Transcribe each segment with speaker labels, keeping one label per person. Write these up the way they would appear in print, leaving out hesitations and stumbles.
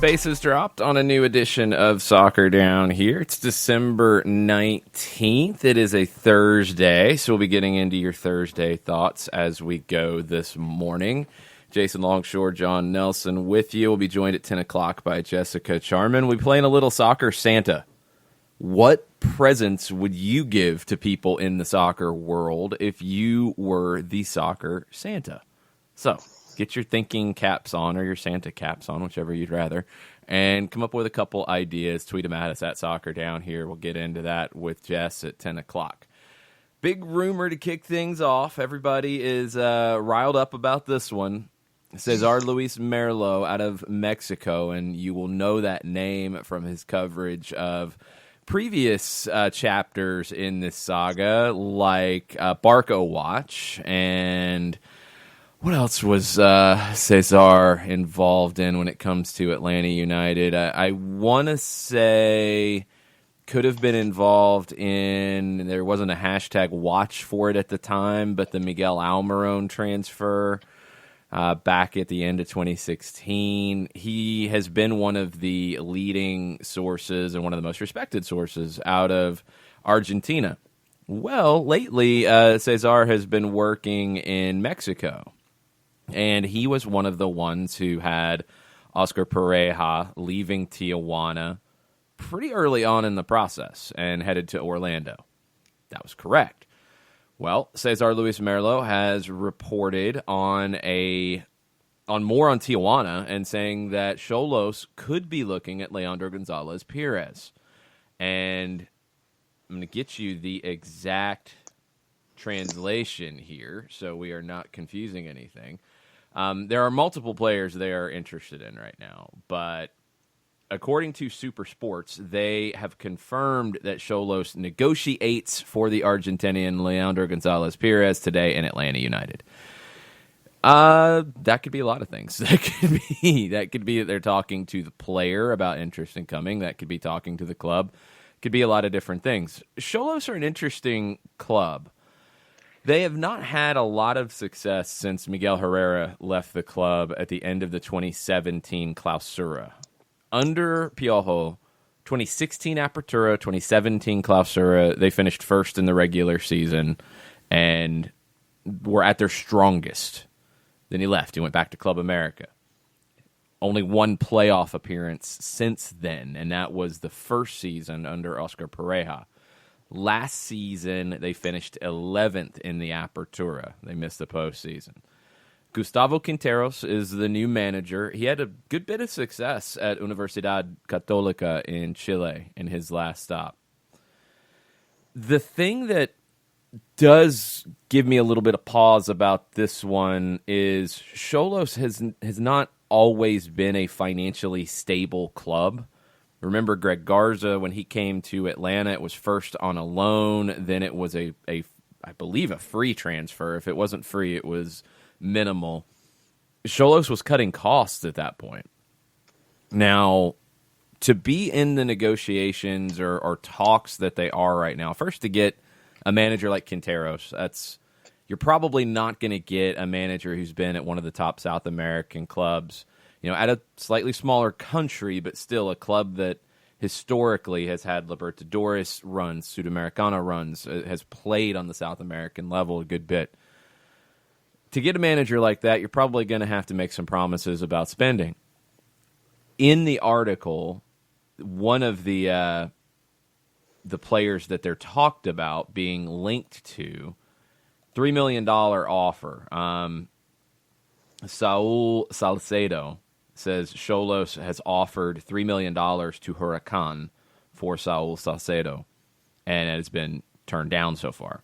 Speaker 1: Bases dropped on a new edition of Soccer Down here. It's December 19th. It is a Thursday, so we'll be getting into your Thursday thoughts as we go this morning. Jason Longshore, John Nelson with you. We'll be joined at 10 o'clock by Jessica Charman. We'll be playing a little Soccer Santa. What presents would you give to people in the soccer world if you were the Soccer Santa? So, get your thinking caps on or your Santa caps on, whichever you'd rather, and come up with a couple ideas. Tweet them at us at Soccer Down here. We'll get into that with Jess at 10 o'clock. Big rumor to kick things off. Everybody is riled up about this one. Cesar Luis Merlo out of Mexico, and you will know that name from his coverage of previous chapters in this saga, like Barco Watch, and what else was Cesar involved in when it comes to Atlanta United? I want to say could have been involved in, there wasn't a hashtag watch for it at the time, but the Miguel Almiron transfer back at the end of 2016. He has been one of the leading sources and one of the most respected sources out of Argentina. Well, lately, Cesar has been working in Mexico. And he was one of the ones who had Oscar Pareja leaving Tijuana pretty early on in the process and headed to Orlando. That was correct. Well, Cesar Luis Merlo has reported on more on Tijuana and saying that Xolos could be looking at Leandro Gonzalez Perez. And I'm going to get you the exact translation here so we are not confusing anything. There are multiple players they are interested in right now, but according to Super Sports, they have confirmed that Xolos negotiates for the Argentinian Leandro Gonzalez Perez today in Atlanta United. That could be a lot of things. That could be that they're talking to the player about interest in coming. That could be talking to the club. Could be a lot of different things. Xolos are an interesting club. They have not had a lot of success since Miguel Herrera left the club at the end of the 2017 Clausura. Under Piojo, 2016 Apertura, 2017 Clausura, they finished first in the regular season and were at their strongest. Then he left. He went back to Club America. Only one playoff appearance since then, and that was the first season under Oscar Pareja. Last season, they finished 11th in the Apertura. They missed the postseason. Gustavo Quinteros is the new manager. He had a good bit of success at Universidad Católica in Chile in his last stop. The thing that does give me a little bit of pause about this one is Xolos has not always been a financially stable club. Remember Greg Garza, when he came to Atlanta, it was first on a loan, then it was I believe a free transfer. If it wasn't free, it was minimal. Xolos was cutting costs at that point. Now, to be in the negotiations or talks that they are right now, first to get a manager like Quinteros, you're probably not going to get a manager who's been at one of the top South American clubs, at a slightly smaller country, but still a club that historically has had Libertadores runs, Sudamericana runs, has played on the South American level a good bit. To get a manager like that, you're probably going to have to make some promises about spending. In the article, one of the players that they're talked about being linked to, $3 million offer. Saul Salcedo says Xolos has offered $3 million to Huracan for Saul Salcedo, and it has been turned down so far.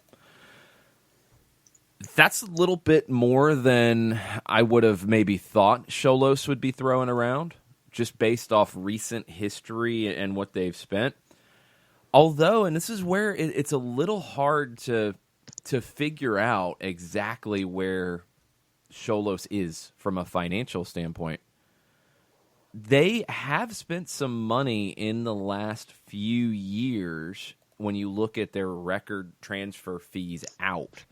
Speaker 1: That's a little bit more than I would have maybe thought Xolos would be throwing around, just based off recent history and what they've spent. Although, and this is where it's a little hard to figure out exactly where Xolos is from a financial standpoint. They have spent some money in the last few years when you look at their record transfer fees out.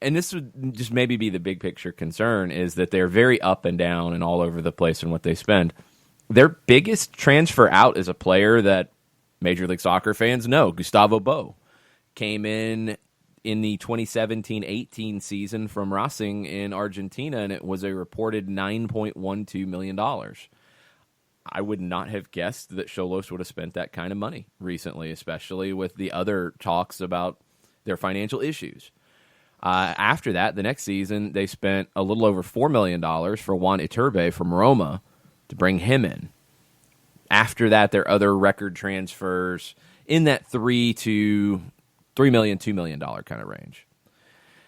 Speaker 1: And this would just maybe be the big picture concern, is that they're very up and down and all over the place in what they spend. Their biggest transfer out is a player that Major League Soccer fans know, Gustavo Bo. Came in the 2017-18 season from Racing in Argentina, and it was a reported $9.12 million. I would not have guessed that Xolos would have spent that kind of money recently, especially with the other talks about their financial issues. After that, the next season, they spent a little over $4 million for Juan Iturbe from Roma to bring him in. After that, their other record transfers in that $3 million, $2 million kind of range.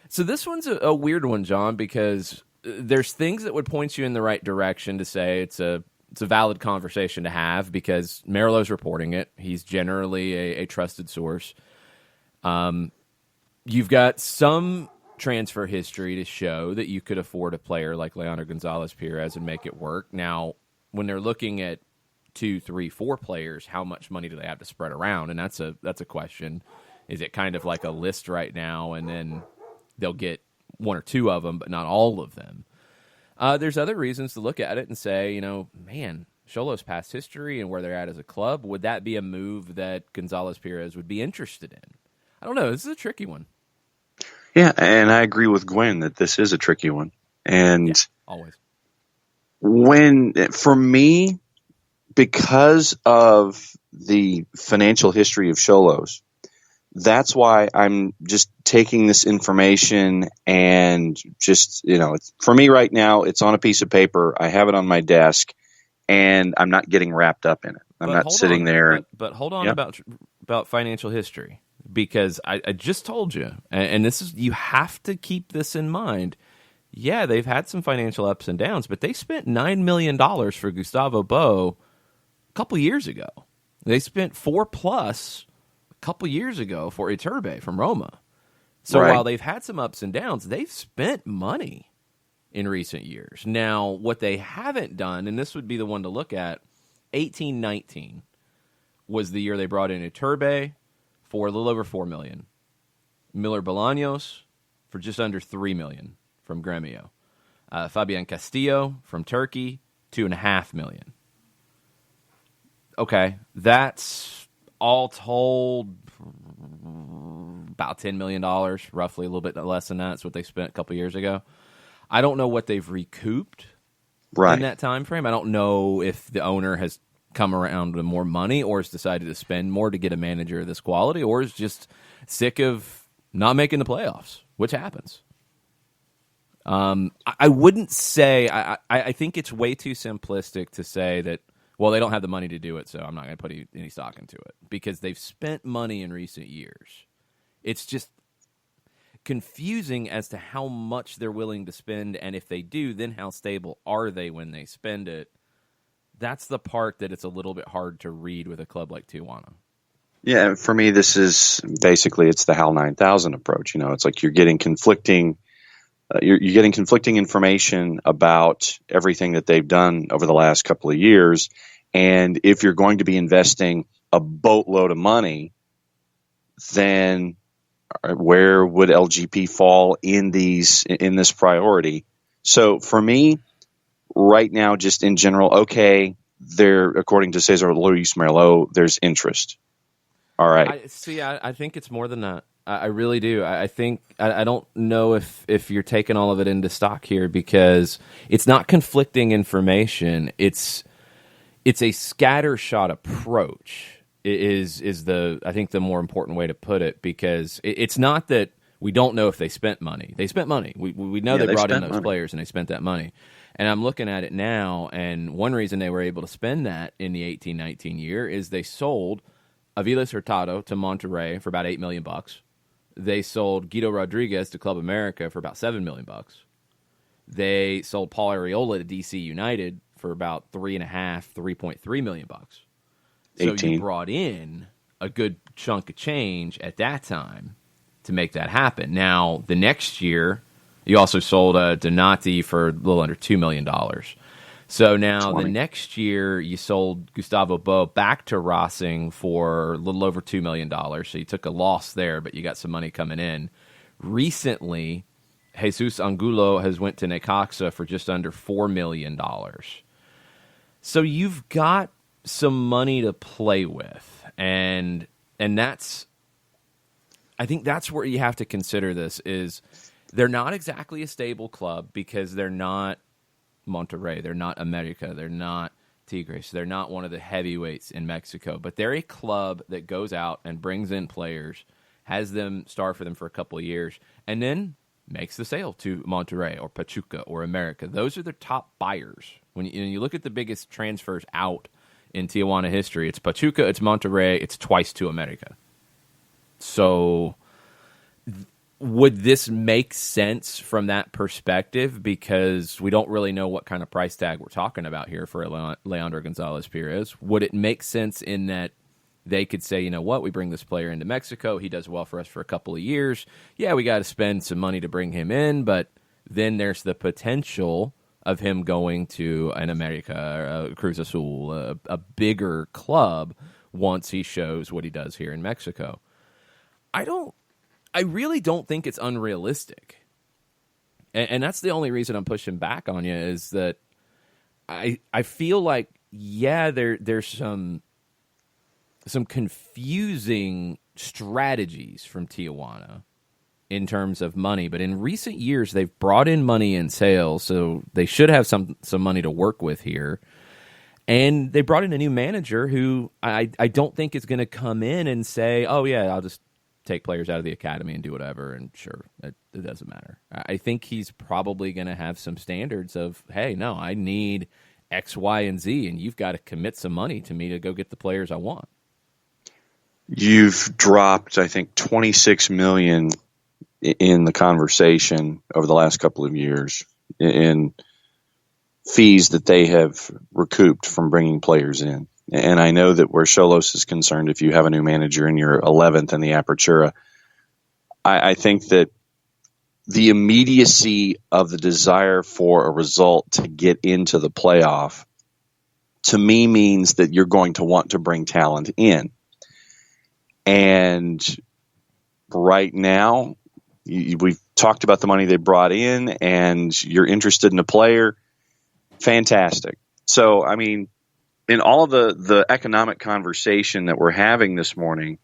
Speaker 1: So this one's a weird one, John, because there's things that would point you in the right direction to say it's a valid conversation to have, because Marilo's reporting it. He's generally a trusted source. You've got some transfer history to show that you could afford a player like Leandro Gonzalez-Pirez and make it work. Now, when they're looking at 2, 3, 4 players, how much money do they have to spread around? And that's a question. Is it kind of like a list right now, and then they'll get 1 or 2 of them, but not all of them? There's other reasons to look at it and say, man, Xolos' past history and where they're at as a club, would that be a move that Gonzalez-Pirez would be interested in? I don't know. This is a tricky one.
Speaker 2: Yeah, and I agree with Gwen that this is a tricky one. And
Speaker 1: yeah, always.
Speaker 2: For me, because of the financial history of Xolos, that's why I'm just taking this information and just, for me right now, it's on a piece of paper. I have it on my desk, and I'm not getting wrapped up in it. I'm not sitting there.
Speaker 1: But hold on about financial history, because I just told you, and this is, you have to keep this in mind. Yeah, they've had some financial ups and downs, but they spent $9 million for Gustavo Bo a couple years ago. They spent 4+ a couple years ago for Iturbe from Roma. So while they've had some ups and downs, they've spent money in recent years. Now, what they haven't done, and this would be the one to look at, 18-19 was the year they brought in Iturbe for a little over $4 million. Miller Bolaños for just under $3 million from Gremio. Fabian Castillo from Turkey, $2.5 million. Okay, that's all told about $10 million, roughly, a little bit less than that. That's what they spent a couple years ago. I don't know what they've recouped in that time frame. I don't know if the owner has come around with more money or has decided to spend more to get a manager of this quality, or is just sick of not making the playoffs, which happens. I wouldn't say, I think it's way too simplistic to say that, well, they don't have the money to do it, so I'm not going to put any stock into it, because they've spent money in recent years. It's just confusing as to how much they're willing to spend, and if they do, then how stable are they when they spend it? That's the part that it's a little bit hard to read with a club like Tijuana.
Speaker 2: Yeah, for me, this is basically, it's the HAL 9000 approach. It's like you're getting conflicting information about everything that they've done over the last couple of years. And if you're going to be investing a boatload of money, then where would LGP fall in this priority? So for me, right now, just in general, okay, according to Cesar Luis Merlo, there's interest. All right.
Speaker 1: I think it's more than that. I really do. I think I don't know if you're taking all of it into stock here, because it's not conflicting information. It's a scattershot approach. Is I think the more important way to put it, because it's not that we don't know if they spent money. They spent money. We know they brought in those players and they spent that money. And I'm looking at it now, and one reason they were able to spend that in the 18-19 year is they sold Aviles Hurtado to Monterrey for about $8 million. They sold Guido Rodriguez to Club America for about $7 million. They sold Paul Arriola to DC United for about $3.3 million. So you brought in a good chunk of change at that time to make that happen. Now, the next year, you also sold Donati for a little under $2 million. So now
Speaker 2: 20.
Speaker 1: the next year, you sold Gustavo Bo back to Racing for a little over $2 million. So you took a loss there, but you got some money coming in. Recently, Jesus Angulo has went to Necaxa for just under $4 million. So you've got some money to play with, and that's, I think that's where you have to consider this, is they're not exactly a stable club because they're not Monterrey, they're not America, they're not Tigres, they're not one of the heavyweights in Mexico, but they're a club that goes out and brings in players, has them star for them for a couple of years, and then makes the sale to Monterrey or Pachuca or America. Those are their top buyers. When you look at the biggest transfers out in Tijuana history, it's Pachuca, it's Monterrey, it's twice to America. So would this make sense from that perspective? Because we don't really know what kind of price tag we're talking about here for Leandro Gonzalez Perez. Would it make sense in that they could say, you know what, we bring this player into Mexico, he does well for us for a couple of years. Yeah, we got to spend some money to bring him in, but then there's the potential of him going to an America, a Cruz Azul, a bigger club once he shows what he does here in Mexico. I really don't think it's unrealistic. And that's the only reason I'm pushing back on you, is that I feel like, yeah, there's some confusing strategies from Tijuana in terms of money, but in recent years they've brought in money in sales, so they should have some money to work with here. And they brought in a new manager who I don't think is going to come in and say, oh yeah, I'll just take players out of the academy and do whatever, and sure, it doesn't matter. I think he's probably going to have some standards of, hey, no, I need X, Y, and Z, and you've got to commit some money to me to go get the players I want.
Speaker 2: You've dropped, I think, $26 million in the conversation over the last couple of years in fees that they have recouped from bringing players in. And I know that where Xolos is concerned, if you have a new manager and you're 11th in the Apertura, I think that the immediacy of the desire for a result to get into the playoff, to me, means that you're going to want to bring talent in. And right now, we've talked about the money they brought in, and you're interested in a player. Fantastic. So, I mean, in all of the economic conversation that we're having this morning,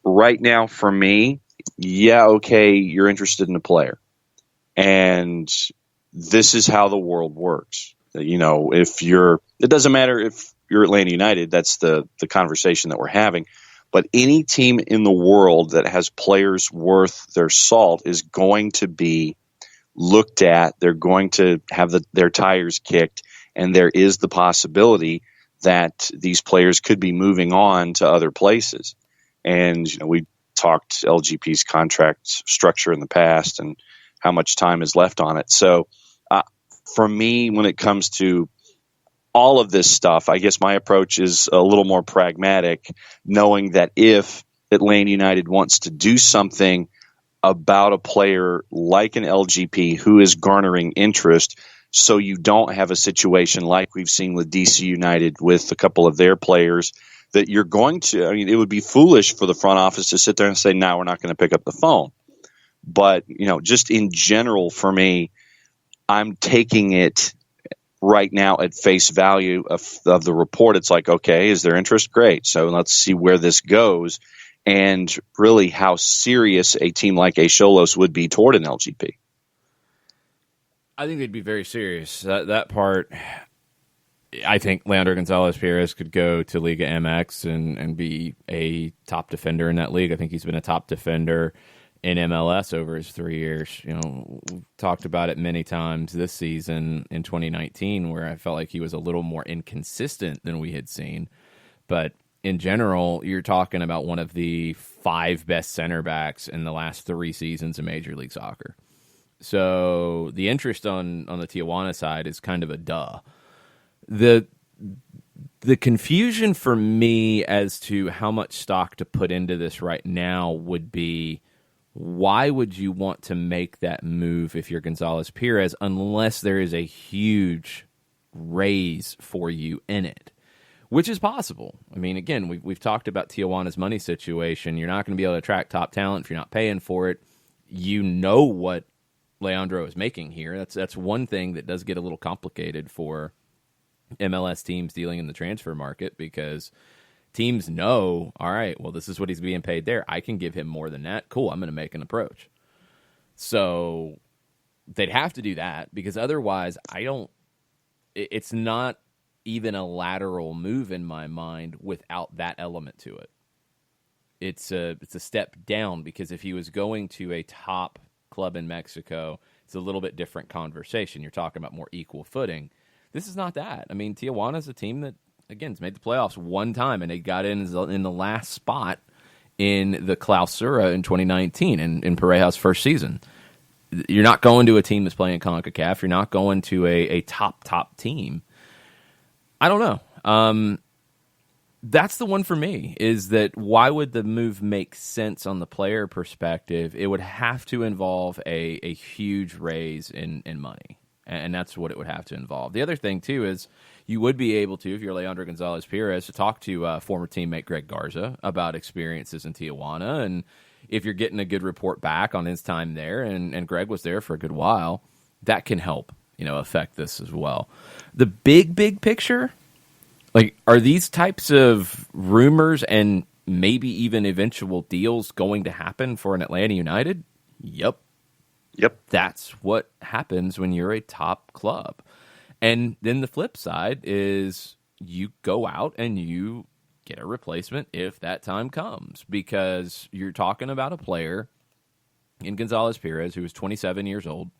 Speaker 2: right now for me, yeah, okay, you're interested in a player. And this is how the world works. You know, it doesn't matter if you're Atlanta United, that's the conversation that we're having. But any team in the world that has players worth their salt is going to be looked at. They're going to have their tires kicked, and there is the possibility that these players could be moving on to other places. And we talked LGP's contract structure in the past and how much time is left on it. So for me, when it comes to all of this stuff, I guess my approach is a little more pragmatic, knowing that if Atlanta United wants to do something about a player like an LGP who is garnering interest, so you don't have a situation like we've seen with DC United with a couple of their players, that you're going to, I mean, it would be foolish for the front office to sit there and say, no, we're not going to pick up the phone. But, just in general for me, I'm taking it right now at face value of the report. It's like, okay, is there interest? Great. So let's see where this goes, and really how serious a team like a Xolos would be toward an LGP.
Speaker 1: I think they'd be very serious. That part, I think Leandro Gonzalez Perez could go to Liga MX and be a top defender in that league. I think he's been a top defender in MLS over his 3 years. We've talked about it many times this season in 2019, where I felt like he was a little more inconsistent than we had seen. But in general, you're talking about one of the 5 best center backs in the last 3 seasons of Major League Soccer. So the interest on the Tijuana side is kind of a duh. The The confusion for me as to how much stock to put into this right now would be, why would you want to make that move if you're Gonzalez Perez unless there is a huge raise for you in it, which is possible. I mean, again, we've talked about Tijuana's money situation. You're not going to be able to attract top talent if you're not paying for it. You know what Leandro is making here. That's one thing that does get a little complicated for MLS teams dealing in the transfer market, because teams know, all right, well, this is what he's being paid there. I can give him more than that. Cool, I'm going to make an approach. So they'd have to do that, because otherwise it's not even a lateral move in my mind without that element to it. It's a step down, because if he was going to a top club in Mexico, it's a little bit different conversation. You're talking about more equal footing. This is not that. I mean, Tijuana's a team that, again, has made the playoffs one time, and they got in the last spot in the Clausura in 2019 in Pareja's first season. You're not going to a team that's playing CONCACAF. You're not going to a top team. I don't know. That's the one for me, is that why would the move make sense on the player perspective? It would have to involve a huge raise in money. And that's what it would have to involve. The other thing, too, is you would be able to, if you're Leandro Gonzalez Perez, to talk to former teammate Greg Garza about experiences in Tijuana. And if you're getting a good report back on his time there, and Greg was there for a good while, that can help, affect this as well. The big picture, like, are these types of rumors and maybe even eventual deals going to happen for an Atlanta United? Yep. That's what happens when you're a top club. And then the flip side is you go out and you get a replacement if that time comes, because you're talking about a player in Gonzalez Perez who is 27 years old.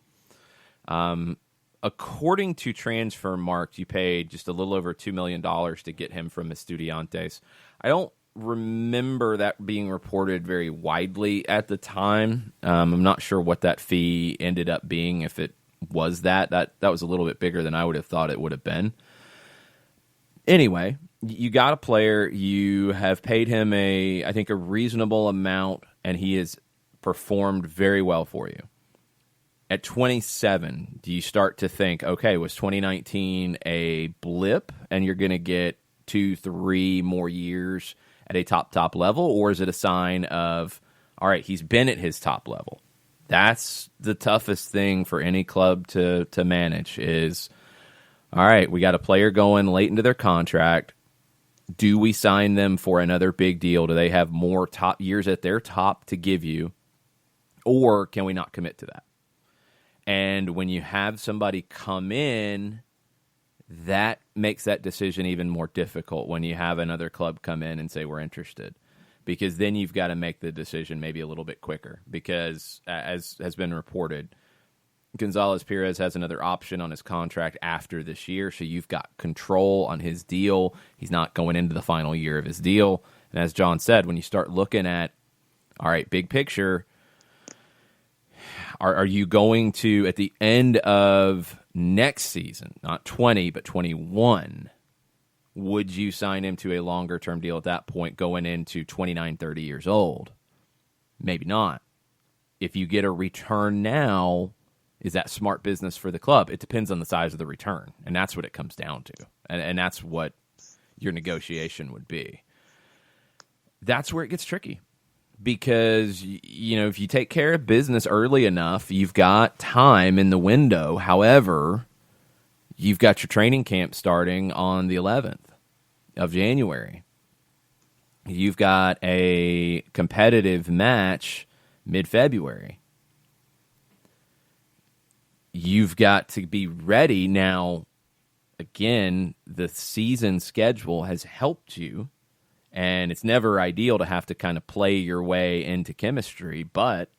Speaker 1: According to Transfermarkt, you paid just a little over $2 million to get him from Estudiantes. I don't remember that being reported very widely at the time. I'm not sure what that fee ended up being. If it was that was a little bit bigger than I would have thought it would have been. Anyway, you got a player, you have paid him I think a reasonable amount, and he has performed very well for you. At 27, do you start to think, okay, was 2019 a blip and you're going to get 2-3 more years at a top level, or is it a sign of, all right, he's been at his top level? That's the toughest thing for any club to manage is, all right, we got a player going late into their contract. Do we sign them for another big deal? Do they have more top years at their top to give you, or can we not commit to that? And when you have somebody come in, that makes that decision even more difficult when you have another club come in and say, we're interested. Because then you've got to make the decision maybe a little bit quicker. Because, as has been reported, Gonzalez Perez has another option on his contract after this year, so you've got control on his deal. He's not going into the final year of his deal. And as John said, when you start looking at, all right, big picture, are you going to, at the end of next season, not 20, but 21, would you sign him to a longer-term deal at that point going into 29, 30 years old? Maybe not. If you get a return now, is that smart business for the club? It depends on the size of the return, and that's what it comes down to. And that's what your negotiation would be. That's where it gets tricky. Because, if you take care of business early enough, you've got time in the window. However, you've got your training camp starting on the 11th of January. You've got a competitive match mid-February. You've got to be ready. Now, again, the season schedule has helped you. And it's never ideal to have to kind of play your way into chemistry, but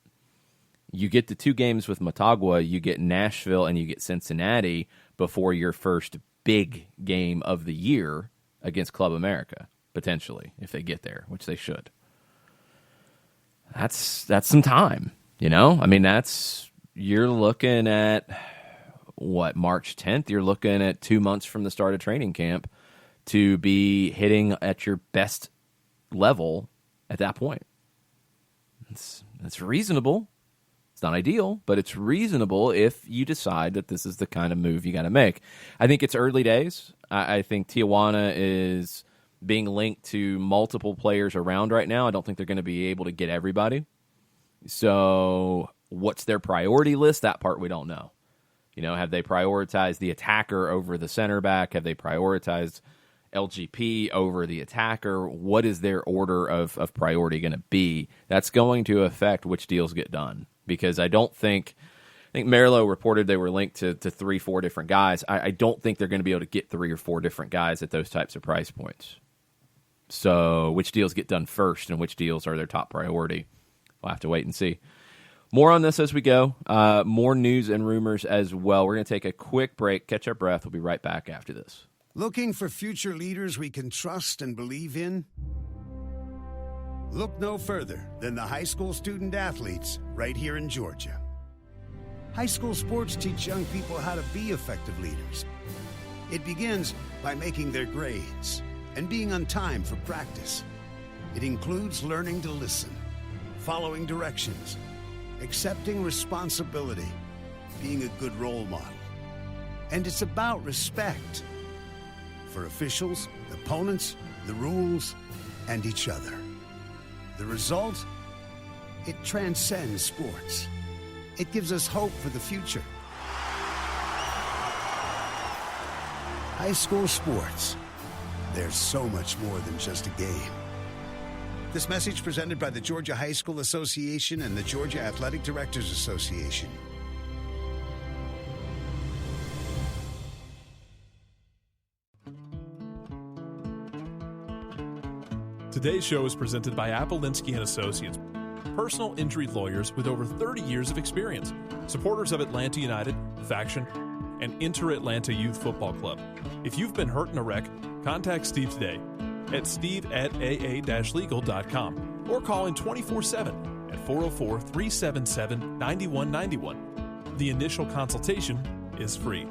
Speaker 1: you get the 2 games with Motagua, you get Nashville, and you get Cincinnati before your first big game of the year against Club America, potentially, if they get there, which they should. That's some time, I mean, you're looking at, March 10th? You're looking at 2 months from the start of training camp to be hitting at your best level at that point. It's reasonable. It's not ideal, but it's reasonable if you decide that this is the kind of move you got to make. I think it's early days. I think Tijuana is being linked to multiple players around right now. I don't think they're going to be able to get everybody. So what's their priority list? That part we don't know. Have they prioritized the attacker over the center back? Have they prioritized LGP over the attacker? What is their order of priority going to be? That's going to affect which deals get done. Because I think Merlo reported they were linked to 3-4 different guys. I don't think they're going to be able to get 3 or 4 different guys at those types of price points. So which deals get done first and which deals are their top priority? We'll have to wait and see. More on this as we go. More news and rumors as well. We're going to take a quick break, catch our breath. We'll be right back after this.
Speaker 3: Looking for future leaders we can trust and believe in? Look no further than the high school student athletes right here in Georgia. High school sports teach young people how to be effective leaders. It begins by making their grades and being on time for practice. It includes learning to listen, following directions, accepting responsibility, being a good role model. And it's about respect for officials, opponents, the rules, and each other. The result? It transcends sports. It gives us hope for the future. High school sports. There's so much more than just a game. This message presented by the Georgia High School Association and the Georgia Athletic Directors Association.
Speaker 4: Today's show is presented by Appolinsky & Associates, personal injury lawyers with over 30 years of experience, supporters of Atlanta United, Faction, and Inter-Atlanta Youth Football Club. If you've been hurt in a wreck, contact Steve today at steve@aa-legal.com or call in 24/7 at 404-377-9191. The initial consultation is free.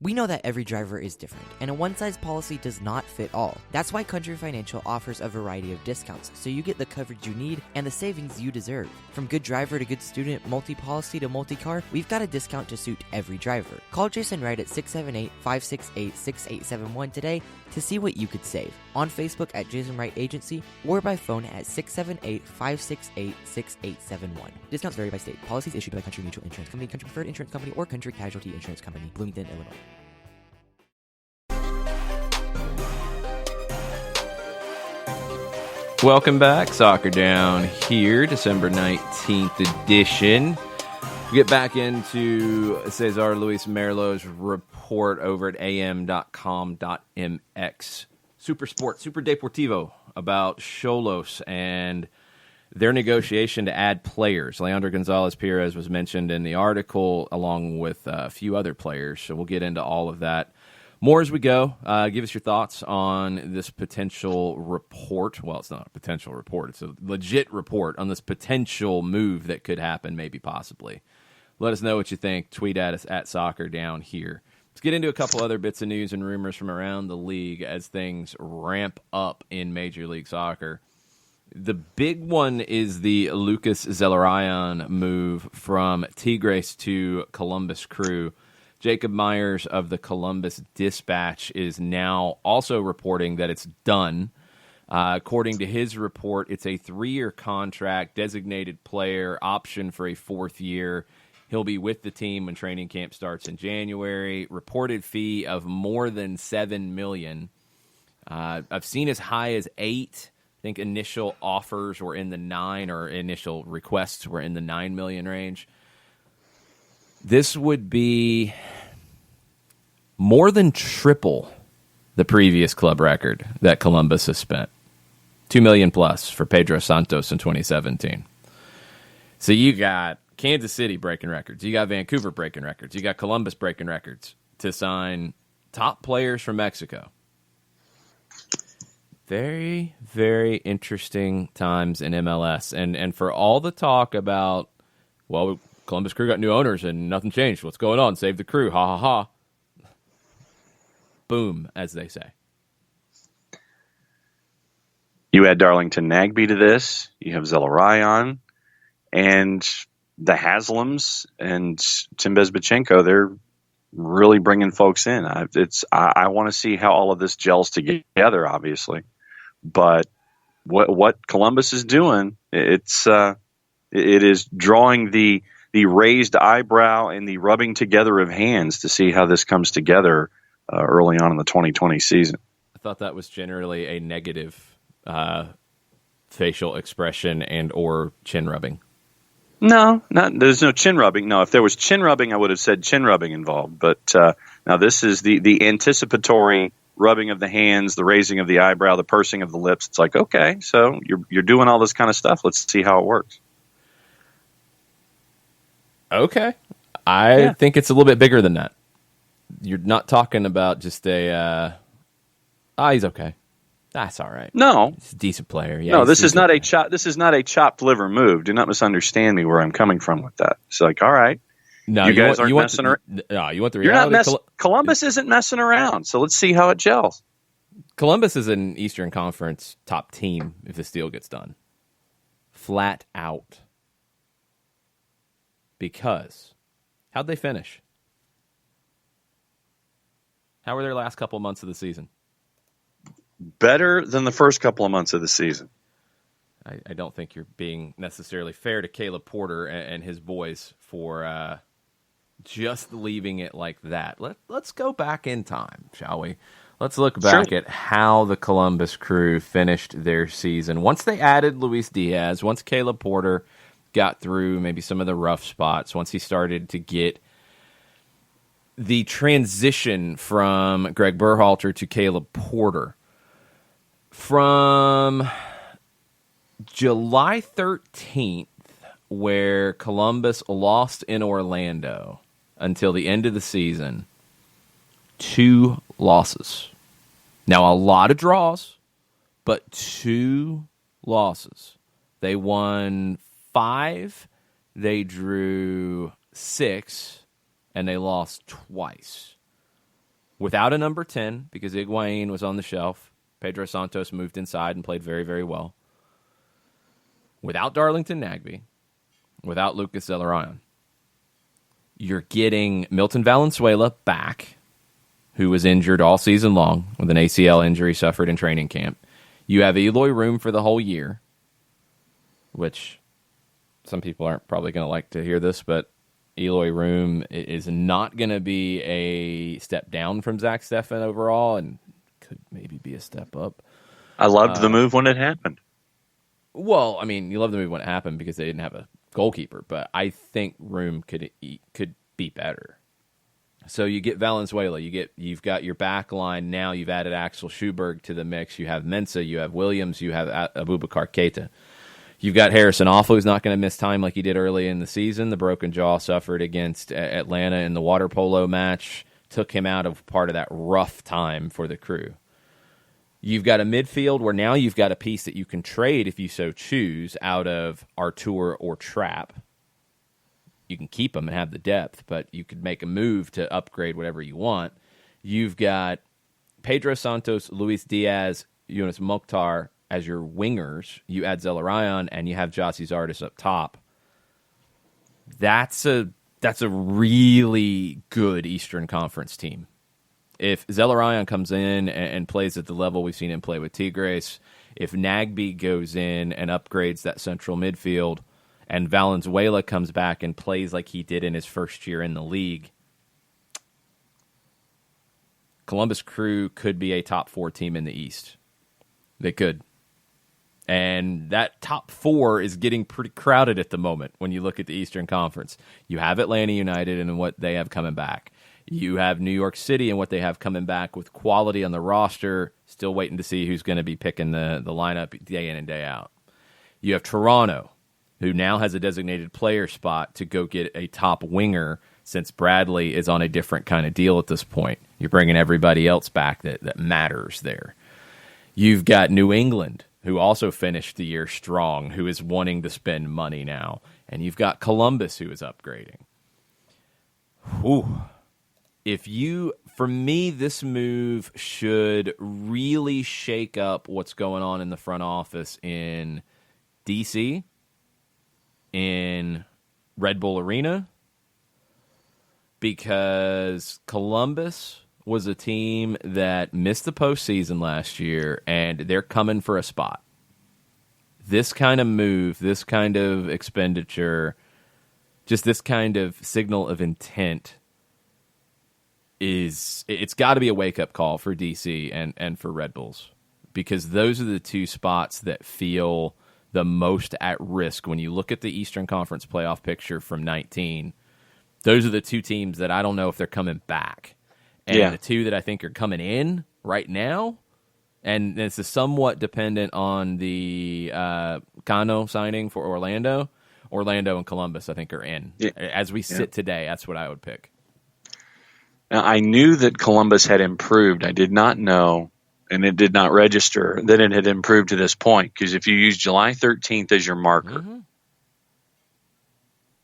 Speaker 5: We know that every driver is different, and a one-size policy does not fit all. That's why Country Financial offers a variety of discounts, so you get the coverage you need and the savings you deserve. From good driver to good student, multi-policy to multi-car, we've got a discount to suit every driver. Call Jason Wright at 678-568-6871 today to see what you could save. On Facebook at Jason Wright Agency or by phone at 678-568-6871. Discounts vary by state. Policies issued by Country Mutual Insurance Company, Country Preferred Insurance Company, or Country Casualty Insurance Company, Bloomington, Illinois.
Speaker 1: Welcome back. Soccer Down here, December 19th edition. We get back into Cesar Luis Merlo's report over at am.com.mx. Super Deportivo about Xolos and their negotiation to add players. Leandro Gonzalez Perez was mentioned in the article along with a few other players, so we'll get into all of that more as we go. Give us your thoughts on this potential report. Well, it's not a potential report. It's a legit report on this potential move that could happen, maybe, possibly. Let us know what you think. Tweet at us at Soccer Down here. Let's get into a couple other bits of news and rumors from around the league as things ramp up in Major League Soccer. The big one is the Lucas Zelarayan move from Tigres to Columbus Crew. Jacob Myers of the Columbus Dispatch is now also reporting that it's done. According to his report, it's a 3-year contract, designated player, option for a 4th year. He'll be with the team when training camp starts in January. Reported fee of more than $7 million. I've seen as high as 8. I think initial offers were in the 9, or initial requests were in the $9 million range. This would be more than triple the previous club record that Columbus has spent. $2 million plus for Pedro Santos in 2017. So you got Kansas City breaking records. You got Vancouver breaking records. You got Columbus breaking records to sign top players from Mexico. Very, very interesting times in MLS. And for all the talk about, well, Columbus Crew got new owners and nothing changed. What's going on? Save the crew. Ha, ha, ha. Boom, as they say.
Speaker 2: You add Darlington Nagbe to this. You have Zelarayan and the Haslams and Tim Bezbachenko. They're really bringing folks in. I want to see how all of this gels together, obviously. But what Columbus is doing, it is drawing the raised eyebrow and the rubbing together of hands to see how this comes together early on in the 2020 season.
Speaker 1: I thought that was generally a negative facial expression and or chin rubbing.
Speaker 2: No, there's no chin rubbing. No, if there was chin rubbing, I would have said chin rubbing involved. But now this is the anticipatory rubbing of the hands, the raising of the eyebrow, the pursing of the lips. It's like, okay, so you're doing all this kind of stuff. Let's see how it works.
Speaker 1: Okay. I think it's a little bit bigger than that. You're not talking about just he's okay. That's all right.
Speaker 2: No,
Speaker 1: he's a decent player. Yeah,
Speaker 2: no, this is not a chopped liver move. Do not misunderstand me where I'm coming from with that. It's like, all right,
Speaker 1: no,
Speaker 2: you guys aren't messing around.
Speaker 1: No, you want the reality.
Speaker 2: Columbus isn't messing around, so let's see how it gels.
Speaker 1: Columbus is an Eastern Conference top team if this deal gets done. Flat out. Because how'd they finish? How were their last couple of months of the season?
Speaker 2: Better than the first couple of months of the season.
Speaker 1: I don't think you're being necessarily fair to Caleb Porter and his boys for just leaving it like that. Let's go back in time, shall we? Let's look back at how the Columbus Crew finished their season. Once they added Luis Diaz, once Caleb Porter got through maybe some of the rough spots, once he started to get the transition from Greg Berhalter to Caleb Porter, from July 13th, where Columbus lost in Orlando until the end of the season, 2 losses. Now, a lot of draws, but 2 losses. They won 5, they drew 6, and they lost twice. Without a number 10, because Higuain was on the shelf. Pedro Santos moved inside and played very, very well. Without Darlington Nagbe, without Lucas Zelarayan, you're getting Milton Valenzuela back, who was injured all season long with an ACL injury suffered in training camp. You have Eloy Room for the whole year, which some people aren't probably going to like to hear this, but Eloy Room is not going to be a step down from Zach Steffen overall, and could maybe be a step up.
Speaker 2: I loved the move when it happened.
Speaker 1: Well, I mean, you love the move when it happened because they didn't have a goalkeeper, but I think Room could be better. So you get Valenzuela, you've got your back line now. You've added Axel Schuberg to the mix. You have Mensah, you have Williams, you have Abubakar Keita. You've got Harrison Offal, who's not going to miss time like he did early in the season. The broken jaw suffered against Atlanta in the water polo match took him out of part of that rough time for the Crew. You've got a midfield where now you've got a piece that you can trade if you so choose out of Artur or Trapp. You can keep them and have the depth, but you could make a move to upgrade whatever you want. You've got Pedro Santos, Luis Diaz, Yunus Mokhtar as your wingers. You add Zelarayan, and you have Jossie Zardes up top. That's a really good Eastern Conference team. If Zelarayan comes in and plays at the level we've seen him play with Tigres, if Nagbe goes in and upgrades that central midfield, and Valenzuela comes back and plays like he did in his first year in the league, Columbus Crew could be a top 4 team in the East. They could. And that top 4 is getting pretty crowded at the moment when you look at the Eastern Conference. You have Atlanta United and what they have coming back. You have New York City and what they have coming back with quality on the roster. Still waiting to see who's going to be picking the lineup day in and day out. You have Toronto, who now has a designated player spot to go get a top winger since Bradley is on a different kind of deal at this point. You're bringing everybody else back that matters there. You've got New England, who also finished the year strong, who is wanting to spend money now. And you've got Columbus, who is upgrading. Whew. For me, this move should really shake up what's going on in the front office in DC, in Red Bull Arena, because Columbus was a team that missed the postseason last year, and they're coming for a spot. This kind of move, this kind of expenditure, just this kind of signal of intent it's got to be a wake-up call for DC and for Red Bulls, because those are the two spots that feel the most at risk when you look at the Eastern Conference playoff picture from 19. Those are the two teams that I don't know if they're coming back. And the two that I think are coming in right now, and it's somewhat dependent on the Cano signing for Orlando. Orlando and Columbus, I think, are in. Yeah. As we sit today, that's what I would pick.
Speaker 2: Now, I knew that Columbus had improved. I did not know, and it did not register, that it had improved to this point. Because if you use July 13th as your marker,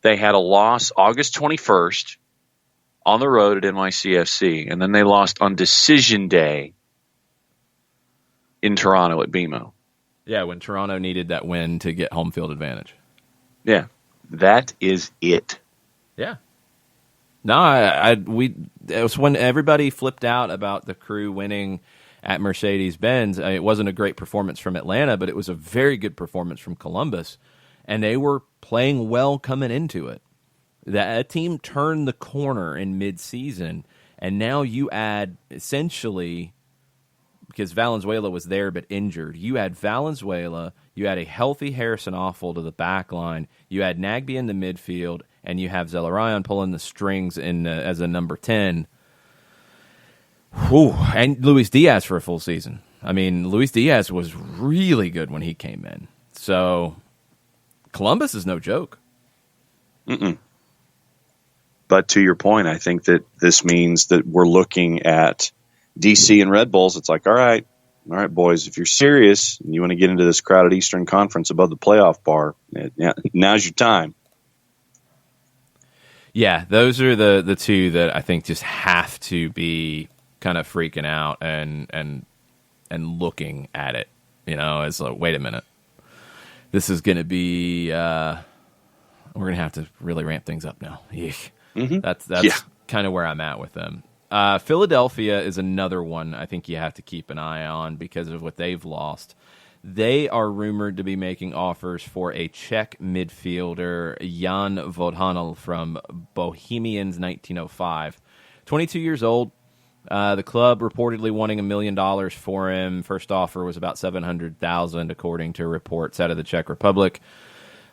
Speaker 2: they had a loss August 21st on the road at NYCFC, and then they lost on decision day in Toronto at BMO.
Speaker 1: Yeah, when Toronto needed that win to get home field advantage.
Speaker 2: Yeah, that is it.
Speaker 1: Yeah. No, it was when everybody flipped out about the Crew winning at Mercedes-Benz. It wasn't a great performance from Atlanta, but it was a very good performance from Columbus, and they were playing well coming into it. That team turned the corner in mid-season, and now you add essentially, because Valenzuela was there but injured, you add Valenzuela, you add a healthy Harrison Offal to the back line, you add Nagbe in the midfield, and you have Zelarayan pulling the strings in as a number 10. Whew. And Luis Diaz for a full season. I mean, Luis Diaz was really good when he came in. So Columbus is no joke.
Speaker 2: But to your point, I think that this means that we're looking at DC and Red Bulls. It's like, all right, boys, if you're serious and you want to get into this crowded Eastern Conference above the playoff bar, now's your time.
Speaker 1: Yeah, those are the two that I think just have to be kind of freaking out and looking at it, as like, wait a minute. This is going to be we're going to have to really ramp things up now. That's kind of where I'm at with them. Philadelphia is another one I think you have to keep an eye on because of what they've lost. They are rumored to be making offers for a Czech midfielder, Jan Vodhanel from Bohemians 1905. 22 years old. The club reportedly wanting $1 million for him. First offer was about $700,000, according to reports out of the Czech Republic.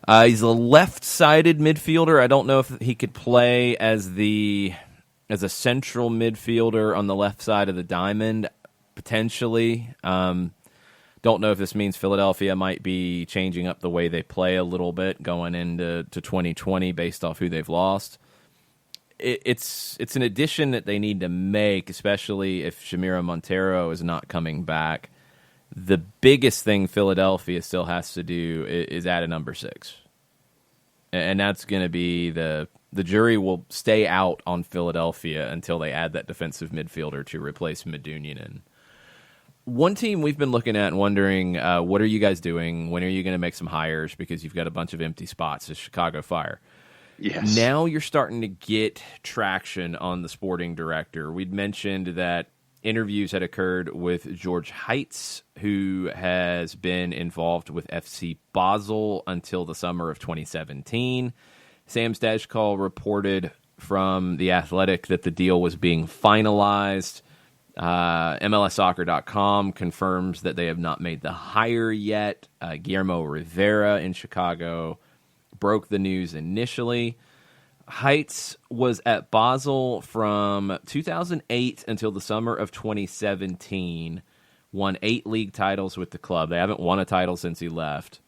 Speaker 1: He's a left-sided midfielder. I don't know if he could play as a central midfielder on the left side of the diamond, potentially. Don't know if this means Philadelphia might be changing up the way they play a little bit going into 2020 based off who they've lost. It's an addition that they need to make, especially if Shamira Montero is not coming back. The biggest thing Philadelphia still has to do is add a number 6. And that's going to be the jury will stay out on Philadelphia until they add that defensive midfielder to replace Medunjanin. One team we've been looking at and wondering, what are you guys doing? When are you going to make some hires? Because you've got a bunch of empty spots is Chicago Fire.
Speaker 2: Yes.
Speaker 1: Now you're starting to get traction on the sporting director. We'd mentioned that interviews had occurred with George Heitz, who has been involved with FC Basel until the summer of 2017. Sam Stajkal reported from The Athletic that the deal was being finalized. MLSsoccer.com confirms that they have not made the hire yet. Guillermo Rivera in Chicago broke the news initially. Heitz was at Basel from 2008 until the summer of 2017. Won 8 league titles with the club. They haven't won a title since he left.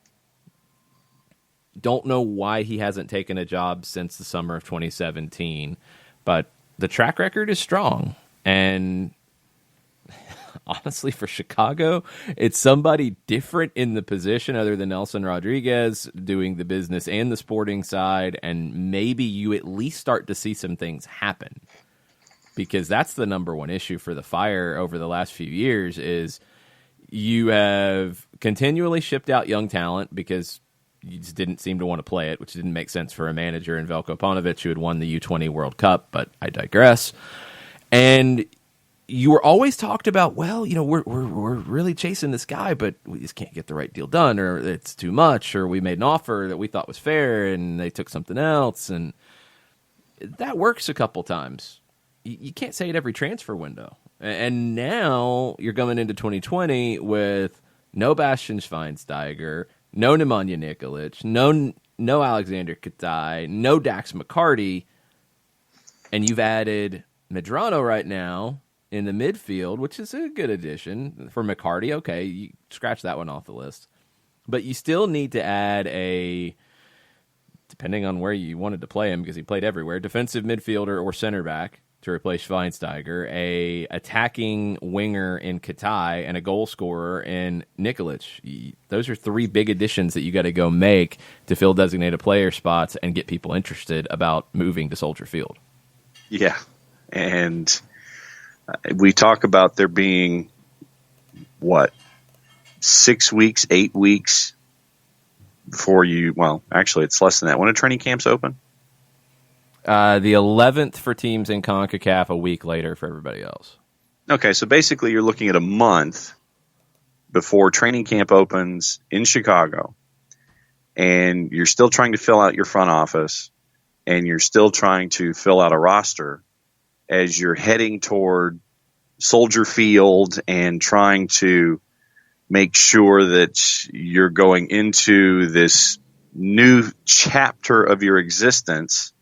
Speaker 1: Don't know why he hasn't taken a job since the summer of 2017, but the track record is strong. And honestly, for Chicago, it's somebody different in the position other than Nelson Rodriguez doing the business and the sporting side, and maybe you at least start to see some things happen. because that's the number one issue for the Fire over the last few years is you have continually shipped out young talent because you just didn't seem to want to play it, which didn't make sense for a manager in Veljko Paunovic who had won the U20 World Cup, but I digress. And you were always talked about, well, we're really chasing this guy, but we just can't get the right deal done, or it's too much, or we made an offer that we thought was fair and they took something else, and that works a couple times. You can't say it every transfer window. And now you're going into 2020 with no Bastian Schweinsteiger, no Nemanja Nikolic, no Alexander Katai, no Dax McCarty, and you've added Medrano right now in the midfield, which is a good addition for McCarty. Okay, you scratch that one off the list. But you still need to add depending on where you wanted to play him, because he played everywhere, defensive midfielder or center back to replace Schweinsteiger, a attacking winger in Katai, and a goal scorer in Nikolic. Those are three big additions that you got to go make to fill designated player spots and get people interested about moving to Soldier Field.
Speaker 2: Yeah, and we talk about there being, 6 weeks, 8 weeks before actually it's less than that. When do training camps open?
Speaker 1: The 11th for teams in CONCACAF, a week later for everybody else.
Speaker 2: Okay, so basically you're looking at a month before training camp opens in Chicago, and you're still trying to fill out your front office, and you're still trying to fill out a roster as you're heading toward Soldier Field and trying to make sure that you're going into this new chapter of your existence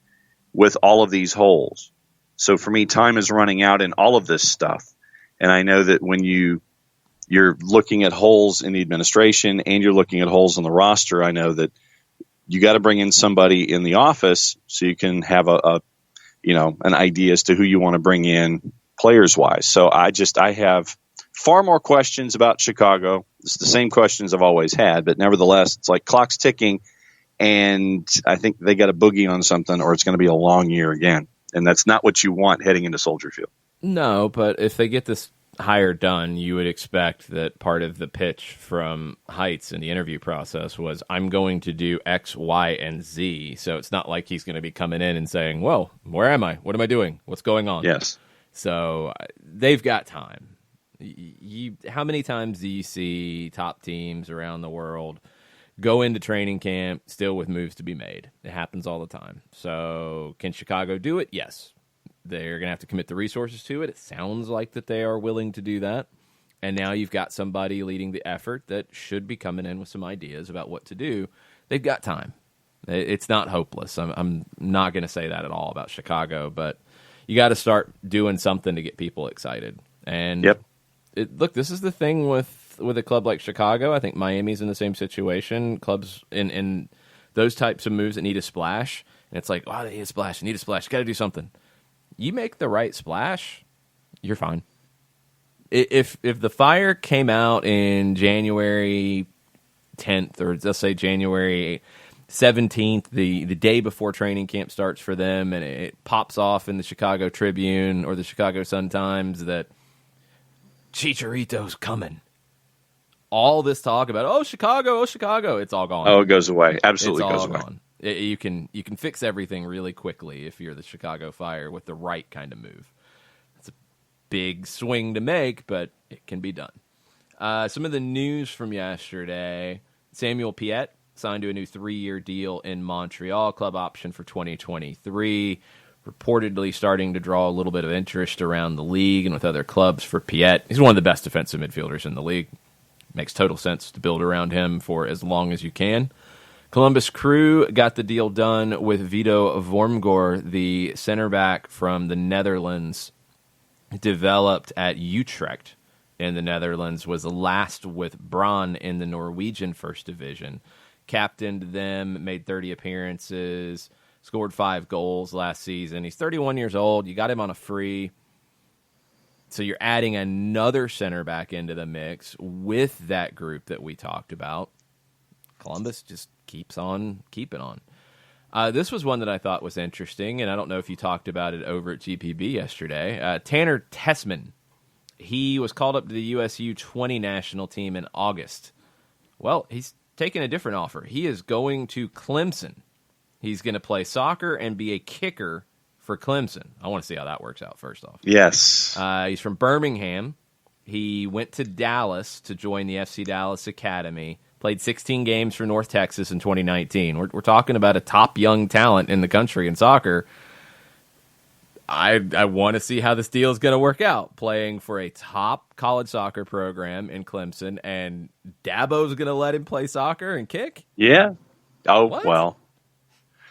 Speaker 2: with all of these holes. So for me, time is running out in all of this stuff. And I know that when you're looking at holes in the administration and you're looking at holes in the roster, I know that you got to bring in somebody in the office so you can have an idea as to who you want to bring in players wise. So I have far more questions about Chicago. It's the same questions I've always had, but nevertheless, it's like clock's ticking. And I think they got to boogie on something, or it's going to be a long year again. And that's not what you want heading into Soldier Field.
Speaker 1: No, but if they get this hire done, you would expect that part of the pitch from Heights in the interview process was, I'm going to do X, Y, and Z. So it's not like he's going to be coming in and saying, well, where am I? What am I doing? What's going on?
Speaker 2: Yes.
Speaker 1: So they've got time. How many times do you see top teams around the world go into training camp still with moves to be made? It happens all the time. So can Chicago do it? Yes. They're going to have to commit the resources to it. It sounds like that they are willing to do that. And now you've got somebody leading the effort that should be coming in with some ideas about what to do. They've got time. It's not hopeless. I'm not going to say that at all about Chicago, but you got to start doing something to get people excited. And
Speaker 2: yep.
Speaker 1: Look, this is the thing with a club like Chicago. I think Miami's in the same situation. Clubs in those types of moves that need a splash, and it's like, wow, they need a splash. Got to do something. You make the right splash, you're fine. If the Fire came out in January 10th, or let's say January 17th, the day before training camp starts for them, and it pops off in the Chicago Tribune or the Chicago Sun-Times that Chicharito's coming. All this talk about, Chicago, it's all gone.
Speaker 2: Oh, it goes away. Absolutely
Speaker 1: it's
Speaker 2: goes
Speaker 1: all
Speaker 2: away.
Speaker 1: Gone. You can fix everything really quickly if you're the Chicago Fire with the right kind of move. It's a big swing to make, but it can be done. Some of the news from yesterday: Samuel Piette signed to a new 3-year deal in Montreal, club option for 2023. Reportedly starting to draw a little bit of interest around the league and with other clubs for Piette. He's one of the best defensive midfielders in the league. Makes total sense to build around him for as long as you can. Columbus Crew got the deal done with Vito Vormgor, the center back from the Netherlands, developed at Utrecht in the Netherlands, was last with Brann in the Norwegian First Division. Captained them, made 30 appearances, scored 5 goals last season. He's 31 years old. You got him on a free. So you're adding another center back into the mix with that group that we talked about. Columbus just keeps on keeping on. This was one that I thought was interesting, and I don't know if you talked about it over at GPB yesterday. Tanner Tessman, he was called up to the USU 20 national team in August. Well, he's taken a different offer. He is going to Clemson. He's going to play soccer and be a kicker for Clemson. I want to see how that works out, first off.
Speaker 2: Yes.
Speaker 1: He's from Birmingham. He went to Dallas to join the FC Dallas Academy. Played 16 games for North Texas in 2019. We're talking about a top young talent in the country in soccer. I want to see how this deal is going to work out. Playing for a top college soccer program in Clemson, and Dabo's going to let him play soccer and kick?
Speaker 2: Yeah. Oh,
Speaker 1: What?
Speaker 2: well.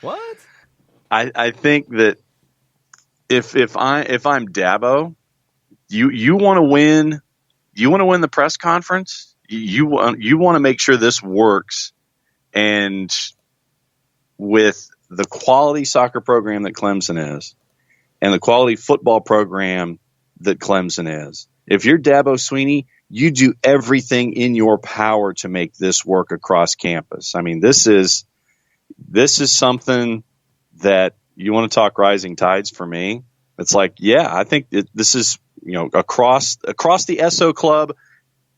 Speaker 1: What?
Speaker 2: I think that if I'm Dabo, you want to win. You want to win the press conference. You want to make sure this works, and with the quality soccer program that Clemson is, and the quality football program that Clemson is, if you're Dabo Swinney, you do everything in your power to make this work across campus. I mean, this is something that you want to talk rising tides for me. It's like, yeah, I think this is, across the SO club.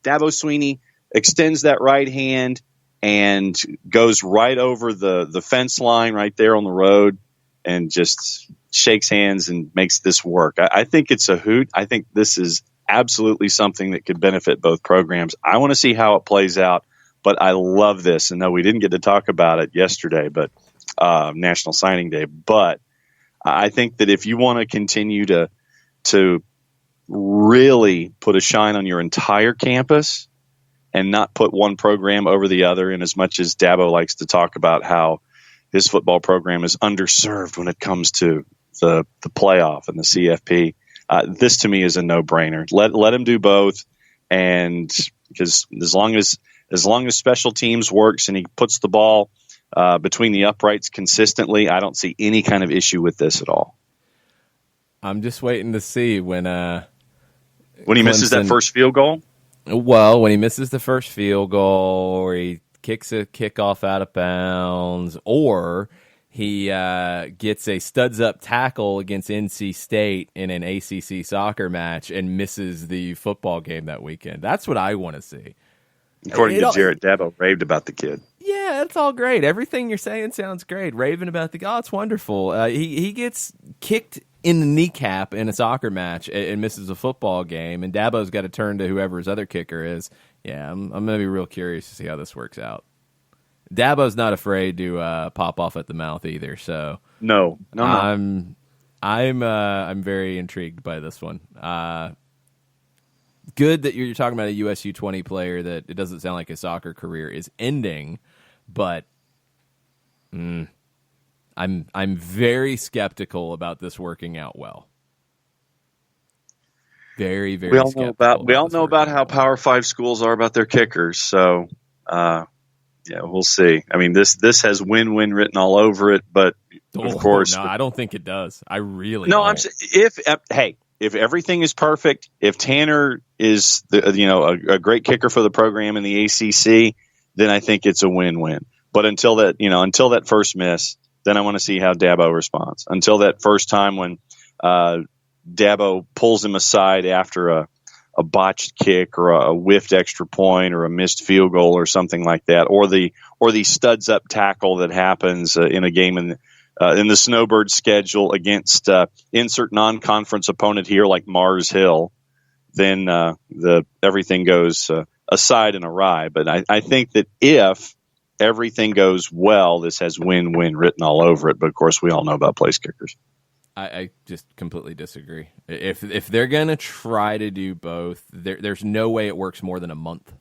Speaker 2: Dabo Swinney extends that right hand and goes right over the fence line right there on the road and just shakes hands and makes this work. I think it's a hoot. I think this is absolutely something that could benefit both programs. I want to see how it plays out, but I love this. And no, we didn't get to talk about it yesterday, but National Signing Day. But I think that if you want to continue to really put a shine on your entire campus and not put one program over the other, and as much as Dabo likes to talk about how his football program is underserved when it comes to the playoff and the CFP, this to me is a no-brainer. Let him do both, and because as long as special teams works and he puts the ball between the uprights consistently, I don't see any kind of issue with this at all.
Speaker 1: I'm just waiting to see when
Speaker 2: he misses that first field goal.
Speaker 1: Well, when he misses the first field goal, or he kicks a kickoff out of bounds, or he gets a studs-up tackle against NC State in an ACC soccer match and misses the football game that weekend. That's what I want to see.
Speaker 2: According to Jared, Dabo raved about the kid.
Speaker 1: Yeah, it's all great. Everything you're saying sounds great. Raving about the guy, it's wonderful. He gets kicked in the kneecap in a soccer match and misses a football game, and Dabo's got to turn to whoever his other kicker is. Yeah, I'm going to be real curious to see how this works out. Dabo's not afraid to pop off at the mouth either, so
Speaker 2: no.
Speaker 1: I'm very intrigued by this one. Good that you're talking about a USU 20 player that it doesn't sound like his soccer career is ending, but I'm very skeptical about this working out well. Very, very.
Speaker 2: We all know about how Power 5 schools are about their kickers. So, yeah, we'll see. I mean, this has win-win written all over it, but of course,
Speaker 1: no, I don't think it does. I really
Speaker 2: no.
Speaker 1: don't.
Speaker 2: If everything is perfect, if Tanner is a great kicker for the program in the ACC, then I think it's a win-win. But until that first miss, then I want to see how Dabo responds. Until that first time when Dabo pulls him aside after a botched kick or a whiffed extra point or a missed field goal or something like that, or the studs up tackle that happens in a game in the Snowbird schedule against insert non-conference opponent here like Mars Hill, then everything goes aside and awry. But I think that if everything goes well, this has win-win written all over it. But of course, we all know about place kickers.
Speaker 1: I just completely disagree. If they're going to try to do both, there's no way it works more than a month.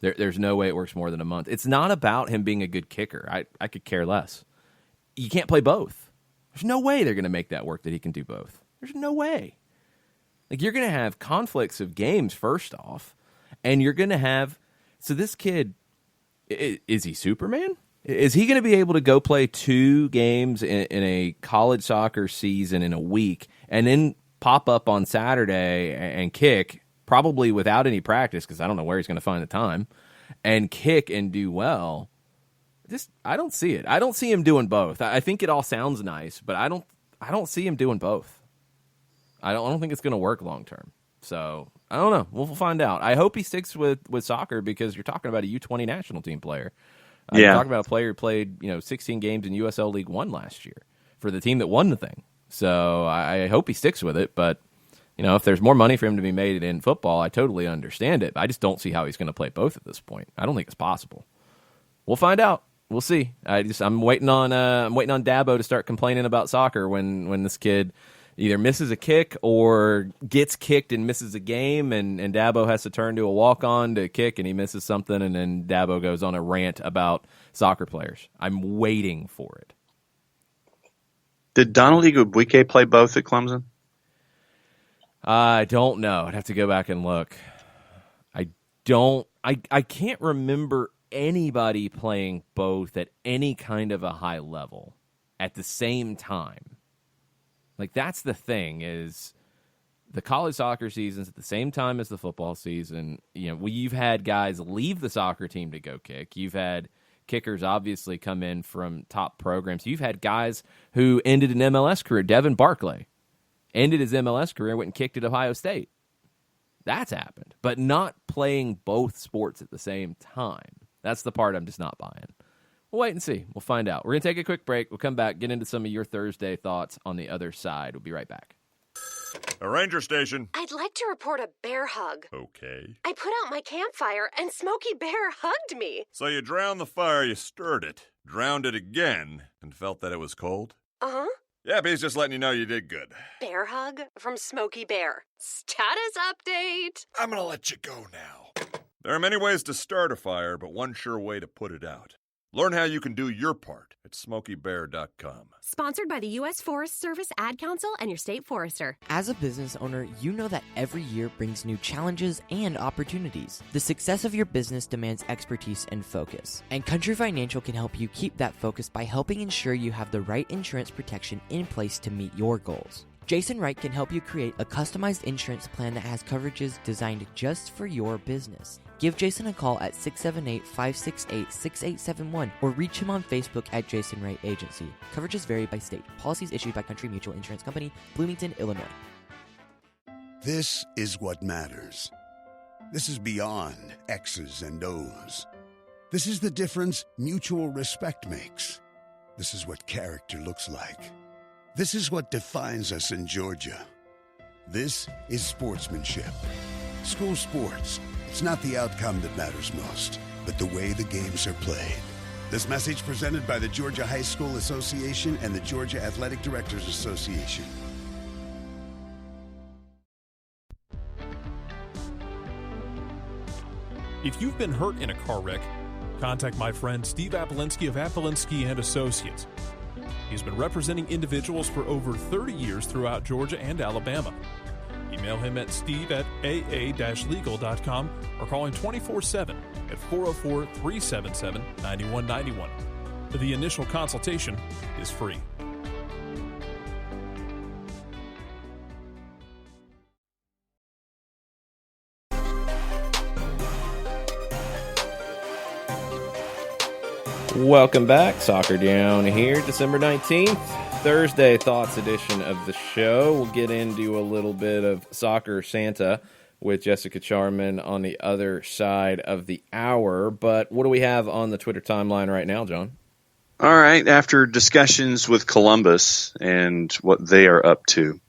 Speaker 1: There's no way it works more than a month. It's not about him being a good kicker. I could care less. You can't play both. There's no way they're going to make that work that he can do both. There's no way. Like, you're going to have conflicts of games, first off, and you're going to have... So this kid, is he Superman? Is he going to be able to go play 2 games in a college soccer season in a week and then pop up on Saturday and kick, probably without any practice, because I don't know where he's going to find the time, and kick and do well? I don't see it. I don't see him doing both. I think it all sounds nice, but I don't see him doing both. I don't think it's going to work long term. So I don't know. We'll find out. I hope he sticks with soccer because you're talking about a U20 national team player. You're talking about a player who played 16 games in USL League One last year for the team that won the thing. So I hope he sticks with it. But if there's more money for him to be made in football, I totally understand it. I just don't see how he's going to play both at this point. I don't think it's possible. We'll find out. We'll see. I'm waiting on Dabo to start complaining about soccer when this kid either misses a kick or gets kicked and misses a game, and Dabo has to turn to a walk-on to kick, and he misses something, and then Dabo goes on a rant about soccer players. I'm waiting for it.
Speaker 2: Did Donald Igwebuike play both at Clemson?
Speaker 1: I don't know. I'd have to go back and look. I can't remember anybody playing both at any kind of a high level at the same time. Like, that's the thing, is the college soccer season's at the same time as the football season. You've had guys leave the soccer team to go kick. You've had kickers obviously come in from top programs. You've had guys who ended an MLS career. Devin Barclay ended his MLS career, went and kicked at Ohio State. That's happened. But not playing both sports at the same time. That's the part I'm just not buying. We'll wait and see. We'll find out. We're going to take a quick break. We'll come back, get into some of your Thursday thoughts on the other side. We'll be right back.
Speaker 6: A ranger station.
Speaker 7: I'd like to report a bear hug.
Speaker 6: Okay.
Speaker 7: I put out my campfire and Smokey Bear hugged me.
Speaker 6: So you drowned the fire, you stirred it, drowned it again, and felt that it was cold?
Speaker 7: Uh-huh.
Speaker 6: Yep, he's just letting you know you did good.
Speaker 7: Bear hug from Smokey Bear. Status update.
Speaker 6: I'm gonna let you go now. There are many ways to start a fire, but one sure way to put it out. Learn how you can do your part at SmokeyBear.com.
Speaker 8: Sponsored by the U.S. Forest Service, Ad Council, and your state forester.
Speaker 5: As a business owner, you know that every year brings new challenges and opportunities. The success of your business demands expertise and focus. And Country Financial can help you keep that focus by helping ensure you have the right insurance protection in place to meet your goals. Jason Wright can help you create a customized insurance plan that has coverages designed just for your business. Give Jason a call at 678-568-6871 or reach him on Facebook at Jason Wright Agency. Coverages vary by state. Policies issued by Country Mutual Insurance Company, Bloomington, Illinois.
Speaker 3: This is what matters. This is beyond X's and O's. This is the difference mutual respect makes. This is what character looks like. This is what defines us in Georgia. This is sportsmanship. School sports. It's not the outcome that matters most, but the way the games are played. This message presented by the Georgia High School Association and the Georgia Athletic Directors Association.
Speaker 4: If you've been hurt in a car wreck, contact my friend Steve Apolinsky of Apolinsky & Associates. He's been representing individuals for over 30 years throughout Georgia and Alabama. Email him at steve@aa-legal.com or call him 24/7 at 404-377-9191. The initial consultation is free.
Speaker 1: Welcome back. Soccer Down here, December 19th, Thursday Thoughts edition of the show. We'll get into a little bit of Soccer Santa with Jessica Charman on the other side of the hour. But what do we have on the Twitter timeline right now, John?
Speaker 2: All right. After discussions with Columbus and what they are up to,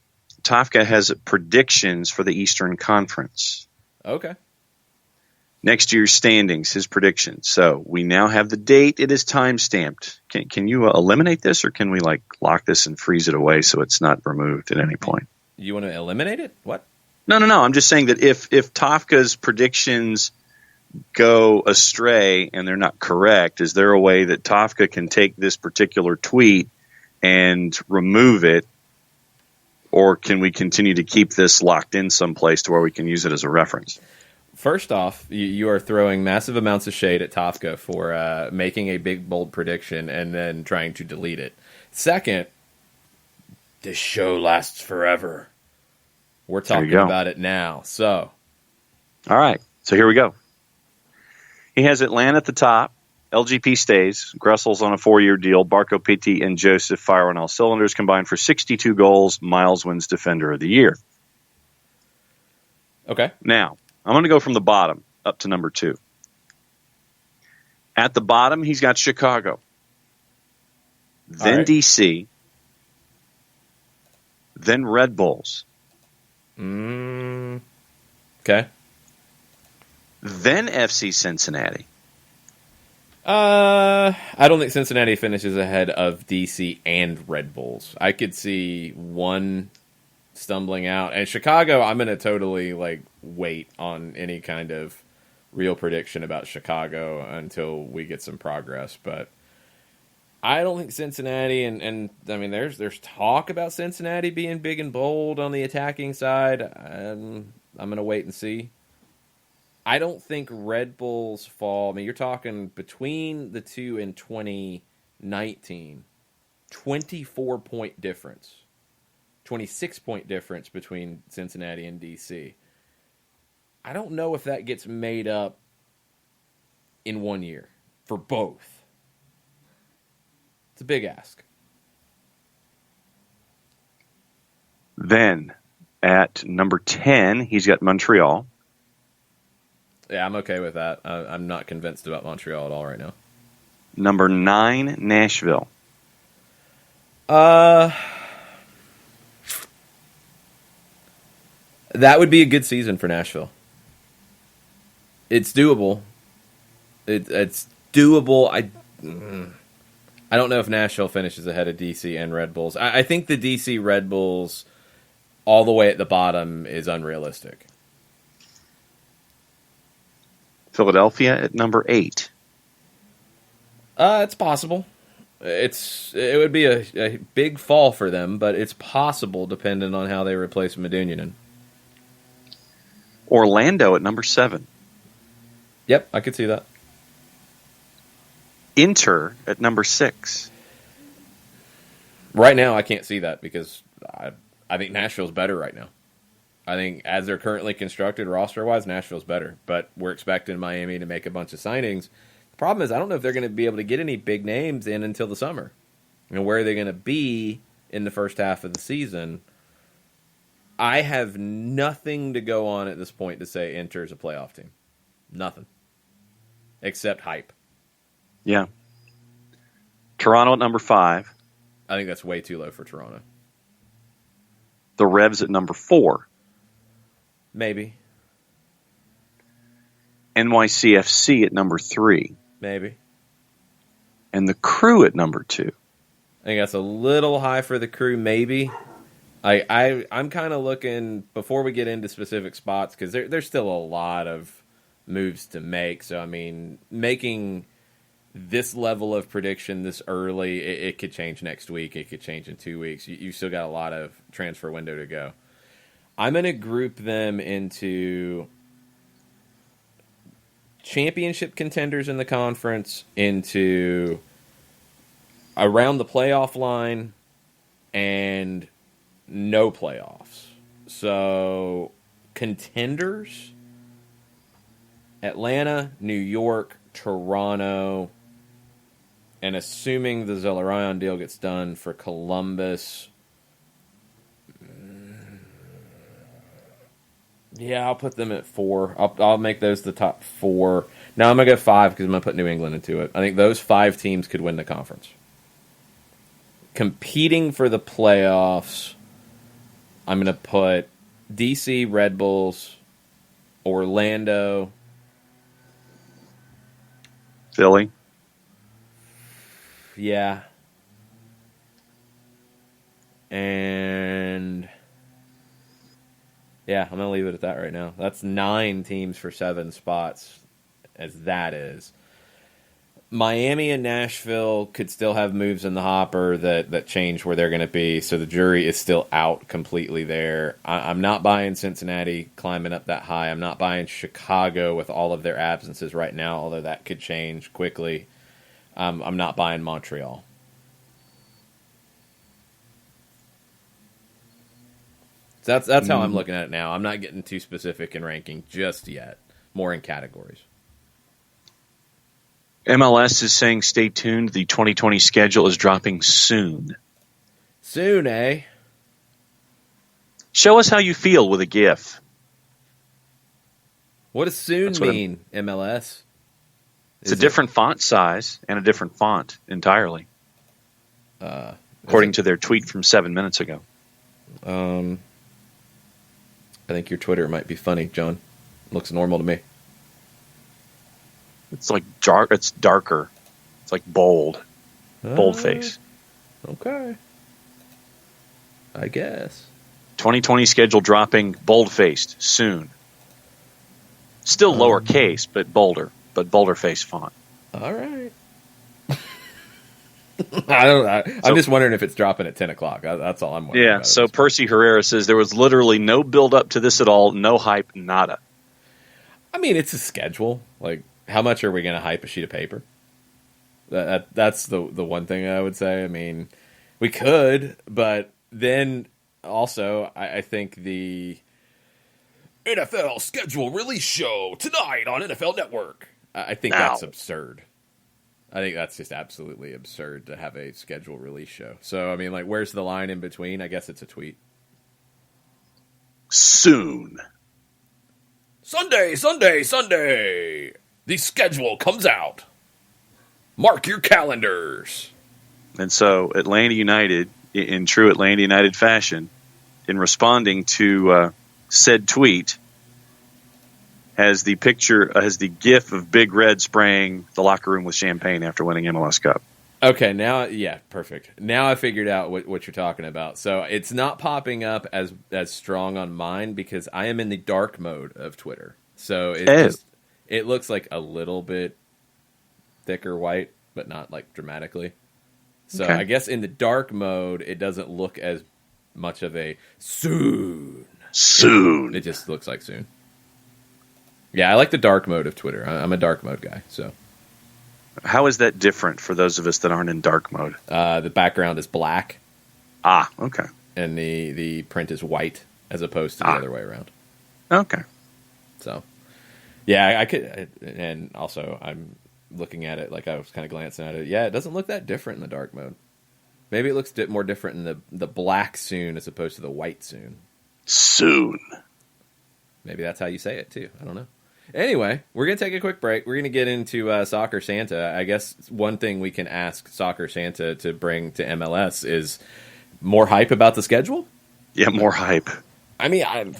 Speaker 2: Tafka has predictions for the Eastern Conference.
Speaker 1: Okay.
Speaker 2: Next year's standings, his predictions. So we now have the date. It is time-stamped. Can you eliminate this, or can we lock this and freeze it away so it's not removed at any point?
Speaker 1: You want to eliminate it? What?
Speaker 2: No. I'm just saying that if Tafka's predictions go astray and they're not correct, is there a way that Tafka can take this particular tweet and remove it, or can we continue to keep this locked in someplace to where we can use it as a reference?
Speaker 1: First off, you are throwing massive amounts of shade at Tafka for making a big, bold prediction and then trying to delete it. Second, this show lasts forever. We're talking about it now. So,
Speaker 2: all right. So here we go. He has Atlanta at the top. LGP stays. Gressel's on a 4-year deal. Barco Pitti and Joseph fire on all cylinders, combined for 62 goals. Miles wins Defender of the Year.
Speaker 1: Okay.
Speaker 2: Now, I'm going to go from the bottom up to number 2. At the bottom, he's got Chicago. Then
Speaker 1: right.
Speaker 2: DC. Then Red Bulls.
Speaker 1: Okay.
Speaker 2: Then FC Cincinnati.
Speaker 1: I don't think Cincinnati finishes ahead of DC and Red Bulls. I could see one stumbling out. And Chicago, I'm going to totally wait on any kind of real prediction about Chicago until we get some progress. But I don't think Cincinnati, and I mean, there's talk about Cincinnati being big and bold on the attacking side. I'm going to wait and see. I don't think Red Bulls fall. I mean, you're talking between the two in 2019, 24-point difference, 26-point difference between Cincinnati and DC. I don't know if that gets made up in 1 year for both. It's a big ask.
Speaker 2: Then at number 10, he's got Montreal.
Speaker 1: Yeah, I'm okay with that. I'm not convinced about Montreal at all right now.
Speaker 2: Number 9, Nashville.
Speaker 1: That would be a good season for Nashville. It's doable. It's doable. I don't know if Nashville finishes ahead of DC and Red Bulls. I think the DC Red Bulls all the way at the bottom is unrealistic.
Speaker 2: Philadelphia at number 8.
Speaker 1: It's possible. It would be a big fall for them, but it's possible depending on how they replace Medunjanin.
Speaker 2: Orlando at number 7.
Speaker 1: Yep, I could see that.
Speaker 2: Inter at number 6.
Speaker 1: Right now, I can't see that because I think Nashville's better right now. I think as they're currently constructed roster-wise, Nashville's better. But we're expecting Miami to make a bunch of signings. The problem is I don't know if they're going to be able to get any big names in until the summer. Where are they going to be in the first half of the season? I have nothing to go on at this point to say Inter is a playoff team. Nothing. Except hype.
Speaker 2: Yeah. Toronto at number 5.
Speaker 1: I think that's way too low for Toronto.
Speaker 2: The Revs at number 4.
Speaker 1: Maybe.
Speaker 2: NYCFC at number 3.
Speaker 1: Maybe.
Speaker 2: And the Crew at number 2.
Speaker 1: I think that's a little high for the Crew, maybe. I'm kind of looking, before we get into specific spots, because there's still a lot of moves to make. So, I mean, making this level of prediction this early, it could change next week. It could change in 2 weeks. You've still got a lot of transfer window to go. I'm going to group them into championship contenders in the conference, into around the playoff line, and no playoffs. So, contenders, Atlanta, New York, Toronto, and assuming the Zelarayan deal gets done for Columbus, yeah, I'll put them at 4. I'll make those the top 4. Now I'm going to go 5 because I'm going to put New England into it. I think those 5 teams could win the conference. Competing for the playoffs, I'm going to put DC, Red Bulls, Orlando,
Speaker 2: Philly.
Speaker 1: Yeah. And yeah, I'm going to leave it at that right now. That's 9 teams for 7 spots, as that is. Miami and Nashville could still have moves in the hopper that change where they're going to be, so the jury is still out completely there. I'm not buying Cincinnati climbing up that high. I'm not buying Chicago with all of their absences right now, although that could change quickly. I'm not buying Montreal. So that's how I'm looking at it now. I'm not getting too specific in ranking just yet. More in categories.
Speaker 2: MLS is saying stay tuned. The 2020 schedule is dropping soon.
Speaker 1: Soon, eh?
Speaker 2: Show us how you feel with a GIF.
Speaker 1: What does soon mean, MLS?
Speaker 2: It's a different font size and a different font entirely. According to their tweet from 7 minutes ago.
Speaker 1: I think your Twitter might be funny, John. Looks normal to me.
Speaker 2: It's like dark. It's darker. It's like bold. Bold face.
Speaker 1: Okay. I guess.
Speaker 2: 2020 schedule dropping bold-faced soon. Still lowercase, but bolder face font.
Speaker 1: All right. I'm just wondering if it's dropping at 10 o'clock. That's all I'm wondering.
Speaker 2: Yeah, so Percy Herrera says there was literally no build-up to this at all, no hype, nada.
Speaker 1: I mean, it's a schedule. Like, how much are we going to hype a sheet of paper? That's the one thing I would say. I mean, we could, but then also I think the NFL schedule release show tonight on NFL Network. I think that's absurd. I think that's just absolutely absurd to have a schedule release show. So, I mean, like, where's the line in between? I guess it's a tweet.
Speaker 2: Soon.
Speaker 1: Sunday. The schedule comes out. Mark your calendars.
Speaker 2: And so Atlanta United, in true Atlanta United fashion, in responding to said tweet, has the GIF of Big Red spraying the locker room with champagne after winning MLS Cup.
Speaker 1: Okay, now, yeah, perfect. Now I figured out what you're talking about. So it's not popping up as strong on mine because I am in the dark mode of Twitter. So it looks like a little bit thicker white, but not like dramatically. So okay. I guess in the dark mode, it doesn't look as much of a soon. It just looks like soon. Yeah, I like the dark mode of Twitter. I'm a dark mode guy. So,
Speaker 2: how is that different for those of us that aren't in dark mode?
Speaker 1: The background is black.
Speaker 2: Ah, okay.
Speaker 1: And the print is white as opposed to the other way around.
Speaker 2: Okay.
Speaker 1: So, yeah, I could, and also I'm looking at it like I was kind of glancing at it. Yeah, it doesn't look that different in the dark mode. Maybe it looks more different in the black soon as opposed to the white soon.
Speaker 2: Soon.
Speaker 1: Maybe that's how you say it too. I don't know. Anyway, we're going to take a quick break. We're going to get into Soccer Santa. I guess one thing we can ask Soccer Santa to bring to MLS is more hype about the schedule?
Speaker 2: Yeah, more hype.
Speaker 1: I mean,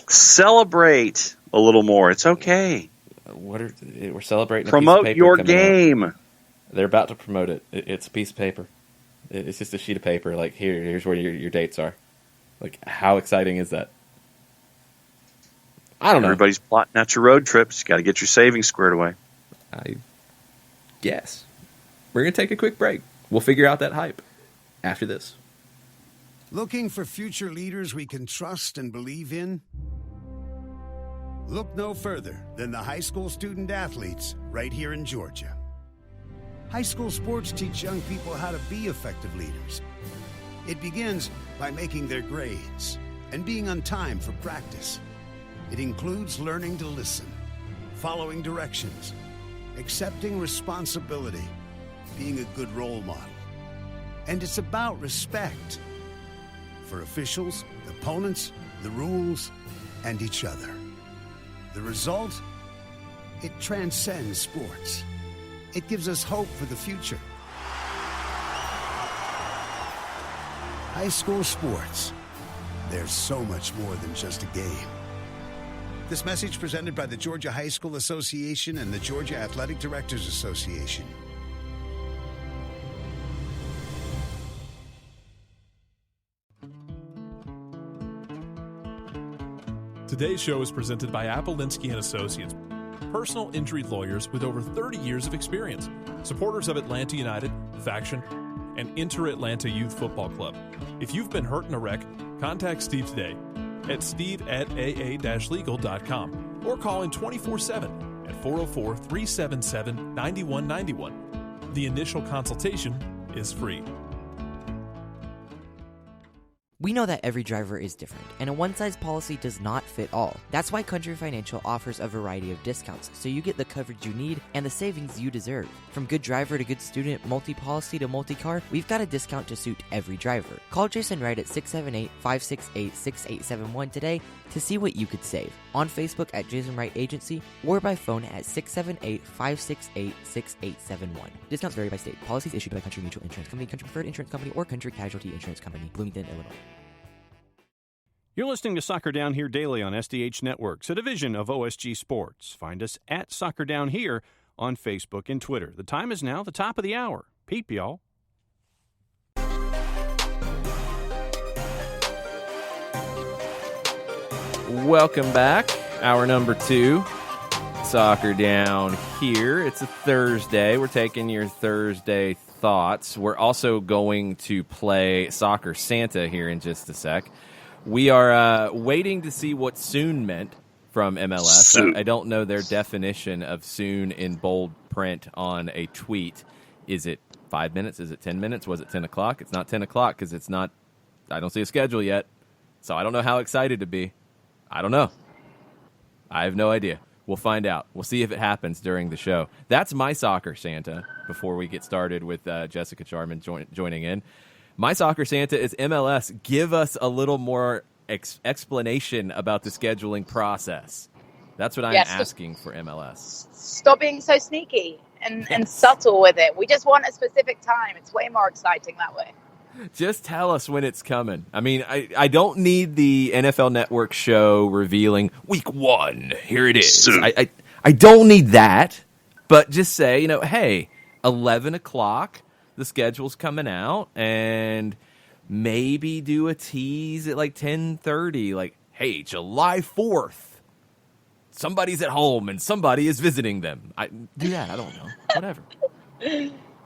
Speaker 2: celebrate a little more. It's okay.
Speaker 1: We're celebrating
Speaker 2: Promote
Speaker 1: a piece of paper
Speaker 2: your game.
Speaker 1: Out. They're about to promote it. It's a piece of paper. It's just a sheet of paper. Like, here's where your dates are. Like, how exciting is that? I don't know.
Speaker 2: Everybody's plotting out your road trips. You got to get your savings squared away.
Speaker 1: I guess. We're going to take a quick break. We'll figure out that hype after this.
Speaker 3: Looking for future leaders we can trust and believe in? Look no further than the high school student athletes right here in Georgia. High school sports teach young people how to be effective leaders. It begins by making their grades and being on time for practice. It includes learning to listen, following directions, accepting responsibility, being a good role model. And it's about respect for officials, opponents, the rules, and each other. The result? It transcends sports. It gives us hope for the future. High school sports. There's so much more than just a game. This message presented by the Georgia High School Association and the Georgia Athletic Directors Association.
Speaker 4: Today's show is presented by Appolinsky & Associates, personal injury lawyers with over 30 years of experience, supporters of Atlanta United, Faction, and Inter-Atlanta Youth Football Club. If you've been hurt in a wreck, contact Steve today at steve@aa-legal.com or call in 24/7 at 404-377-9191. The initial consultation is free.
Speaker 5: We know that every driver is different, and a one-size policy does not fit all. That's why Country Financial offers a variety of discounts, so you get the coverage you need and the savings you deserve. From good driver to good student, multi-policy to multi-car, we've got a discount to suit every driver. Call Jason Wright at 678-568-6871 today to see what you could save. On Facebook at Jason Wright Agency, or by phone at 678-568-6871. Discounts vary by state. Policies issued by Country Mutual Insurance Company, Country Preferred Insurance Company, or Country Casualty Insurance Company, Bloomington, Illinois.
Speaker 9: You're listening to Soccer Down Here daily on SDH Networks, a division of OSG Sports. Find us at Soccer Down Here on Facebook and Twitter. The time is now the top of the hour. Peep, y'all.
Speaker 1: Welcome back. Hour number 2. Soccer Down Here. It's a Thursday. We're taking your Thursday thoughts. We're also going to play Soccer Santa here in just a sec. We are waiting to see what soon meant from MLS.
Speaker 2: Soon.
Speaker 1: I don't know their definition of soon in bold print on a tweet. Is it 5 minutes? Is it 10 minutes? Was it 10 o'clock? It's not 10 o'clock because it's not. I don't see a schedule yet. So I don't know how excited to be. I don't know. I have no idea. We'll find out. We'll see if it happens during the show. That's my Soccer Santa before we get started with Jessica Charman joining in. My Soccer Santa is MLS. Give us a little more explanation about the scheduling process. That's what I'm asking for MLS.
Speaker 10: Stop being so sneaky and subtle with it. We just want a specific time. It's way more exciting that way.
Speaker 1: Just tell us when it's coming. I mean, I don't need the NFL Network show revealing week 1. Here it is. I don't need that. But just say, hey, 11 o'clock, the schedule's coming out, and maybe do a tease at like 10:30. Like, hey, July 4th, somebody's at home and somebody is visiting them. Do that. I don't know. Whatever.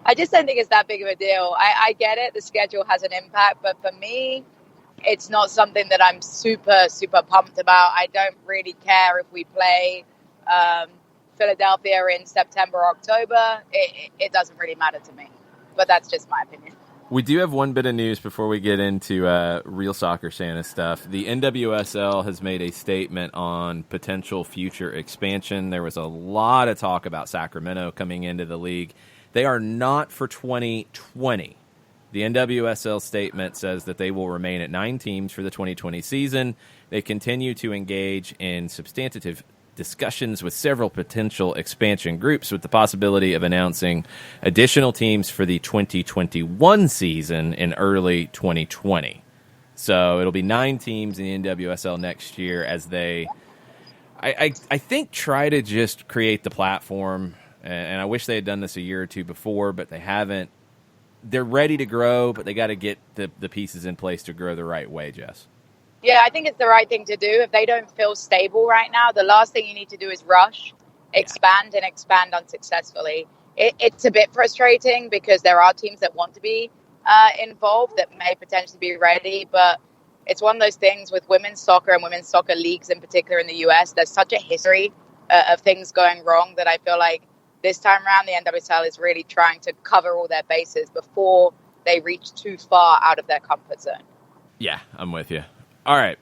Speaker 10: I just don't think it's that big of a deal. I get it. The schedule has an impact, but for me, it's not something that I'm super, super pumped about. I don't really care if we play Philadelphia in September or October. It doesn't really matter to me, but that's just my opinion.
Speaker 1: We do have one bit of news before we get into real Soccer Santa stuff. The NWSL has made a statement on potential future expansion. There was a lot of talk about Sacramento coming into the league. They are not for 2020. The NWSL statement says that they will remain at 9 teams for the 2020 season. They continue to engage in substantive discussions with several potential expansion groups with the possibility of announcing additional teams for the 2021 season in early 2020. So it'll be 9 teams in the NWSL next year as they, I think, try to just create the platform. And I wish they had done this a year or two before, but they haven't. They're ready to grow, but they got to get the pieces in place to grow the right way, Jess.
Speaker 10: Yeah, I think it's the right thing to do. If they don't feel stable right now, the last thing you need to do is rush, expand, and expand unsuccessfully. It's a bit frustrating because there are teams that want to be involved that may potentially be ready, but it's one of those things with women's soccer and women's soccer leagues in particular in the U.S. There's such a history of things going wrong that I feel like this time around, the NWSL is really trying to cover all their bases before they reach too far out of their comfort zone.
Speaker 1: Yeah, I'm with you. All right,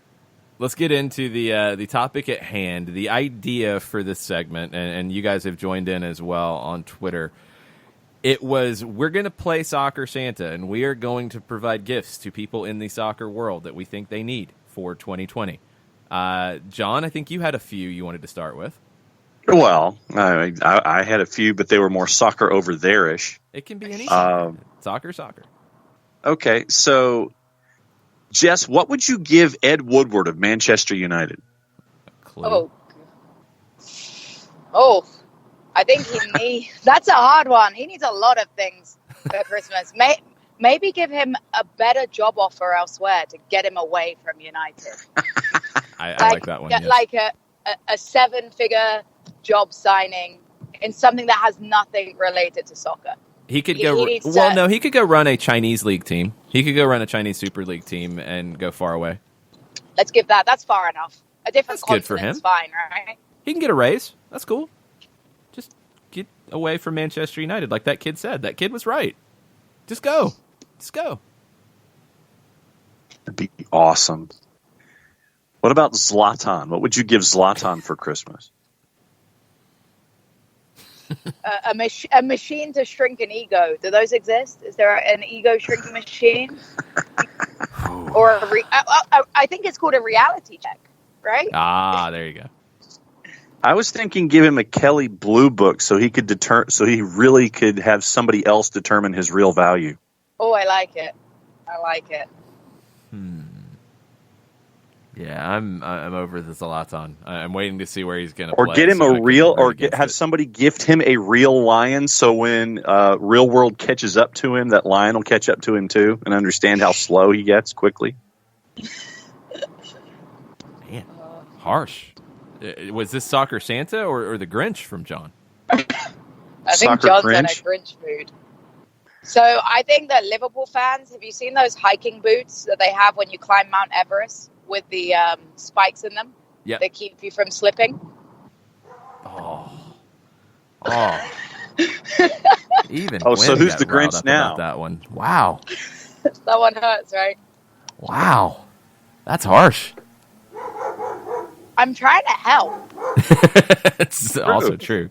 Speaker 1: let's get into the topic at hand. The idea for this segment, and you guys have joined in as well on Twitter. It was, we're going to play Soccer Santa, and we are going to provide gifts to people in the soccer world that we think they need for 2020. John, I think you had a few you wanted to start with.
Speaker 2: Well, I had a few, but they were more soccer over there-ish.
Speaker 1: It can be anything. Soccer.
Speaker 2: Okay, so, Jess, what would you give Ed Woodward of Manchester United?
Speaker 1: Clue.
Speaker 10: Oh, I think that's a hard one. He needs a lot of things for Christmas. Maybe give him a better job offer elsewhere to get him away from United.
Speaker 1: I like that one. Yes.
Speaker 10: Like a 7-figure job signing in something that has nothing related to soccer.
Speaker 1: He could he could go run a Chinese league team. He could go run a Chinese Super League team and go far away.
Speaker 10: Let's give that. That's far enough. A different
Speaker 1: That's good for him.
Speaker 10: Fine, right?
Speaker 1: He can get a raise. That's cool. Just get away from Manchester United, like that kid said. That kid was right. Just go.
Speaker 2: It'd be Awesome. What about Zlatan? What would you give Zlatan for Christmas?
Speaker 10: A machine to shrink an ego. Do those exist? Is there an ego shrinking machine? Or I think it's called a reality check, right?
Speaker 1: Ah, there you go.
Speaker 2: I was thinking give him a Kelly Blue Book so he really could have somebody else determine his real value.
Speaker 10: Oh, I like it.
Speaker 1: Yeah, I'm over the Zlatan. I'm waiting to see where he's going to
Speaker 2: Or
Speaker 1: play.
Speaker 2: get him
Speaker 1: so
Speaker 2: a
Speaker 1: I can
Speaker 2: real,
Speaker 1: root
Speaker 2: or
Speaker 1: against
Speaker 2: have
Speaker 1: it.
Speaker 2: somebody gift him a real lion, so when real world catches up to him, that lion will catch up to him too and understand how slow he gets quickly.
Speaker 1: Man, harsh. Was this Soccer Santa or the Grinch from John?
Speaker 10: I think
Speaker 2: Soccer
Speaker 10: John's in a
Speaker 2: Grinch?
Speaker 10: Grinch mood. So I think that Liverpool fans, have you seen those hiking boots that they have when you climb Mount Everest with the spikes in them?
Speaker 1: Yeah.
Speaker 10: That keep you from slipping?
Speaker 1: Oh. Even
Speaker 2: Oh, so
Speaker 1: Gwen
Speaker 2: who's
Speaker 1: got
Speaker 2: the
Speaker 1: riled
Speaker 2: Grinch
Speaker 1: up
Speaker 2: now?
Speaker 1: about that one. Wow.
Speaker 10: That one hurts, right?
Speaker 1: Wow. That's harsh.
Speaker 10: I'm trying to help.
Speaker 1: It's also true.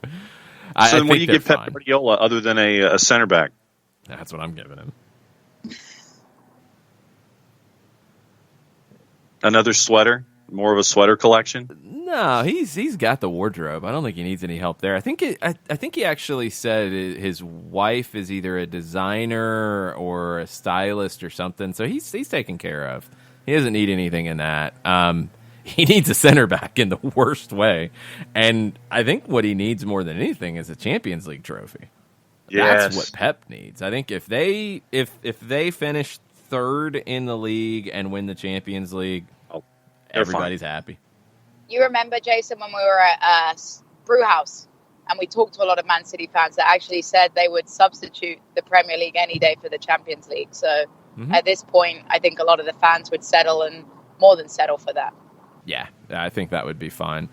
Speaker 1: I
Speaker 2: So then what do you
Speaker 1: think
Speaker 2: give
Speaker 1: they're
Speaker 2: Pep
Speaker 1: fine.
Speaker 2: Guardiola other than a center back?
Speaker 1: That's what I'm giving him.
Speaker 2: Another sweater? More of a sweater collection?
Speaker 1: No, he's got the wardrobe. I don't think he needs any help there. I think he actually said his wife is either a designer or a stylist or something. So he's taken care of. He doesn't need anything in that. He needs a center back in the worst way, and I think what he needs more than anything is a Champions League trophy.
Speaker 2: Yes.
Speaker 1: That's what Pep needs. I think if they finish third in the league and win the Champions League, everybody's happy.
Speaker 10: You remember, Jason, when we were at Brewhouse and we talked to a lot of Man City fans that actually said they would substitute the Premier League any day for the Champions League. So at this point, I think a lot of the fans would settle and more than settle for that.
Speaker 1: Yeah, I think that would be fine.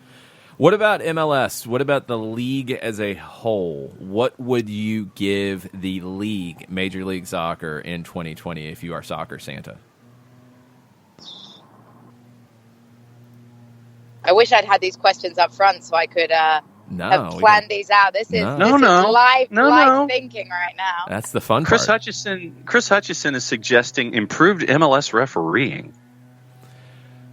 Speaker 1: What about MLS? What about the league as a whole? What would you give the league, Major League Soccer, in 2020 if you are Soccer Santa?
Speaker 10: I wish I'd had these questions up front so I could have planned these out. This is live thinking right now.
Speaker 1: That's the fun
Speaker 2: Chris
Speaker 1: part.
Speaker 2: Chris Hutchison is suggesting improved MLS refereeing.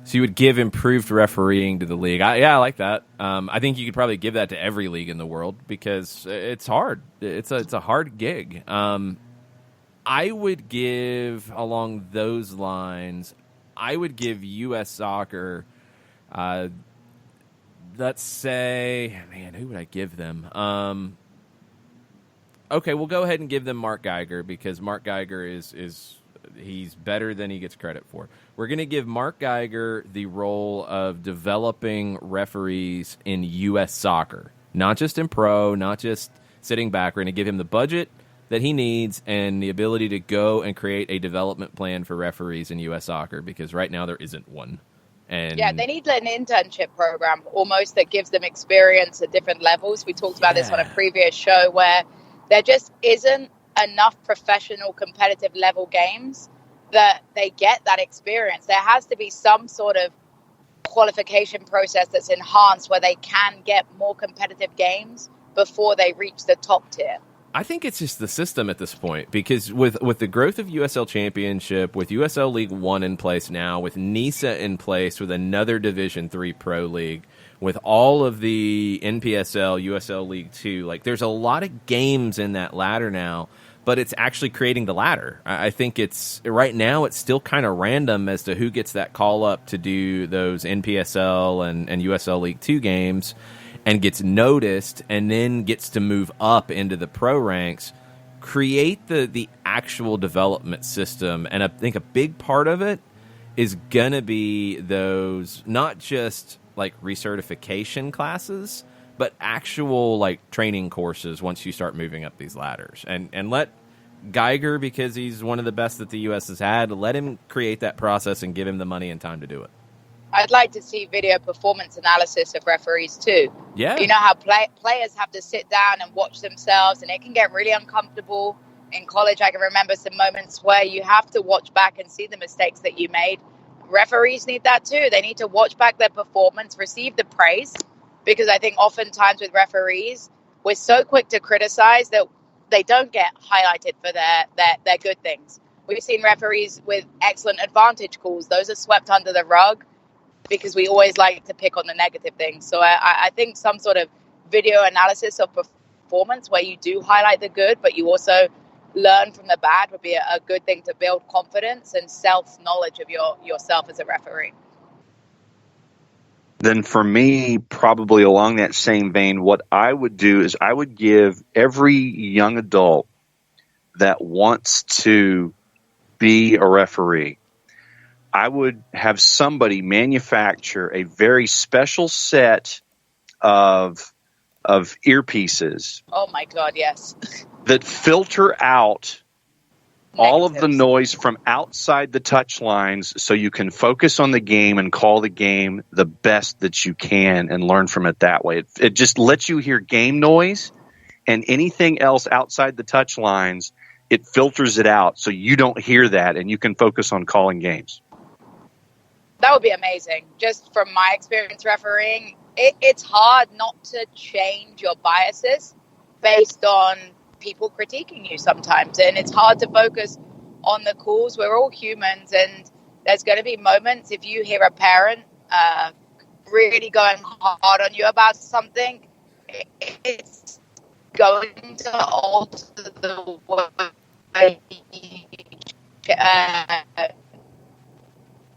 Speaker 1: So you would give improved refereeing to the league. I like that. I think you could probably give that to every league in the world because it's hard. It's a hard gig. I would give, along those lines, I would give U.S. Soccer, let's say, man, who would I give them? Okay, we'll go ahead and give them Mark Geiger because Mark Geiger is he's better than he gets credit for. We're going to give Mark Geiger the role of developing referees in U.S. soccer, not just in pro, not just sitting back. We're going to give him the budget that he needs and the ability to go and create a development plan for referees in U.S. soccer because right now there isn't one. And
Speaker 10: yeah, they need an internship program almost that gives them experience at different levels. We talked about this on a previous show where there just isn't enough professional competitive level games that they get that experience. There has to be some sort of qualification process that's enhanced where they can get more competitive games before they reach the top tier.
Speaker 1: I think it's just the system at this point because with the growth of USL Championship, with USL League One in place now, with NISA in place, with another Division III Pro League, with all of the NPSL, USL League Two, like there's a lot of games in that ladder now, but it's actually creating the ladder. I think it's right now it's still kind of random as to who gets that call up to do those NPSL and USL League Two games and gets noticed and then gets to move up into the pro ranks. Create the actual development system, and I think a big part of it is gonna be those not just like recertification classes, but actual like training courses once you start moving up these ladders. And let Geiger, because he's one of the best that the U.S. has had, let him create that process and give him the money and time to do it.
Speaker 10: I'd like to see video performance analysis of referees too.
Speaker 1: Yeah.
Speaker 10: You know how players have to sit down and watch themselves, and it can get really uncomfortable. In college, I can remember some moments where you have to watch back and see the mistakes that you made. referees need that too. They need to watch back their performance, receive the praise, because I think oftentimes with referees, we're so quick to criticize that they don't get highlighted for their good things. We've seen referees with excellent advantage calls. Those are swept under the rug because we always like to pick on the negative things. So I think some sort of video analysis of performance where you do highlight the good, but you also learn from the bad would be a good thing to build confidence and self-knowledge of yourself as a referee.
Speaker 2: Then for me, probably along that same vein, what I would do is I would give every young adult that wants to be a referee, I would have somebody manufacture a very special set of earpieces.
Speaker 10: Oh my God, yes.
Speaker 2: That filter out all of the noise from outside the touch lines so you can focus on the game and call the game the best that you can and learn from it that way. It just lets you hear game noise, and anything else outside the touch lines, it filters it out so you don't hear that and you can focus on calling games.
Speaker 10: That would be amazing. Just from my experience refereeing, it's hard not to change your biases based on people critiquing you sometimes. And it's hard to focus on the calls. We're all humans, and there's going to be moments if you hear a parent really going hard on you about something, it's going to alter the way you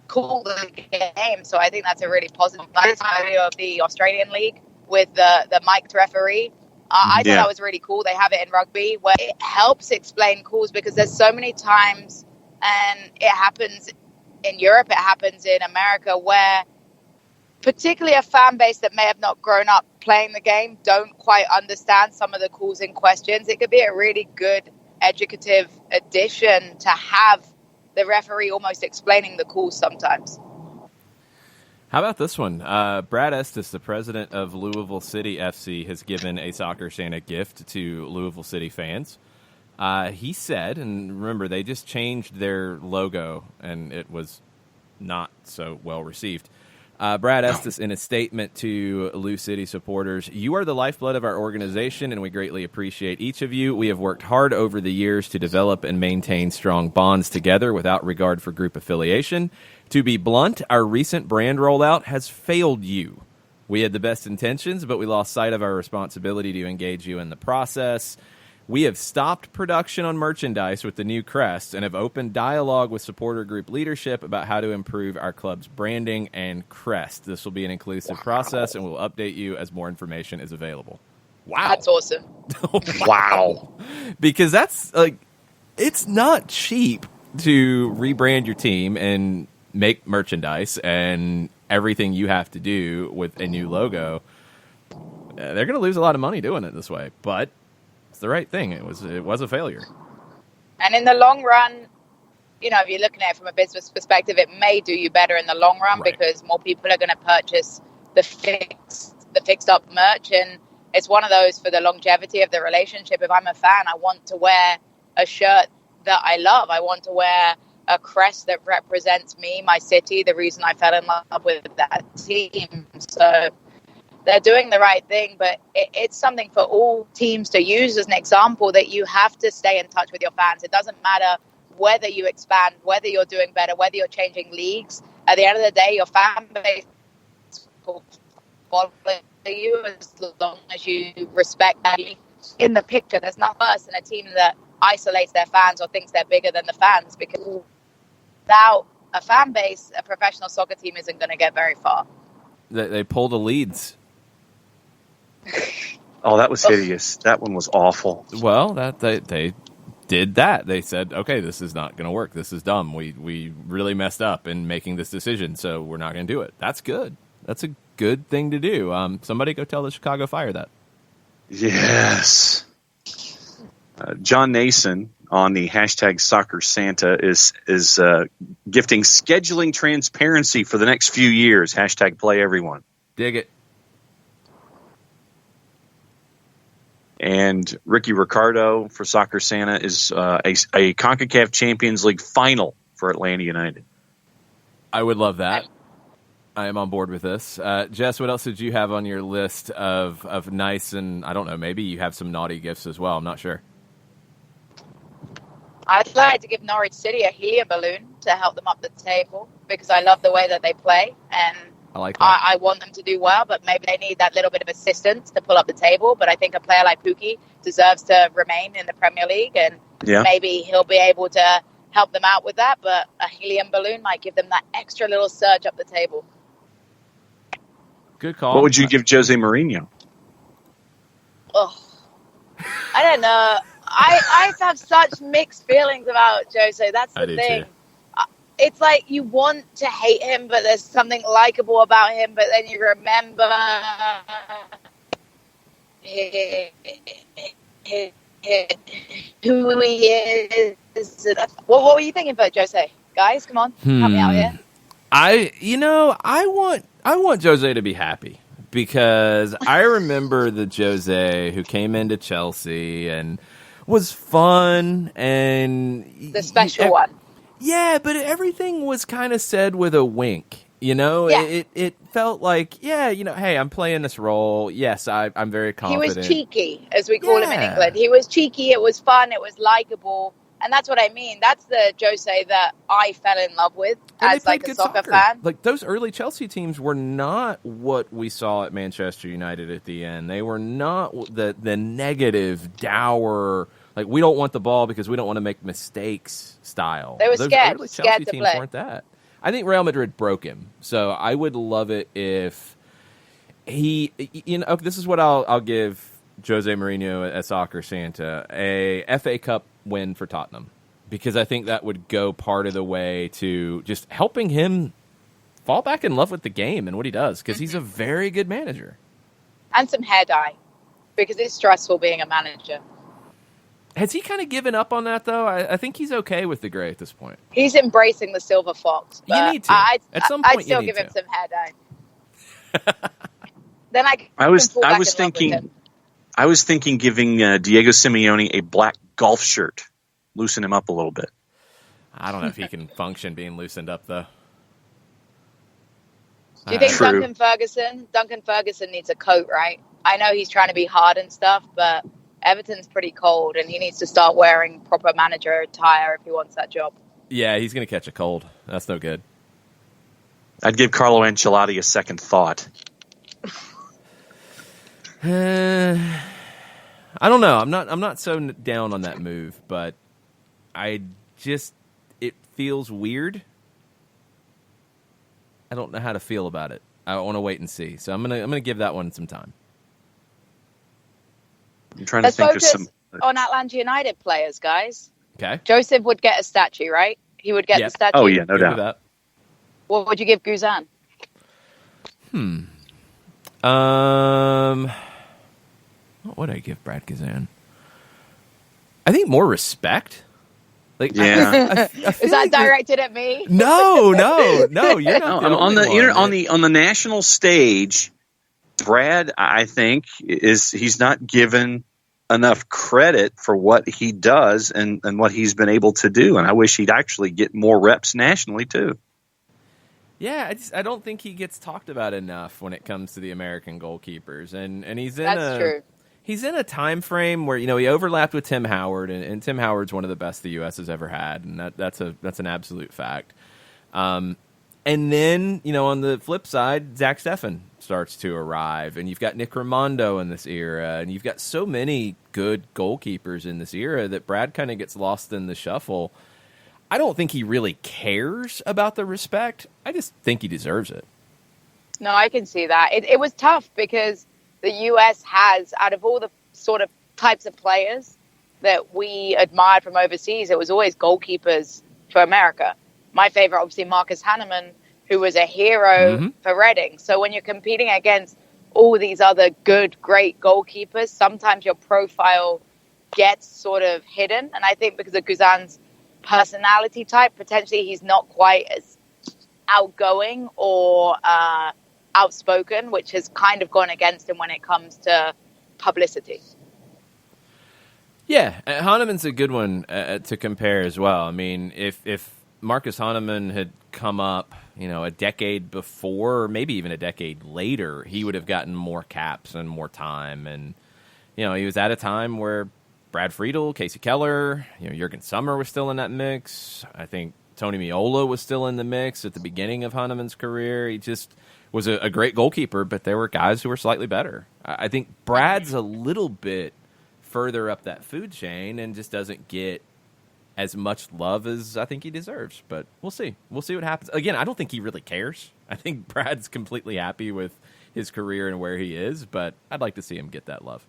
Speaker 10: call the game. So I think that's a really positive. Nice video of the Australian League with the mic'd referee. I thought that was really cool. They have it in rugby where it helps explain calls, because there's so many times, and it happens in Europe, it happens in America, where particularly a fan base that may have not grown up playing the game don't quite understand some of the calls in questions. It could be a really good educative addition to have the referee almost explaining the calls sometimes.
Speaker 1: How about this one? Brad Estes, the president of Louisville City FC, has given a Soccer Santa gift to Louisville City fans. He said, and remember, they just changed their logo, and it was not so well received. Brad Estes, in a statement to Lou City supporters, "You are the lifeblood of our organization, and we greatly appreciate each of you. We have worked hard over the years to develop and maintain strong bonds together without regard for group affiliation. To be blunt, our recent brand rollout has failed you. We had the best intentions, but we lost sight of our responsibility to engage you in the process. We have stopped production on merchandise with the new crest and have opened dialogue with supporter group leadership about how to improve our club's branding and crest. This will be an inclusive process, and we'll update you as more information is available." Wow.
Speaker 10: That's awesome.
Speaker 2: Wow.
Speaker 1: Because that's, it's not cheap to rebrand your team and make merchandise and everything you have to do with a new logo. They're going to lose a lot of money doing it this way, but it's the right thing. It was a failure.
Speaker 10: And in the long run, if you're looking at it from a business perspective, it may do you better in the long run, right? Because more people are going to purchase the fixed up merch. And it's one of those for the longevity of the relationship. If I'm a fan, I want to wear a shirt that I love. I want to wear a crest that represents me, my city, the reason I fell in love with that team. So they're doing the right thing, but it's something for all teams to use as an example, that you have to stay in touch with your fans. It doesn't matter whether you expand, whether you're doing better, whether you're changing leagues. At the end of the day, your fan base will follow you as long as you respect that. In the picture, there's nothing worse than a team that isolates their fans or thinks they're bigger than the fans, because without a fan base, a professional soccer team isn't going to get very far.
Speaker 1: They pull the leads.
Speaker 2: Oh, that was hideous. That one was awful.
Speaker 1: Well, they did that. They said, okay, this is not going to work. This is dumb. We really messed up in making this decision, so we're not going to do it. That's good. That's a good thing to do. Somebody go tell the Chicago Fire that.
Speaker 2: Yes. John Nason on the hashtag Soccer Santa is gifting scheduling transparency for the next few years. Hashtag play everyone.
Speaker 1: Dig it.
Speaker 2: And Ricky Ricardo for Soccer Santa is a CONCACAF Champions League final for Atlanta United.
Speaker 1: I would love that. I am on board with this. Jess, what else did you have on your list of nice and, I don't know, maybe you have some naughty gifts as well. I'm not sure.
Speaker 10: I'd like to give Norwich City a helium balloon to help them up the table because I love the way that they play and
Speaker 1: I like that.
Speaker 10: I want them to do well, but maybe they need that little bit of assistance to pull up the table. But I think a player like Pukki deserves to remain in the Premier League, and maybe he'll be able to help them out with that. But a helium balloon might give them that extra little surge up the table.
Speaker 1: Good call.
Speaker 2: What would you give Jose Mourinho?
Speaker 10: Oh, I don't know. I have such mixed feelings about Jose. That's the thing.
Speaker 1: Too.
Speaker 10: It's like you want to hate him, but there's something likable about him. But then you remember who he is. What were you thinking about Jose? Guys, come on, help me out here.
Speaker 1: I want Jose to be happy because I remember the Jose who came into Chelsea and was fun and
Speaker 10: the special one.
Speaker 1: Yeah, but everything was kind of said with a wink. You know, it felt like, hey, I'm playing this role. Yes, I'm very confident.
Speaker 10: He was cheeky, as we call him in England. He was cheeky. It was fun. It was likable. And that's what I mean. That's the Jose that I fell in love with as like a soccer fan.
Speaker 1: Like those early Chelsea teams were not what we saw at Manchester United at the end. They were not the negative, dour, like we don't want the ball because we don't want to make mistakes style.
Speaker 10: They were
Speaker 1: those
Speaker 10: scared.
Speaker 1: Early
Speaker 10: Scared
Speaker 1: Chelsea
Speaker 10: to
Speaker 1: teams
Speaker 10: play.
Speaker 1: weren't that. I think Real Madrid broke him. So I would love it if he, this is what I'll give Jose Mourinho at Soccer Santa, a FA Cup win for Tottenham, because I think that would go part of the way to just helping him fall back in love with the game and what he does, because he's a very good manager.
Speaker 10: And some hair dye, because it's stressful being a manager.
Speaker 1: Has he kind of given up on that, though? I think he's okay with the gray at this point.
Speaker 10: He's embracing the silver fox. But
Speaker 1: you need to. At some point,
Speaker 10: I'd still give him some hair dye. Then
Speaker 2: I was thinking giving Diego Simeone a black golf shirt, loosen him up a little bit.
Speaker 1: I don't know if he can function being loosened up, though.
Speaker 10: Do you think Duncan Ferguson needs a coat, right? I know he's trying to be hard and stuff, but Everton's pretty cold, and he needs to start wearing proper manager attire if he wants that job.
Speaker 1: Yeah, he's going to catch a cold. That's no good.
Speaker 2: I'd give Carlo Ancelotti a second thought.
Speaker 1: I don't know. I'm not so down on that move, but it feels weird. I don't know how to feel about it. I want to wait and see. So I'm gonna give that one some time.
Speaker 2: I'm trying to think of some
Speaker 10: on Atlanta United players, guys.
Speaker 1: Okay.
Speaker 10: Joseph would get a statue, right? He would get the statue.
Speaker 2: Oh yeah, no doubt.
Speaker 1: That.
Speaker 10: What would you give Guzan?
Speaker 1: What would I give Brad Guzan? I think more respect. Like,
Speaker 2: yeah.
Speaker 10: Is that directed at me?
Speaker 1: No, you're not.
Speaker 2: On the national stage, Brad, I think, he's not given enough credit for what he does and what he's been able to do, and I wish he'd actually get more reps nationally too.
Speaker 1: Yeah, I don't think he gets talked about enough when it comes to the American goalkeepers, and he's in
Speaker 10: true.
Speaker 1: He's in a time frame where he overlapped with Tim Howard, and Tim Howard's one of the best the U.S. has ever had, and that's an absolute fact. And then on the flip side, Zach Steffen starts to arrive, and you've got Nick Raimondo in this era, and you've got so many good goalkeepers in this era that Brad kind of gets lost in the shuffle. I don't think he really cares about the respect. I just think he deserves it.
Speaker 10: No, I can see that. It was tough because the U.S. has, out of all the sort of types of players that we admired from overseas, it was always goalkeepers for America. My favorite, obviously, Marcus Hanneman, who was a hero for Reading. So when you're competing against all these other good, great goalkeepers, sometimes your profile gets sort of hidden. And I think because of Guzan's personality type, potentially he's not quite as outgoing or outspoken, which has kind of gone against him when it comes to publicity.
Speaker 1: Yeah, Hanneman's a good one to compare as well. I mean, if Marcus Hahnemann had come up, a decade before, or maybe even a decade later, he would have gotten more caps and more time. And, he was at a time where Brad Friedel, Casey Keller, Jurgen Sommer was still in that mix. I think Tony Meola was still in the mix at the beginning of Hahnemann's career. He just was a great goalkeeper, but there were guys who were slightly better. I think Brad's a little bit further up that food chain and just doesn't get as much love as I think he deserves. But we'll see. We'll see what happens. Again, I don't think he really cares. I think Brad's completely happy with his career and where he is, but I'd like to see him get that love.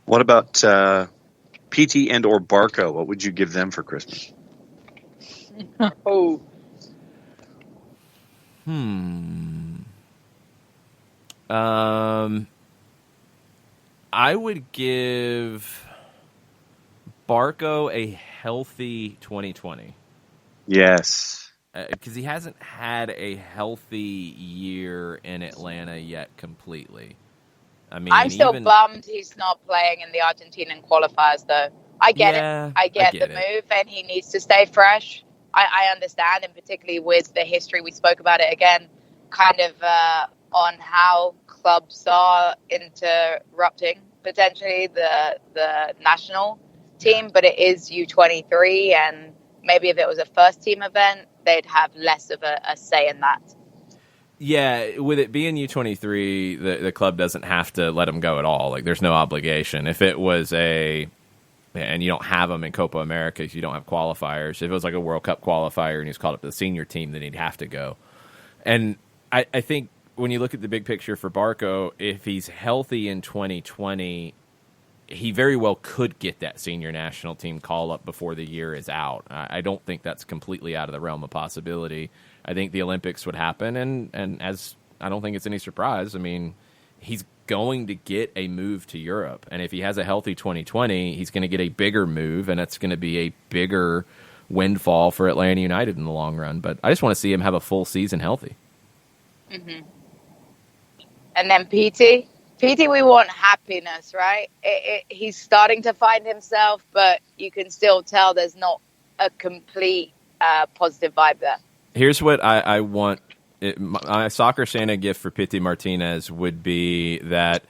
Speaker 2: What about PT and or Barco? What would you give them for Christmas?
Speaker 10: Oh.
Speaker 1: I would give Barco a healthy 2020.
Speaker 2: Yes.
Speaker 1: Because he hasn't had a healthy year in Atlanta yet completely. I mean,
Speaker 10: I'm still bummed he's not playing in the Argentinian qualifiers, though. I get it. I get the move, and he needs to stay fresh. I understand, and particularly with the history, we spoke about it again, kind of on how clubs are interrupting potentially the national team, but it is U23, and maybe if it was a first team event, they'd have less of a say in that.
Speaker 1: Yeah, with it being U23, the club doesn't have to let him go at all. Like, there's no obligation. If it was and you don't have him in Copa America because you don't have qualifiers. If it was like a World Cup qualifier and he's called up to the senior team, then he'd have to go. And I think when you look at the big picture for Barco, if he's healthy in 2020, he very well could get that senior national team call up before the year is out. I don't think that's completely out of the realm of possibility. I think the Olympics would happen, and as I don't think it's any surprise, I mean, he's going to get a move to Europe. And if he has a healthy 2020, he's going to get a bigger move, and it's going to be a bigger windfall for Atlanta United in the long run. But I just want to see him have a full season healthy.
Speaker 10: Mm-hmm. And then PT, we want happiness, right? He's starting to find himself, but you can still tell there's not a complete positive vibe there.
Speaker 1: Here's what I want. My soccer Santa gift for Pity Martinez would be that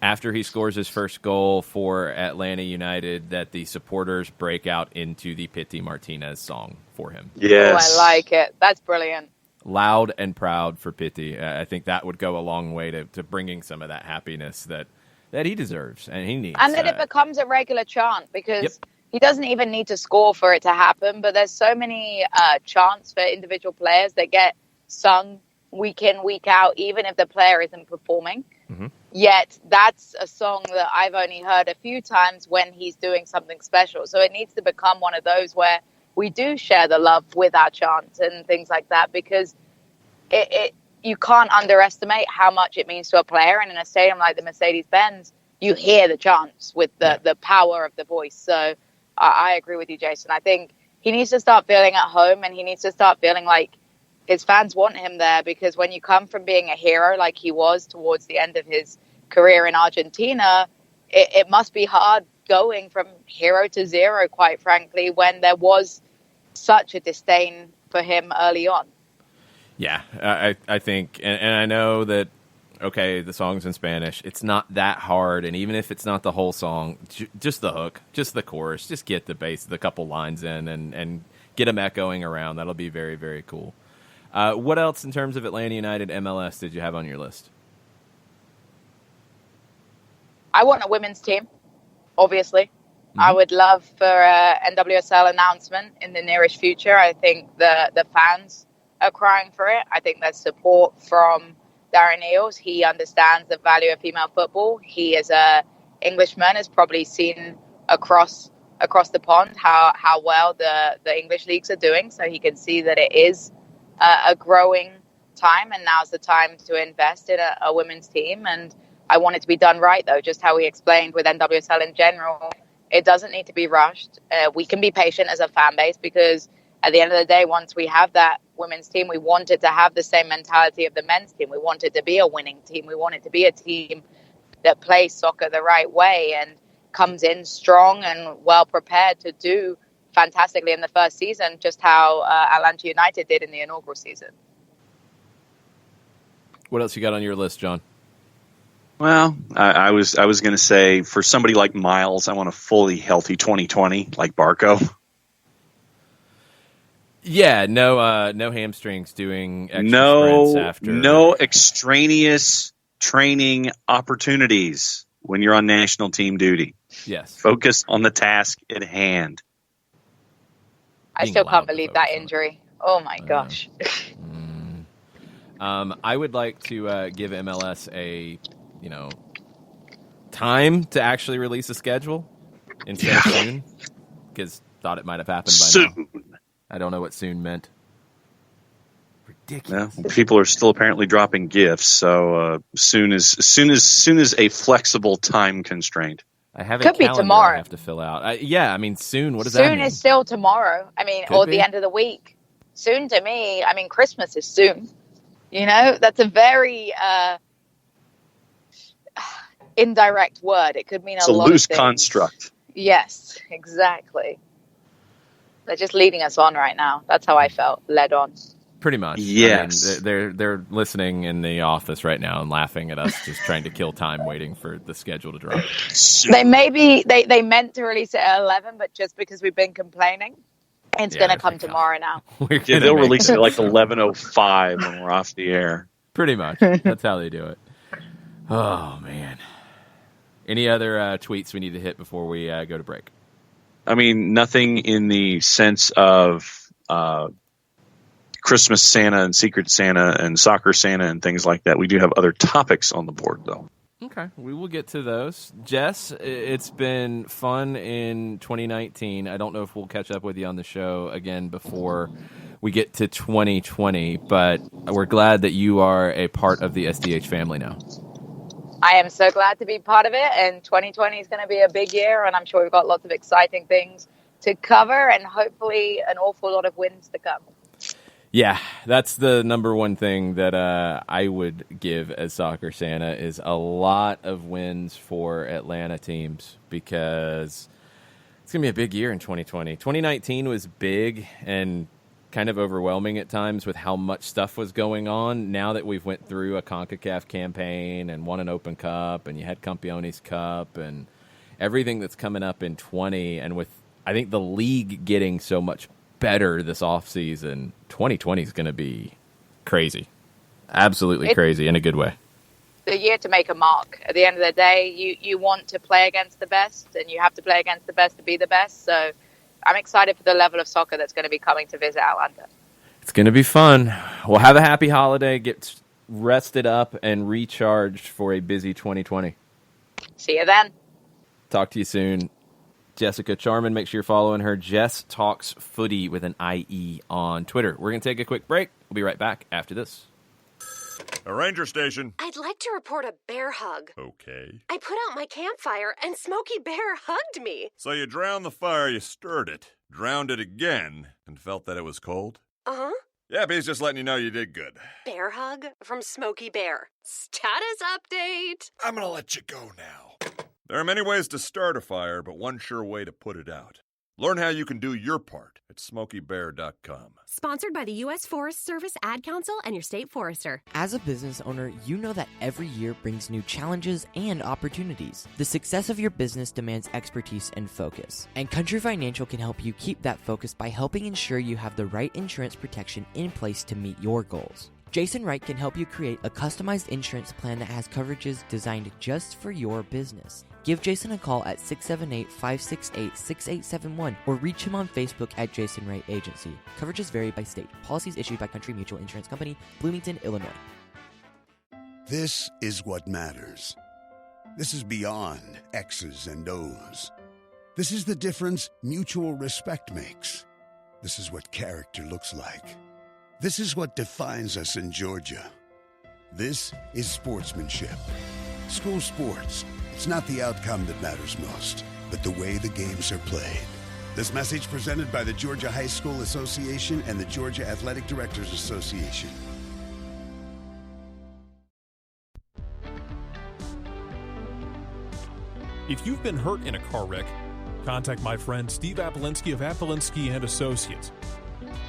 Speaker 1: after he scores his first goal for Atlanta United, that the supporters break out into the Pity Martinez song for him.
Speaker 2: Yes.
Speaker 10: Oh, I like it. That's brilliant.
Speaker 1: Loud and proud for Pity. I think that would go a long way to bringing some of that happiness that he deserves and he needs.
Speaker 10: And then it becomes a regular chant because he doesn't even need to score for it to happen. But there's so many chants for individual players that get sung week in, week out, even if the player isn't performing. Mm-hmm. Yet that's a song that I've only heard a few times when he's doing something special. So it needs to become one of those where we do share the love with our chants and things like that, because you can't underestimate how much it means to a player. And in a stadium like the Mercedes-Benz, you hear the chants with the power of the voice. So I agree with you, Jason. I think he needs to start feeling at home, and he needs to start feeling like his fans want him there, because when you come from being a hero like he was towards the end of his career in Argentina, it must be hard going from hero to zero, quite frankly, when there was such a disdain for him early on.
Speaker 1: Yeah, I think, and I know that, okay, the song's in Spanish. It's not that hard, and even if it's not the whole song, just the hook, just the chorus, just get the bass, the couple lines in, and get them echoing around. That'll be very, very cool. What else in terms of Atlanta United MLS did you have on your list?
Speaker 10: I want a women's team, obviously. Mm-hmm. I would love for an NWSL announcement in the nearest future. I think the fans are crying for it. I think there's support from Darren Eales. He understands the value of female football. He, as a Englishman, has probably seen across the pond how well the English leagues are doing. So he can see that it is a growing time, and now's the time to invest in a women's team. And I want it to be done right, though, just how we explained with NWSL in general. It doesn't need to be rushed. We can be patient as a fan base, because at the end of the day, once we have that women's team, we want it to have the same mentality of the men's team. We want it to be a winning team. We want it to be a team that plays soccer the right way and comes in strong and well prepared to do fantastically in the first season, just how Atlanta United did in the inaugural season.
Speaker 1: What else you got on your list, John?
Speaker 2: Well, I was going to say, for somebody like Miles, I want a fully healthy 2020 like Barco.
Speaker 1: Yeah, no hamstrings doing extra sprints after.
Speaker 2: No extraneous training opportunities when you're on national team duty.
Speaker 1: Yes.
Speaker 2: Focus on the task at hand.
Speaker 10: I still can't believe that injury. Oh my gosh.
Speaker 1: I would like to give MLS a, time to actually release a schedule instead of soon, because thought it might have happened by
Speaker 2: soon.
Speaker 1: now. I don't know what soon meant. Ridiculous.
Speaker 2: Well, people are still apparently dropping gifts, so soon is a flexible time constraint.
Speaker 1: I have
Speaker 10: Could
Speaker 1: a
Speaker 10: be
Speaker 1: calendar
Speaker 10: tomorrow.
Speaker 1: I have to fill out. Soon. What does that
Speaker 10: Soon
Speaker 1: mean?
Speaker 10: is still tomorrow.
Speaker 1: Could
Speaker 10: or
Speaker 1: be.
Speaker 10: the end of the week. Soon to me, Christmas is soon. That's a very indirect word. It could mean
Speaker 2: It's
Speaker 10: a
Speaker 2: a
Speaker 10: lot
Speaker 2: loose
Speaker 10: of things.
Speaker 2: construct.
Speaker 10: Yes, exactly. They're just leading us on right now. That's how I felt, led on.
Speaker 1: Pretty much.
Speaker 2: Yes.
Speaker 1: They're listening in the office right now and laughing at us, just trying to kill time waiting for the schedule to drop.
Speaker 10: They meant to release it at 11, but just because we've been complaining, it's going to come tomorrow now.
Speaker 2: Yeah, they'll release it at like 11:05 when we're off the air.
Speaker 1: Pretty much. That's how they do it. Oh, man. Any other tweets we need to hit before we go to break?
Speaker 2: Nothing in the sense of Christmas Santa and Secret Santa and Soccer Santa and things like that. We do have other topics on the board, though.
Speaker 1: Okay, we will get to those. Jess, it's been fun in 2019. I don't know if we'll catch up with you on the show again before we get to 2020, but we're glad that you are a part of the SDH family now.
Speaker 10: I am so glad to be part of it, and 2020 is going to be a big year, and I'm sure we've got lots of exciting things to cover and hopefully an awful lot of wins to come.
Speaker 1: Yeah, that's the number one thing that I would give as Soccer Santa is a lot of wins for Atlanta teams, because it's going to be a big year in 2020. 2019 was big and kind of overwhelming at times with how much stuff was going on. Now that we've went through a CONCACAF campaign and won an Open Cup and you had Campeones Cup and everything that's coming up in 20, and with, I think, the league getting so much better this offseason, 2020 is going to be crazy. Absolutely crazy in a good way.
Speaker 10: The year to make a mark. At the end of the day, you want to play against the best, and you have to play against the best to be the best. So I'm excited for the level of soccer that's going to be coming to visit Atlanta.
Speaker 1: It's going to be fun. Well, have a happy holiday. Get rested up and recharged for a busy 2020.
Speaker 10: See you then.
Speaker 1: Talk to you soon. Jessica Charman, make sure you're following her. Jess Talks Footy with an IE on Twitter. We're going to take a quick break. We'll be right back after this.
Speaker 6: A ranger station.
Speaker 7: I'd like to report a bear hug.
Speaker 6: Okay.
Speaker 7: I put out my campfire and Smokey Bear hugged me.
Speaker 6: So you drowned the fire, you stirred it, drowned it again, and felt that it was cold?
Speaker 7: Uh-huh.
Speaker 6: Yeah, he's just letting you know you did good.
Speaker 7: Bear hug from Smokey Bear. Status update.
Speaker 6: I'm gonna let you go now. There are many ways to start a fire, but one sure way to put it out. Learn how you can do your part at SmokeyBear.com.
Speaker 8: Sponsored by the U.S. Forest Service, Ad Council, and your state forester.
Speaker 5: As a business owner, you know that every year brings new challenges and opportunities. The success of your business demands expertise and focus. And Country Financial can help you keep that focus by helping ensure you have the right insurance protection in place to meet your goals. Jason Wright can help you create a customized insurance plan that has coverages designed just for your business. Give Jason a call at 678-568-6871 or reach him on Facebook at Jason Wright Agency. Coverages vary by state. Policies issued by Country Mutual Insurance Company, Bloomington, Illinois.
Speaker 3: This is what matters. This is beyond X's and O's. This is the difference mutual respect makes. This is what character looks like. This is what defines us in Georgia. This is sportsmanship. School sports. It's not the outcome that matters most, but the way the games are played. This message presented by the Georgia High School Association and the Georgia Athletic Directors Association.
Speaker 4: If you've been hurt in a car wreck, contact my friend Steve Apolinski of Apolinski and Associates.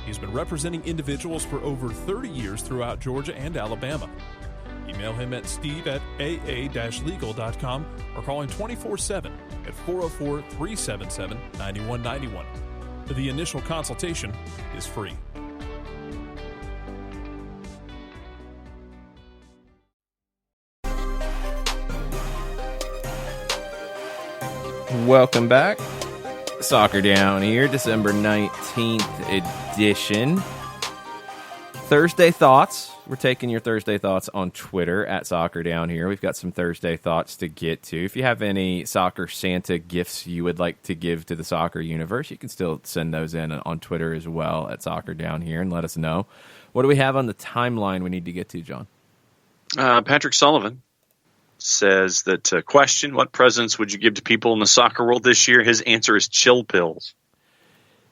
Speaker 4: He's been representing individuals for over 30 years throughout Georgia and Alabama. Email him at steve@aa-legal.com or call him 24/7 at 404-377-9191. The initial consultation is free.
Speaker 1: Welcome back. Soccer Down here, December 19th edition. Thursday thoughts. We're taking your Thursday thoughts on Twitter at Soccer Down here. We've got some Thursday thoughts to get to. If you have any Soccer Santa gifts you would like to give to the soccer universe, you can still send those in on Twitter as well at Soccer Down here and let us know. What do we have on the timeline we need to get to, John?
Speaker 2: Patrick Sullivan says that question, what presents would you give to people in the soccer world this year? His answer is chill pills.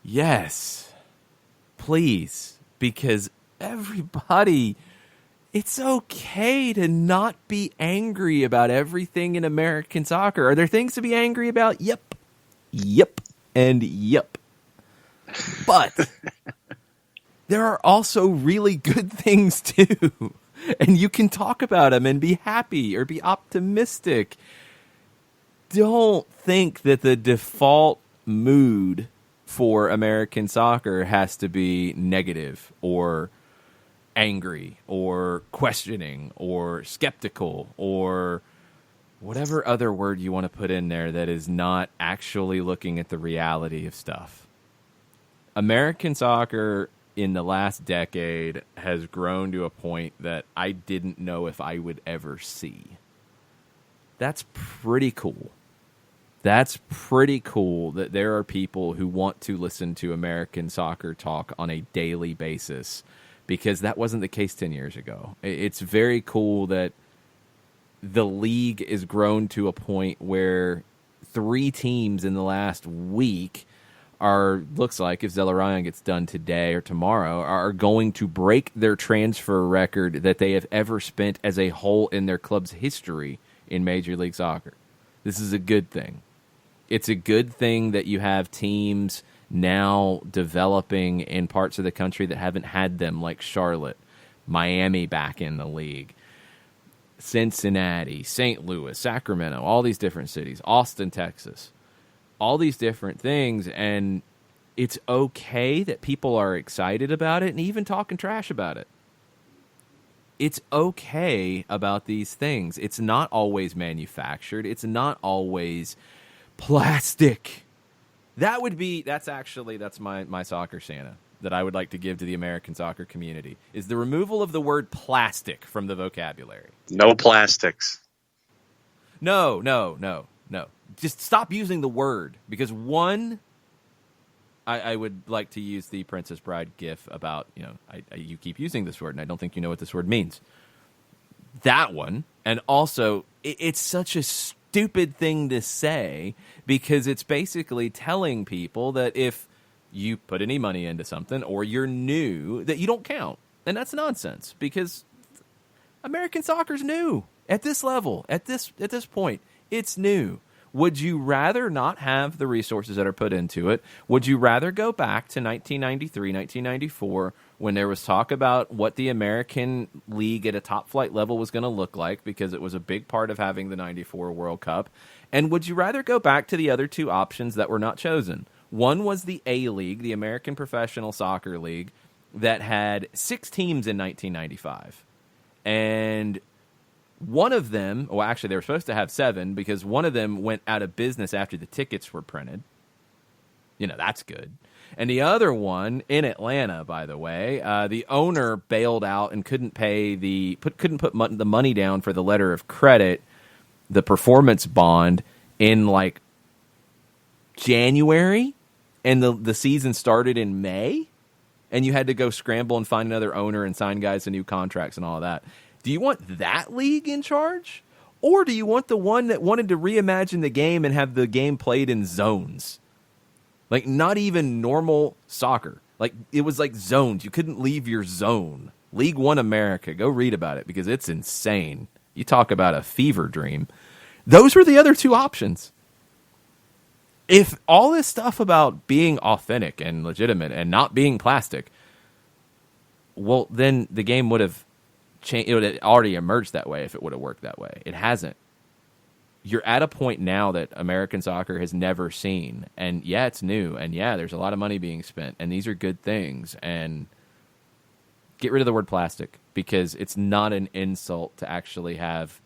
Speaker 1: Yes, please, because everybody, it's okay to not be angry about everything in American soccer. Are there things to be angry about? Yep, and yep. But there are also really good things too. And you can talk about them and be happy or be optimistic. Don't think that the default mood for American soccer has to be negative or angry or questioning or skeptical or whatever other word you want to put in there that is not actually looking at the reality of stuff. American soccer in the last decade has grown to a point that I didn't know if I would ever see. That's pretty cool. That's pretty cool that there are people who want to listen to American soccer talk on a daily basis, because that wasn't the case 10 years ago. It's very cool that the league is grown to a point where 3 teams in the last week looks like, if Zelarayan gets done today or tomorrow, are going to break their transfer record that they have ever spent as a whole in their club's history in Major League Soccer. This is a good thing. It's a good thing that you have teams now developing in parts of the country that haven't had them, like Charlotte, Miami back in the league, Cincinnati, St. Louis, Sacramento, all these different cities, Austin, Texas. All these different things, and it's okay that people are excited about it and even talking trash about it. It's okay about these things. It's not always manufactured. It's not always plastic. That's my soccer Santa that I would like to give to the American soccer community, is the removal of the word plastic from the vocabulary.
Speaker 2: No plastics.
Speaker 1: No. Just stop using the word, because I would like to use the Princess Bride gif about, you keep using this word and I don't think you know what this word means. That one. And also, it's such a stupid thing to say, because it's basically telling people that if you put any money into something or you're new, that you don't count. And that's nonsense, because American soccer's new at this level, at this point. It's new. Would you rather not have the resources that are put into it? Would you rather go back to 1993, 1994, when there was talk about what the American League at a top-flight level was going to look like, because it was a big part of having the 94 World Cup? And would you rather go back to the other 2 options that were not chosen? One was the A-League, the American Professional Soccer League, that had 6 teams in 1995. And one of them, well, actually, they were supposed to have 7, because one of them went out of business after the tickets were printed. That's good. And the other one, in Atlanta, by the way, the owner bailed out and couldn't pay couldn't put the money down for the letter of credit, the performance bond, in January, and the season started in May, and you had to go scramble and find another owner and sign guys to new contracts and all of that. Do you want that league in charge? Or do you want the one that wanted to reimagine the game and have the game played in zones? Not even normal soccer. It was like zones. You couldn't leave your zone. League One America. Go read about it, because it's insane. You talk about a fever dream. Those were the other 2 options. If all this stuff about being authentic and legitimate and not being plastic, well, then the game would have changed. It would have already emerged that way if it would have worked that way. It hasn't. You're at a point now that American soccer has never seen. And yeah, it's new. And yeah, there's a lot of money being spent. And these are good things. And get rid of the word plastic, because it's not an insult to actually have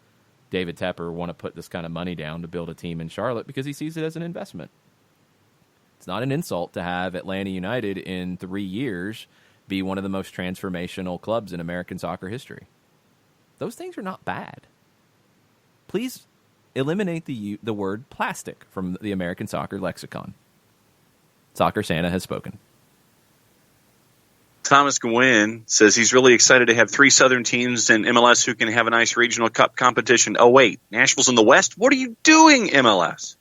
Speaker 1: David Tepper want to put this kind of money down to build a team in Charlotte because he sees it as an investment. It's not an insult to have Atlanta United in 3 years be one of the most transformational clubs in American soccer history. Those things are not bad. Please eliminate the word plastic from the American soccer lexicon. Soccer Santa has spoken.
Speaker 2: Thomas Gwynn says he's really excited to have 3 Southern teams in MLS who can have a nice regional cup competition. Oh, wait, Nashville's in the West? What are you doing, MLS?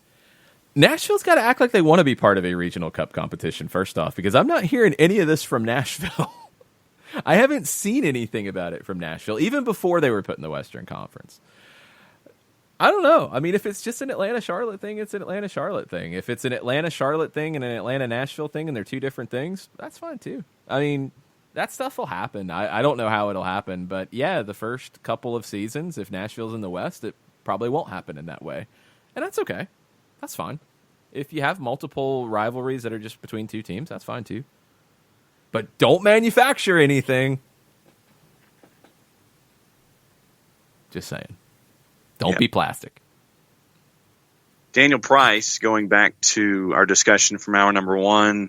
Speaker 1: Nashville's got to act like they want to be part of a regional cup competition, first off, because I'm not hearing any of this from Nashville. I haven't seen anything about it from Nashville, even before they were put in the Western Conference. I don't know. I mean, if it's just an Atlanta-Charlotte thing, it's an Atlanta-Charlotte thing. If it's an Atlanta-Charlotte thing and an Atlanta-Nashville thing and they're two different things, that's fine too. I mean, that stuff will happen. I don't know how it'll happen, but yeah, the first couple of seasons, if Nashville's in the West, it probably won't happen in that way. And that's okay. That's fine. If you have multiple rivalries that are just between two teams, that's fine too. But don't manufacture anything. Just saying. Don't be plastic.
Speaker 2: Daniel Price, going back to our discussion from hour number 1,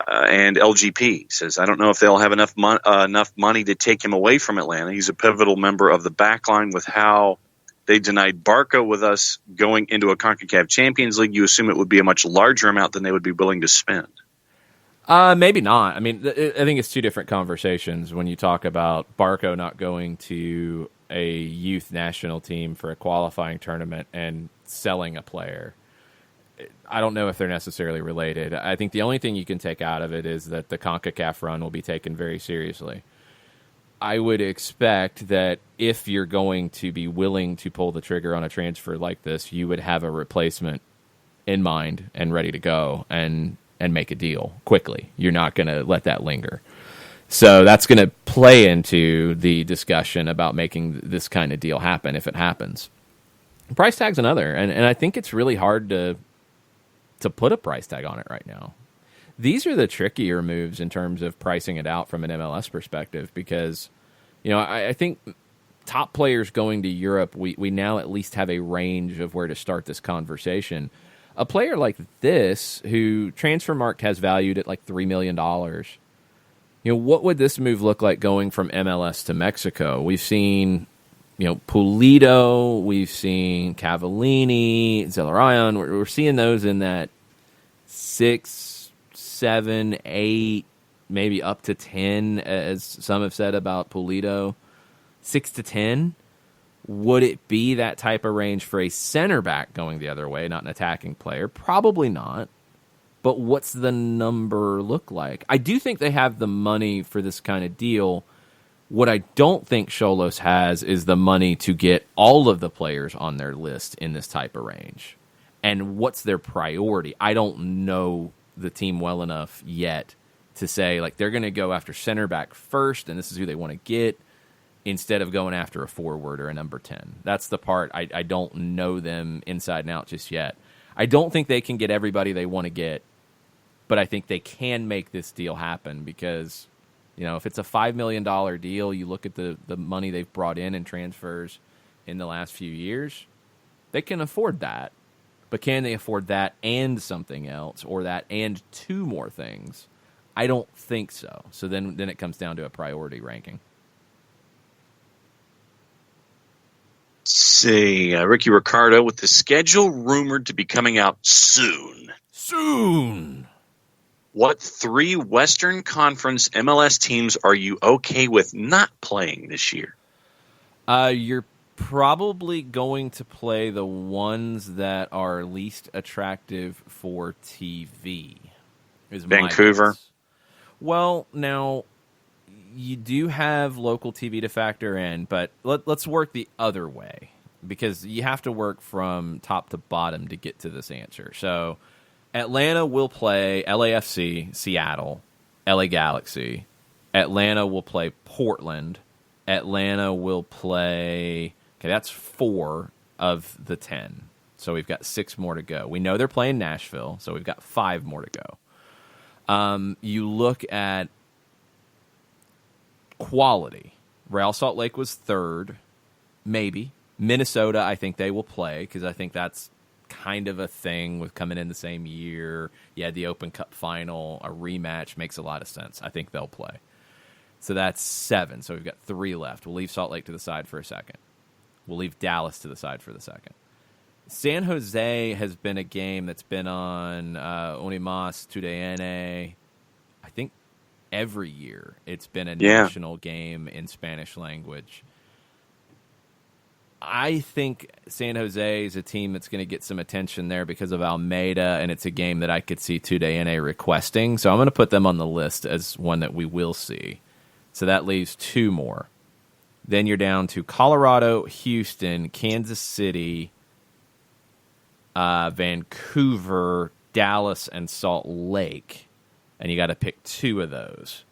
Speaker 2: and LGP, says, I don't know if they'll have enough money to take him away from Atlanta. He's a pivotal member of the backline. With how they denied Barco with us going into a CONCACAF Champions League, you assume it would be a much larger amount than they would be willing to spend.
Speaker 1: Maybe not. I mean, I think it's two different conversations when you talk about Barco not going to a youth national team for a qualifying tournament and selling a player. I don't know if they're necessarily related. I think the only thing you can take out of it is that the CONCACAF run will be taken very seriously. I would expect that if you're going to be willing to pull the trigger on a transfer like this, you would have a replacement in mind and ready to go and make a deal quickly. You're not going to let that linger. So that's going to play into the discussion about making this kind of deal happen if it happens. Price tag's another, and I think it's really hard to put a price tag on it right now. These are the trickier moves in terms of pricing it out from an MLS perspective because, you know, I think top players going to Europe, we now at least have a range of where to start this conversation. A player like this, who Transfermarkt has valued at like $3 million, you know, what would this move look like going from MLS to Mexico? We've seen, you know, Pulido, we've seen Cavallini, Zelarayan. We're seeing those in that 6, 7, 8, maybe up to 10, as some have said about Pulido. 6 to 10. Would it be that type of range for a center back going the other way, not an attacking player? Probably not. But what's the number look like? I do think they have the money for this kind of deal. What I don't think Xolos has is the money to get all of the players on their list in this type of range. And what's their priority? I don't know the team well enough yet to say, like, they're going to go after center back first, and this is who they want to get, instead of going after a forward or a number 10. That's the part I don't know them inside and out just yet. I don't think they can get everybody they want to get, but I think they can make this deal happen because, you know, if it's a $5 million deal, you look at the money they've brought in transfers in the last few years, they can afford that. But can they afford that and something else, or that and 2 more things? I don't think so. So then it comes down to a priority ranking.
Speaker 2: See, Ricky Ricardo, with the schedule rumored to be coming out soon.
Speaker 1: Soon.
Speaker 2: What 3 Western Conference MLS teams are you okay with not playing this year?
Speaker 1: You're probably going to play the ones that are least attractive for TV.
Speaker 2: Vancouver.
Speaker 1: Well, now, you do have local TV to factor in, but let's work the other way. because you have to work from top to bottom to get to this answer. So Atlanta will play LAFC, Seattle, LA Galaxy. Atlanta will play Portland. Atlanta will play, okay, that's 4 of the 10. So we've got 6 more to go. We know they're playing Nashville, so we've got 5 more to go. You look at quality. Real Salt Lake was 3rd, maybe. Minnesota, I think they will play because I think that's kind of a thing with coming in the same year. You had the Open Cup final, a rematch makes a lot of sense. I think they'll play. So that's 7. So we've got 3 left. We'll leave Salt Lake to the side for a second. We'll leave Dallas to the side for the second. San Jose has been a game that's been on Unimas, Tudene. I think every year it's been a national game in Spanish language. I think San Jose is a team that's going to get some attention there because of Almeida, and it's a game that I could see Tudene requesting. So I'm going to put them on the list as one that we will see. So that leaves 2 more. Then you're down to Colorado, Houston, Kansas City, Vancouver, Dallas, and Salt Lake. And you got to pick 2 of those.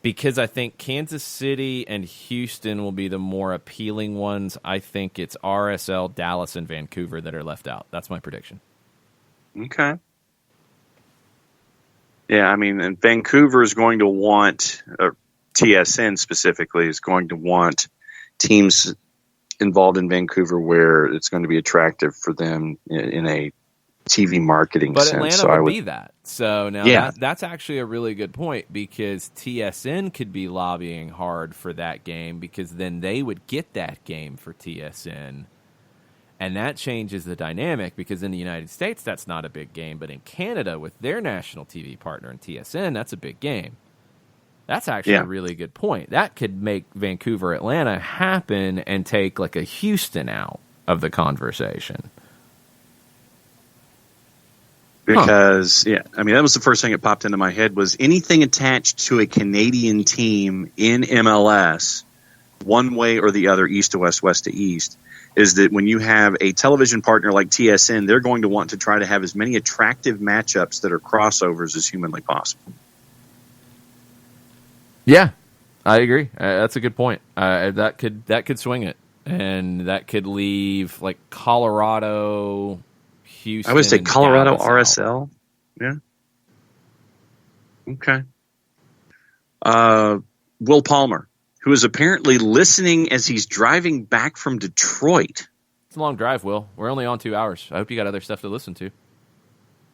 Speaker 1: Because I think Kansas City and Houston will be the more appealing ones. I think it's RSL, Dallas, and Vancouver that are left out. That's my prediction.
Speaker 2: Okay. Yeah, I mean, and Vancouver is going to want, or TSN specifically, is going to want teams involved in Vancouver where it's going to be attractive for them in a TV marketing sense.
Speaker 1: But Atlanta
Speaker 2: so
Speaker 1: would be that. So now that's actually a really good point because TSN could be lobbying hard for that game because then they would get that game for TSN. And that changes the dynamic because in the United States, that's not a big game. But in Canada, with their national TV partner in TSN, that's a big game. That's actually a really good point. That could make Vancouver, Atlanta happen and take like a Houston out of the conversation.
Speaker 2: Because, I mean, that was the first thing that popped into my head was anything attached to a Canadian team in MLS, one way or the other, east to west, west to east, is that when you have a television partner like TSN, they're going to want to try to have as many attractive matchups that are crossovers as humanly possible.
Speaker 1: Yeah, I agree. That's a good point. That could swing it, and that could leave like Colorado, Houston.
Speaker 2: I would say Colorado
Speaker 1: RSL.
Speaker 2: Yeah. Okay. Will Palmer, who is apparently listening as he's driving back from Detroit.
Speaker 1: It's a long drive, Will. We're only on 2 hours. I hope you got other stuff to listen to.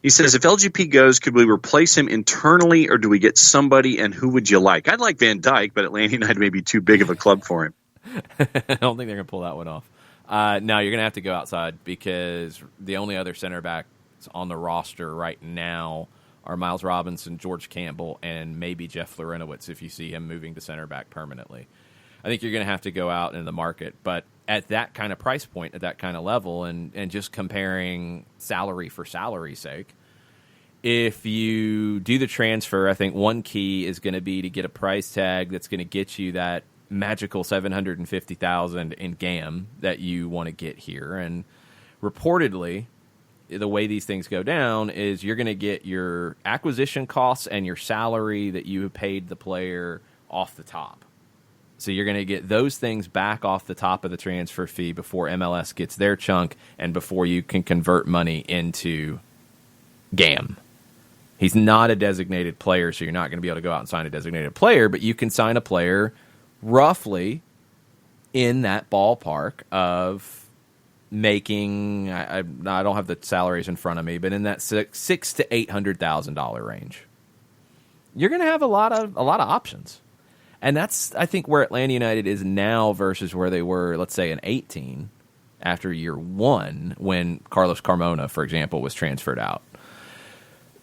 Speaker 2: He says, if LGP goes, could we replace him internally or do we get somebody, and who would you like? I'd like Van Dyke, but Atlanta United may be too big of a club for him.
Speaker 1: I don't think they're going to pull that one off. No, you're going to have to go outside because the only other center backs on the roster right now are Miles Robinson, George Campbell, and maybe Jeff Florenowitz if you see him moving to center back permanently. I think you're going to have to go out in the market, but at that kind of price point, at that kind of level, and just comparing salary for salary's sake, if you do the transfer, I think one key is going to be to get a price tag that's going to get you that magical $750,000 in GAM that you want to get here. And reportedly, the way these things go down is you're going to get your acquisition costs and your salary that you have paid the player off the top. So you're going to get those things back off the top of the transfer fee before MLS gets their chunk and before you can convert money into GAM. He's not a designated player, so you're not going to be able to go out and sign a designated player, but you can sign a player roughly in that ballpark of making, I don't have the salaries in front of me, but in that $600,000 to $800,000 range. You're going to have a lot of options. And that's, I think, where Atlanta United is now versus where they were, let's say, in 18 after year 1 when Carlos Carmona, for example, was transferred out.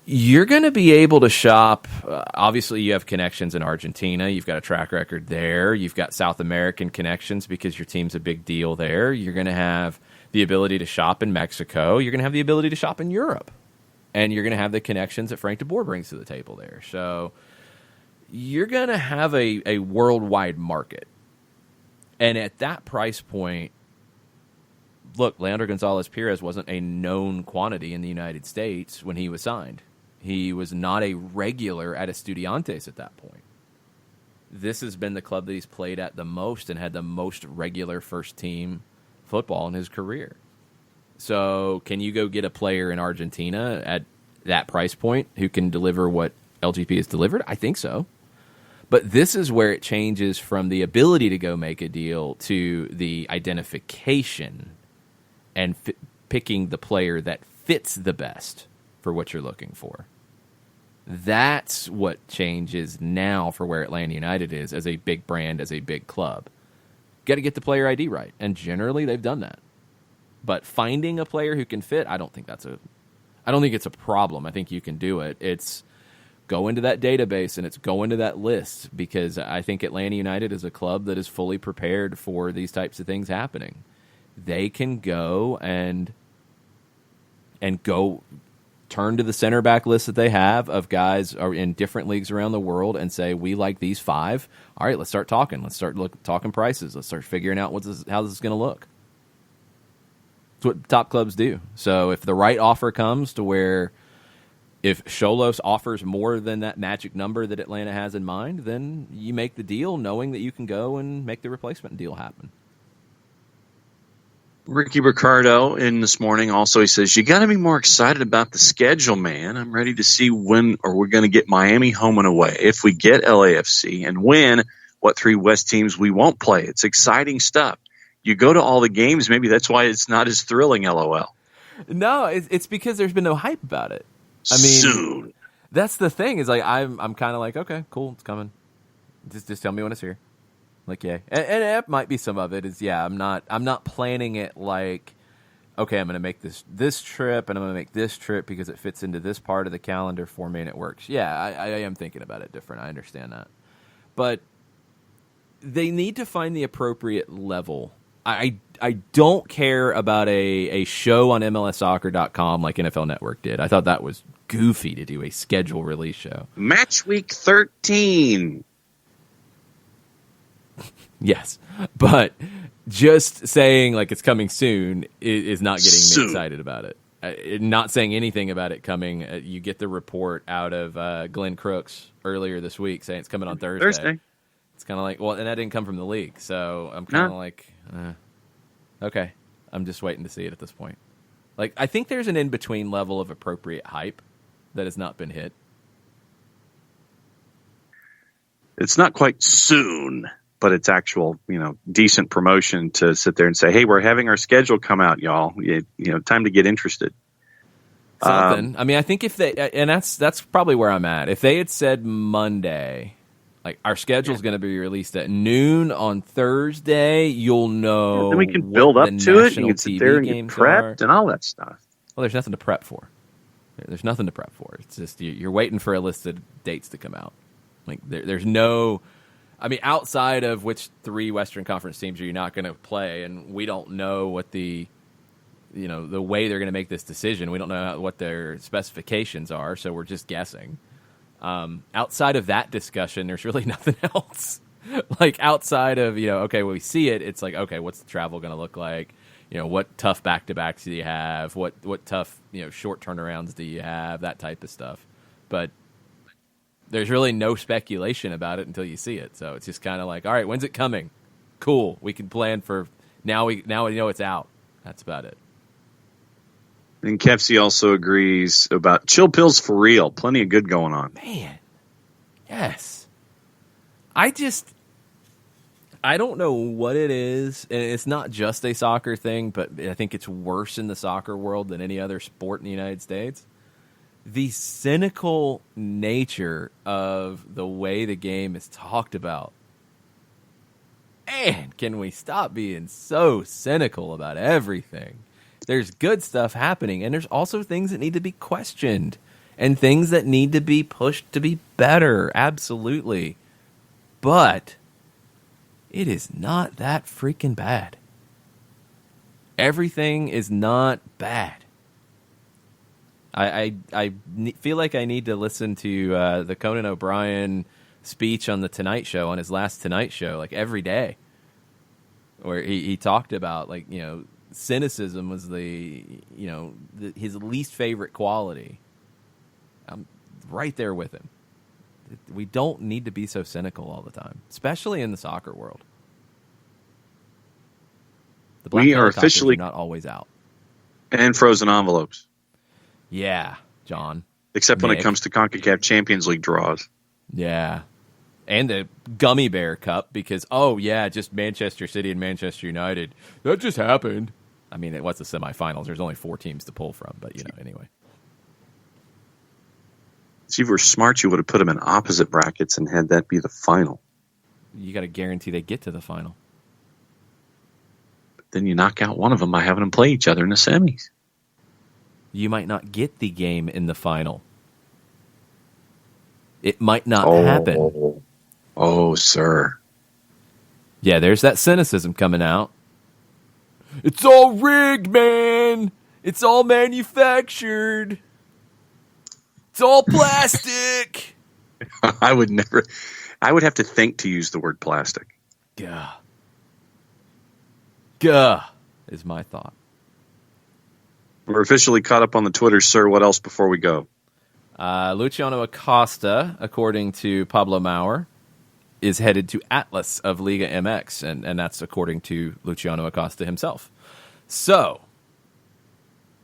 Speaker 1: You're going to be able to shop. Obviously, you have connections in Argentina. You've got a track record there. You've got South American connections because your team's a big deal there. You're going to have the ability to shop in Mexico. You're going to have the ability to shop in Europe. And you're going to have the connections that Frank de Boer brings to the table there. So you're going to have a worldwide market. And at that price point, look, Leandro Gonzalez-Pirez wasn't a known quantity in the United States when he was signed. He was not a regular at Estudiantes at that point. This has been the club that he's played at the most and had the most regular first-team football in his career. So can you go get a player in Argentina at that price point who can deliver what LGP has delivered? I think so. But this is where it changes from the ability to go make a deal to the identification and picking the player that fits the best for what you're looking for. That's what changes now for where Atlanta United is as a big brand, as a big club. Got to get the player ID right, and generally they've done that. But finding a player who can fit, I don't think it's a problem. I think you can do it. It's go into that database and it's go into that list, because I think Atlanta United is a club that is fully prepared for these types of things happening. They can go and go turn to the center back list that they have of guys are in different leagues around the world and say, we like these 5. All right, let's start talking. Let's start talking prices. Let's start figuring out how this is going to look. It's what top clubs do. So if the right offer comes to where if Xolos offers more than that magic number that Atlanta has in mind, then you make the deal knowing that you can go and make the replacement deal happen.
Speaker 2: Ricky Ricardo in this morning also, he says, you got to be more excited about the schedule, man. I'm ready to see when are we going to get Miami home and away, if we get LAFC, and when, what 3 West teams we won't play. It's exciting stuff. You go to all the games, maybe that's why it's not as thrilling, LOL.
Speaker 1: No, it's because there's been no hype about it. I mean,
Speaker 2: soon.
Speaker 1: That's the thing, is like I'm kind of like, okay, cool, it's coming. Just tell me when it's here. Like, yeah, and it might be some of it is, yeah, I'm not planning it like, okay, I'm going to make this trip and I'm going to make this trip because it fits into this part of the calendar for me and it works. Yeah, I am thinking about it different. I understand that, but they need to find the appropriate level. I don't care about a show on MLSsoccer.com like NFL Network did. I thought that was goofy to do a schedule release show.
Speaker 2: Match week 13.
Speaker 1: Yes, but just saying like it's coming soon is not getting me excited about it. Not saying anything about it coming. You get the report out of Glenn Crooks earlier this week saying it's coming on Thursday. It's kind of like, well, and that didn't come from the league, so I'm kind of like, okay, I'm just waiting to see it at this point. Like, I think there's an in-between level of appropriate hype that has not been hit.
Speaker 2: It's not quite soon, but it's actual, decent promotion to sit there and say, hey, we're having our schedule come out, y'all. Time to get interested.
Speaker 1: Something. I mean, I think if they, and that's probably where I'm at. If they had said Monday, like our schedule's going to be released at noon on Thursday, you'll know.
Speaker 2: Yeah, then we can build up to it. You can sit there and get prepped and all that stuff.
Speaker 1: Well, there's nothing to prep for. There's nothing to prep for. It's just you're waiting for a list of dates to come out. Like there's no. I mean, outside of which 3 Western Conference teams are you not going to play, and we don't know what the way they're going to make this decision. We don't know what their specifications are, so we're just guessing. Outside of that discussion, there's really nothing else. Like outside of, okay, when we see it, it's like, okay, what's the travel going to look like? What tough back-to-backs do you have? What tough, short turnarounds do you have? That type of stuff. But there's really no speculation about it until you see it. So it's just kind of like, all right, when's it coming? Cool. We can plan for now. We know it's out. That's about it.
Speaker 2: And Kefsey also agrees about chill pills for real. Plenty of good going on.
Speaker 1: Man, yes. I don't know what it is. And it's not just a soccer thing, but I think it's worse in the soccer world than any other sport in the United States. The cynical nature of the way the game is talked about. Man, can we stop being so cynical about everything? There's good stuff happening, and there's also things that need to be questioned and things that need to be pushed to be better. Absolutely. But it is not that freaking bad. Everything is not bad. I feel like I need to listen to the Conan O'Brien speech on the Tonight Show, on his last Tonight Show, like every day, where he talked about, like, cynicism was his least favorite quality. I'm right there with him. We don't need to be so cynical all the time, especially in the soccer world. The black
Speaker 2: We are
Speaker 1: helicopters
Speaker 2: officially
Speaker 1: not always out.
Speaker 2: And frozen envelopes.
Speaker 1: Yeah, John.
Speaker 2: Except when
Speaker 1: Nick.
Speaker 2: it comes to CONCACAF Champions League draws.
Speaker 1: Yeah. And the Gummy Bear Cup because, just Manchester City and Manchester United. That just happened. I mean, it was the semifinals. There's only 4 teams to pull from, but, anyway.
Speaker 2: If you were smart, you would have put them in opposite brackets and had that be the final.
Speaker 1: You got to guarantee they get to the final.
Speaker 2: Then you knock out one of them by having them play each other in the semis.
Speaker 1: You might not get the game in the final. It might not happen.
Speaker 2: Oh, sir.
Speaker 1: Yeah, there's that cynicism coming out. It's all rigged, man. It's all manufactured. It's all plastic.
Speaker 2: I would have to think to use the word plastic.
Speaker 1: Gah is my thought.
Speaker 2: We're officially caught up on the Twitter, sir. What else before we go?
Speaker 1: Luciano Acosta, according to Pablo Maurer, is headed to Atlas of Liga MX, and that's according to Luciano Acosta himself. So,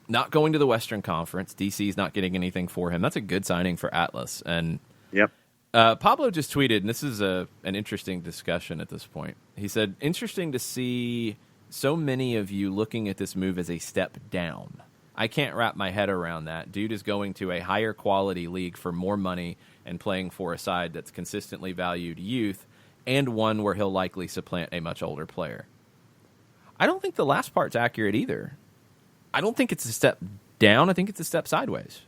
Speaker 1: not going to the Western Conference. DC's not getting anything for him. That's a good signing for Atlas. And
Speaker 2: yep.
Speaker 1: Pablo just tweeted, and this is an interesting discussion at this point. He said, interesting to see so many of you looking at this move as a step down. I can't wrap my head around that. Dude is going to a higher quality league for more money and playing for a side that's consistently valued youth and one where he'll likely supplant a much older player. I don't think the last part's accurate either. I don't think it's a step down. I think it's a step sideways.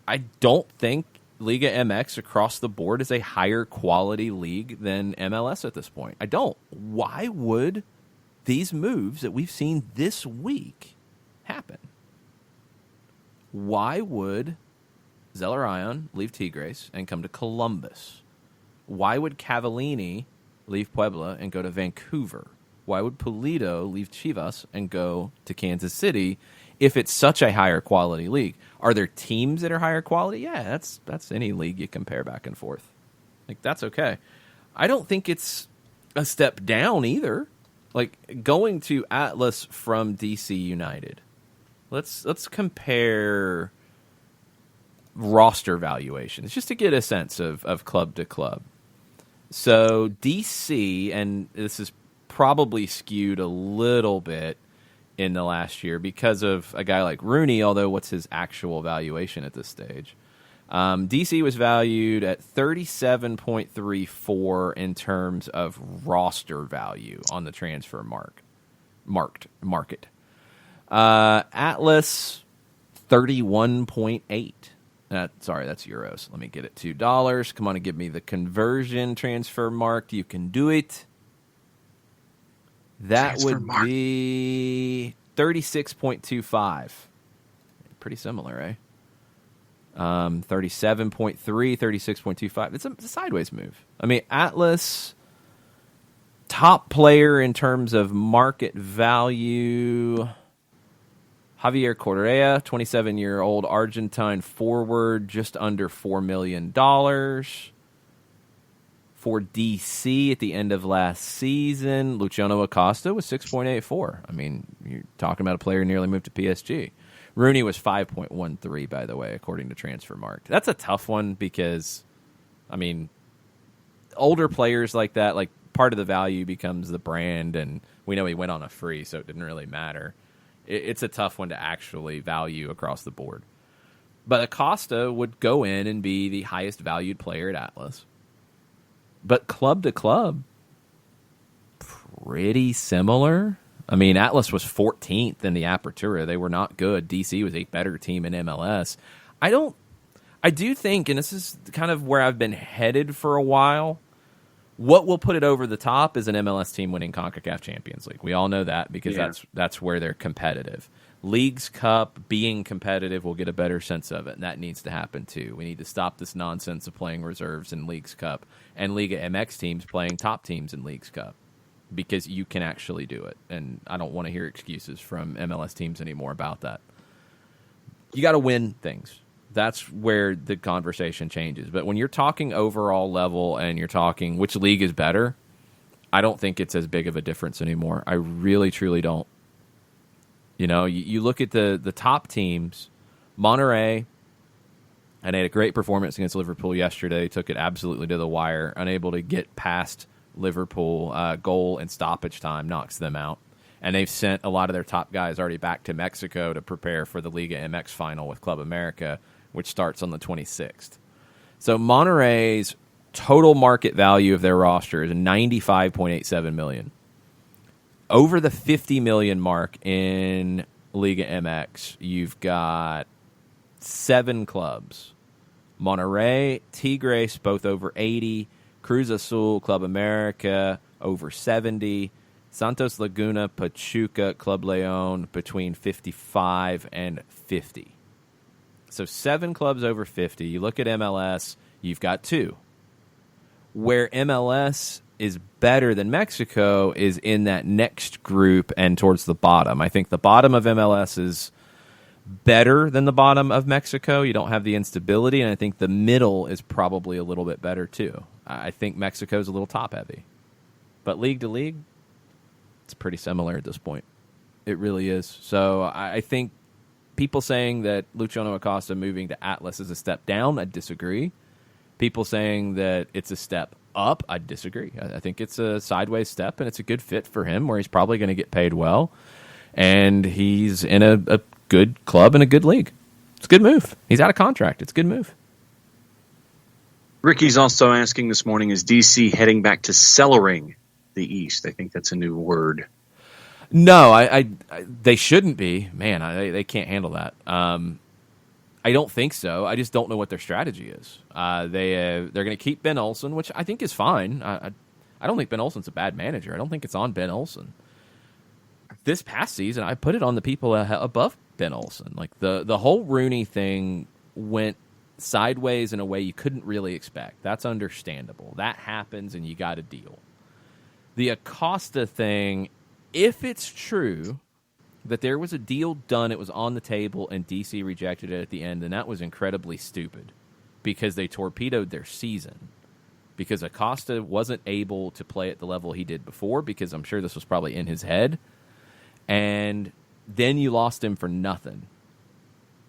Speaker 1: I don't think Liga MX across the board is a higher quality league than MLS at this point. I don't. Why would these moves that we've seen this week happen? Why would Zelarayan leave Tigres and come to Columbus? Why would Cavallini leave Puebla and go to Vancouver? Why would Pulido leave Chivas and go to Kansas City if it's such a higher quality league? Are there teams that are higher quality? Yeah, that's any league you compare back and forth. Like, that's okay. I don't think it's a step down either. Like, going to Atlas from DC United. Let's compare roster valuations just to get a sense of club to club. So DC, and this is probably skewed a little bit in the last year because of a guy like Rooney, although what's his actual valuation at this stage? DC was valued at 37.34 in terms of roster value on the transfer market. Atlas, 31.8. Sorry, that's euros. Let me get it to dollars. Come on and give me the conversion transfer marked. You can do it. That would be 36.25. Pretty similar, eh? 37.3, 36.25. It's a sideways move. I mean, Atlas, top player in terms of market value, Javier Correa, 27-year-old Argentine forward, just under $4 million. For DC at the end of last season, Luciano Acosta was 6.84. I mean, you're talking about a player who nearly moved to PSG. Rooney was 5.13, by the way, according to Transfermarkt. That's a tough one because, I mean, older players like that, like, part of the value becomes the brand, and we know he went on a free, so it didn't really matter. It's a tough one to actually value across the board. But Acosta would go in and be the highest valued player at Atlas. But club to club, pretty similar. I mean, Atlas was 14th in the Apertura. They were not good. DC was a better team in MLS. I do think, and this is kind of where I've been headed for a while, what will put it over the top is an MLS team winning CONCACAF Champions League. We all know that because that's where they're competitive. Leagues Cup, being competitive, will get a better sense of it, and that needs to happen too. We need to stop this nonsense of playing reserves in Leagues Cup and Liga MX teams playing top teams in Leagues Cup. because you can actually do it. And I don't want to hear excuses from MLS teams anymore about that. You got to win things. That's where the conversation changes. But when you're talking overall level and you're talking which league is better, I don't think it's as big of a difference anymore. I really, truly don't. You know, you look at the top teams, Monterrey, and they had a great performance against Liverpool yesterday, took it absolutely to the wire, unable to get past Liverpool. Goal and stoppage time knocks them out. And they've sent a lot of their top guys already back to Mexico to prepare for the Liga MX final with Club America, which starts on the 26th. So Monterrey's total market value of their roster is $95.87 million. Over the $50 million mark in Liga MX, you've got 7 clubs. Monterrey, Tigres, both over 80. Cruz Azul, Club America, over 70. Santos Laguna, Pachuca, Club Leon, between 55 and 50. So 7 clubs over 50. You look at MLS, you've got 2. Where MLS is better than Mexico is in that next group and towards the bottom. I think the bottom of MLS is better than the bottom of Mexico. You don't have the instability, and I think the middle is probably a little bit better too. I think Mexico's a little top-heavy. But league to league, it's pretty similar at this point. It really is. So I think people saying that Luciano Acosta moving to Atlas is a step down, I disagree. People saying that it's a step up, I disagree. I think it's a sideways step, and it's a good fit for him where he's probably going to get paid well. And he's in a good club and a good league. It's a good move. He's out of contract. It's a good move.
Speaker 2: Ricky's also asking this morning, is DC heading back to cellaring the East? I think that's a new word.
Speaker 1: No, I they shouldn't be. Man, they can't handle that. I don't think so. I just don't know what their strategy is. They're going to keep Ben Olsen, which I think is fine. I don't think Ben Olsen's a bad manager. I don't think it's on Ben Olsen. This past season, I put it on the people above Ben Olsen. Like the whole Rooney thing went sideways in a way you couldn't really expect. That's understandable. That happens, and you got to deal. The Acosta thing, if it's true that there was a deal done, it was on the table, and DC rejected it at the end, then that was incredibly stupid because they torpedoed their season. Because Acosta wasn't able to play at the level he did before, because I'm sure this was probably in his head, and then you lost him for nothing.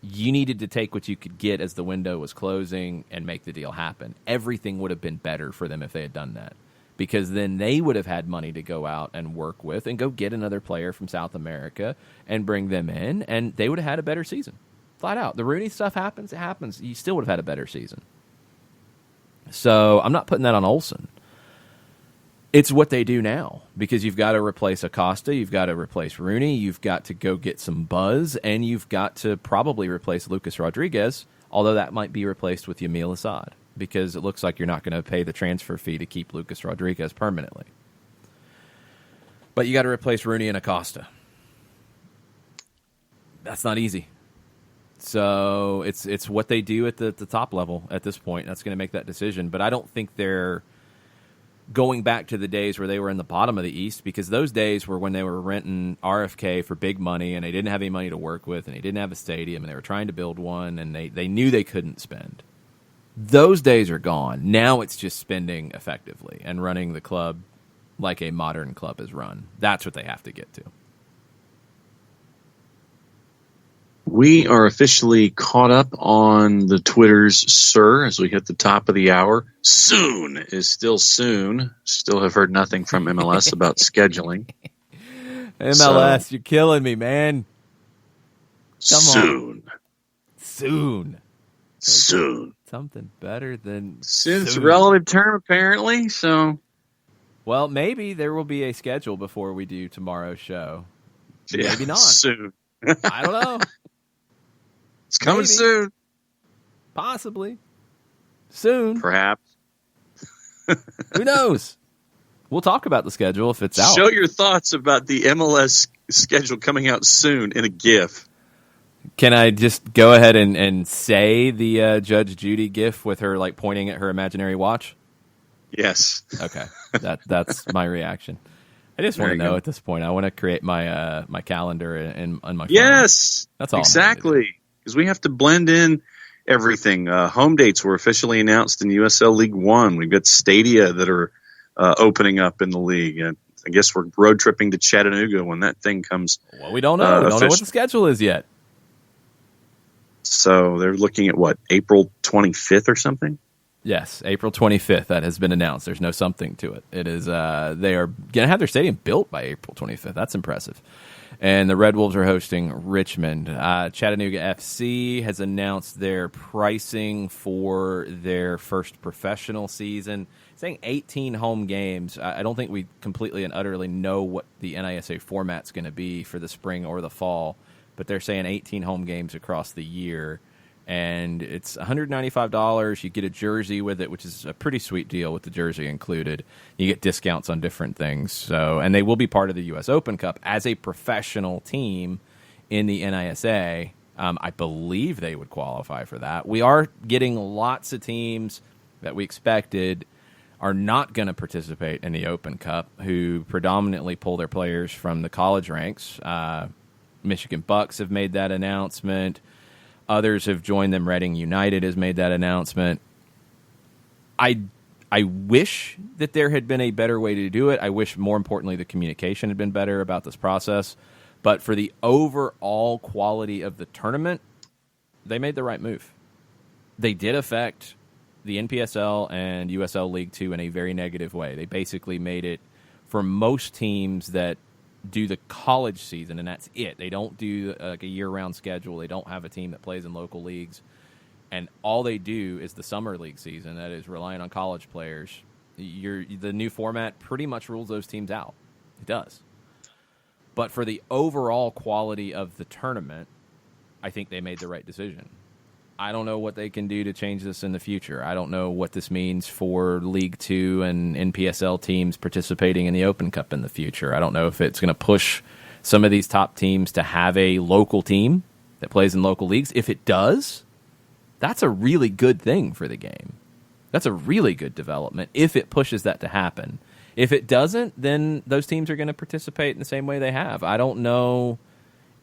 Speaker 1: You needed to take what you could get as the window was closing and make the deal happen. Everything would have been better for them if they had done that, because then they would have had money to go out and work with and go get another player from South America and bring them in, and they would have had a better season. Flat out. The Rooney stuff happens, it happens. You still would have had a better season. So I'm not putting that on Olsen. It's what they do now, because you've got to replace Acosta, you've got to replace Rooney, you've got to go get some buzz, and you've got to probably replace Lucas Rodriguez, although that might be replaced with Yamil Assad, because it looks like you're not going to pay the transfer fee to keep Lucas Rodriguez permanently. But you got to replace Rooney and Acosta. That's not easy. So it's what they do at the top level at this point. That's going to make that decision. But I don't think they're going back to the days where they were in the bottom of the East, because those days were when they were renting RFK for big money and they didn't have any money to work with and they didn't have a stadium and they were trying to build one and they knew they couldn't spend. Those days are gone. Now it's just spending effectively and running the club like a modern club is run. That's what they have to get to.
Speaker 2: We are officially caught up on the Twitters, sir, as we hit the top of the hour. Soon is still soon. Still have heard nothing from MLS about scheduling.
Speaker 1: MLS, you're killing me, man. Come
Speaker 2: soon.
Speaker 1: On. Soon.
Speaker 2: Soon.
Speaker 1: Something better than
Speaker 2: Soon's a relative term, apparently. So,
Speaker 1: well, maybe there will be a schedule before we do tomorrow's show.
Speaker 2: Yeah,
Speaker 1: maybe not.
Speaker 2: Soon.
Speaker 1: I don't know.
Speaker 2: It's coming
Speaker 1: maybe.
Speaker 2: soon.
Speaker 1: Possibly. Soon.
Speaker 2: Perhaps.
Speaker 1: Who knows? We'll talk about the schedule if it's out.
Speaker 2: Show your thoughts about the MLS schedule coming out soon in a GIF.
Speaker 1: Can I just go ahead and say the Judge Judy GIF with her like pointing at her imaginary watch?
Speaker 2: Yes.
Speaker 1: Okay. That's my reaction. I just want to know at this point. I want to create my my calendar on my phone.
Speaker 2: Yes,
Speaker 1: that's all.
Speaker 2: Exactly, because we have to blend in everything. Home dates were officially announced in USL League One. We've got stadia that are opening up in the league, and I guess we're road tripping to Chattanooga when that thing comes.
Speaker 1: Well, we don't know. We don't know what the schedule is yet.
Speaker 2: So they're looking at what, April 25th or something?
Speaker 1: Yes, April 25th. That has been announced. There's no something to it. It is. They are going to have their stadium built by April 25th. That's impressive. And the Red Wolves are hosting Richmond. Chattanooga FC has announced their pricing for their first professional season, saying 18 home games. I don't think we completely and utterly know what the NISA format's going to be for the spring or the fall, but they're saying 18 home games across the year. And it's $195. You get a jersey with it, which is a pretty sweet deal with the jersey included. You get discounts on different things. So, and they will be part of the U.S. Open Cup as a professional team in the NISA. I believe they would qualify for that. We are getting lots of teams that we expected are not going to participate in the Open Cup, who predominantly pull their players from the college ranks. Michigan Bucks have made that announcement. Others have joined them. Reading United has made that announcement. I wish that there had been a better way to do it. I wish, more importantly, the communication had been better about this process. But for the overall quality of the tournament, they made the right move. They did affect the NPSL and USL League 2 in a very negative way. They basically made it, for most teams that do the college season, and that's it. They don't do like a year-round schedule. They don't have a team that plays in local leagues. And all they do is the summer league season, that is relying on college players. The new format pretty much rules those teams out. It does. But for the overall quality of the tournament, I think they made the right decision. I don't know what they can do to change this in the future. I don't know what this means for League 2 and NPSL teams participating in the Open Cup in the future. I don't know if it's going to push some of these top teams to have a local team that plays in local leagues. If it does, that's a really good thing for the game. That's a really good development if it pushes that to happen. If it doesn't, then those teams are going to participate in the same way they have. I don't know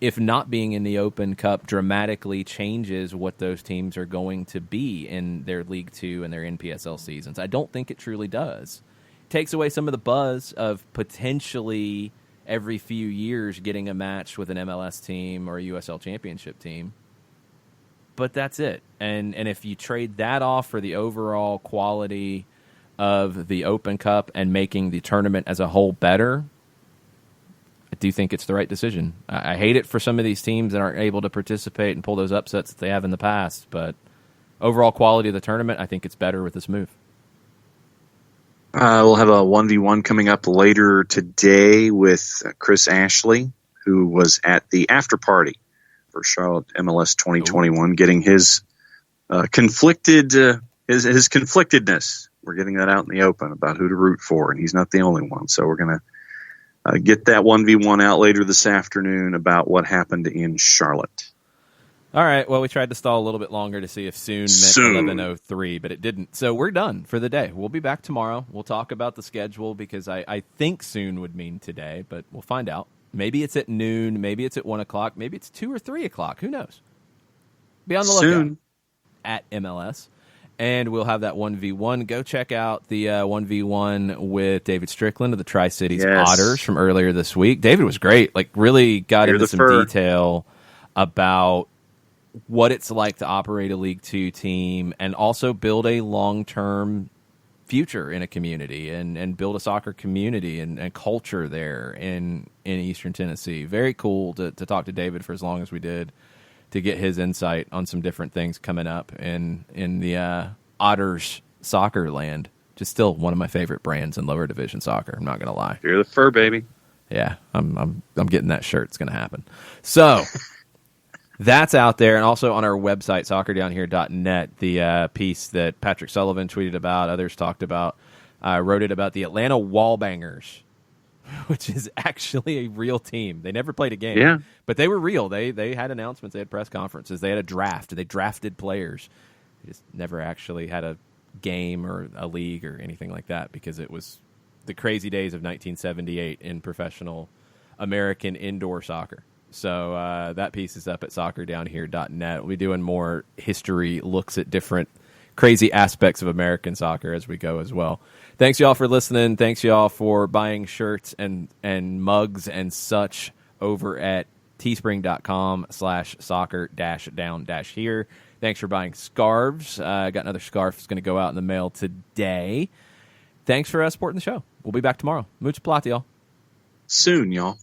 Speaker 1: if not being in the Open Cup dramatically changes what those teams are going to be in their League 2 and their NPSL seasons. I don't think it truly does. It takes away some of the buzz of potentially every few years getting a match with an MLS team or a USL Championship team. But that's it. And if you trade that off for the overall quality of the Open Cup and making the tournament as a whole better, I do think it's the right decision. I hate it for some of these teams that aren't able to participate and pull those upsets that they have in the past, but overall quality of the tournament, I think it's better with this move.
Speaker 2: We'll have a 1v1 coming up later today with Chris Ashley, who was at the after party for Charlotte MLS 2021, getting his conflictedness. We're getting that out in the open about who to root for, and he's not the only one. So we're going to get that 1v1 out later this afternoon about what happened in Charlotte.
Speaker 1: All right. Well, we tried to stall a little bit longer to see if soon meant 11:03, but it didn't. So we're done for the day. We'll be back tomorrow. We'll talk about the schedule because I think soon would mean today, but we'll find out. Maybe it's at noon. Maybe it's at 1 o'clock. Maybe it's 2 or 3 o'clock. Who knows? Be on the lookout
Speaker 2: soon
Speaker 1: at MLS. And we'll have that 1v1. Go check out the 1v1 with David Strickland of the Tri-Cities Otters from earlier this week. David was great. Like, really got into some detail about what it's like to operate a League 2 team and also build a long-term future in a community and build a soccer community and culture there in Eastern Tennessee. Very cool to talk to David for as long as we did, to get his insight on some different things coming up in the Otters soccer land. Just still one of my favorite brands in lower division soccer. I'm not going to lie.
Speaker 2: You're the fur baby.
Speaker 1: Yeah, I'm getting that shirt. It's going to happen. So that's out there, and also on our website, soccerdownhere.net, the piece that Patrick Sullivan tweeted about, others talked about, wrote it about the Atlanta Wallbangers, which is actually a real team. They never played a game, but they were real. They had announcements. They had press conferences. They had a draft. They drafted players. They just never actually had a game or a league or anything like that because it was the crazy days of 1978 in professional American indoor soccer. So that piece is up at soccerdownhere.net. We'll be doing more history looks at different crazy aspects of American soccer as we go as well. Thanks, y'all, for listening. Thanks, y'all, for buying shirts and mugs and such over at teespring.com/soccer-down-here. Thanks for buying scarves. Got another scarf that's going to go out in the mail today. Thanks for supporting the show. We'll be back tomorrow. Much plata, y'all.
Speaker 2: Soon, y'all.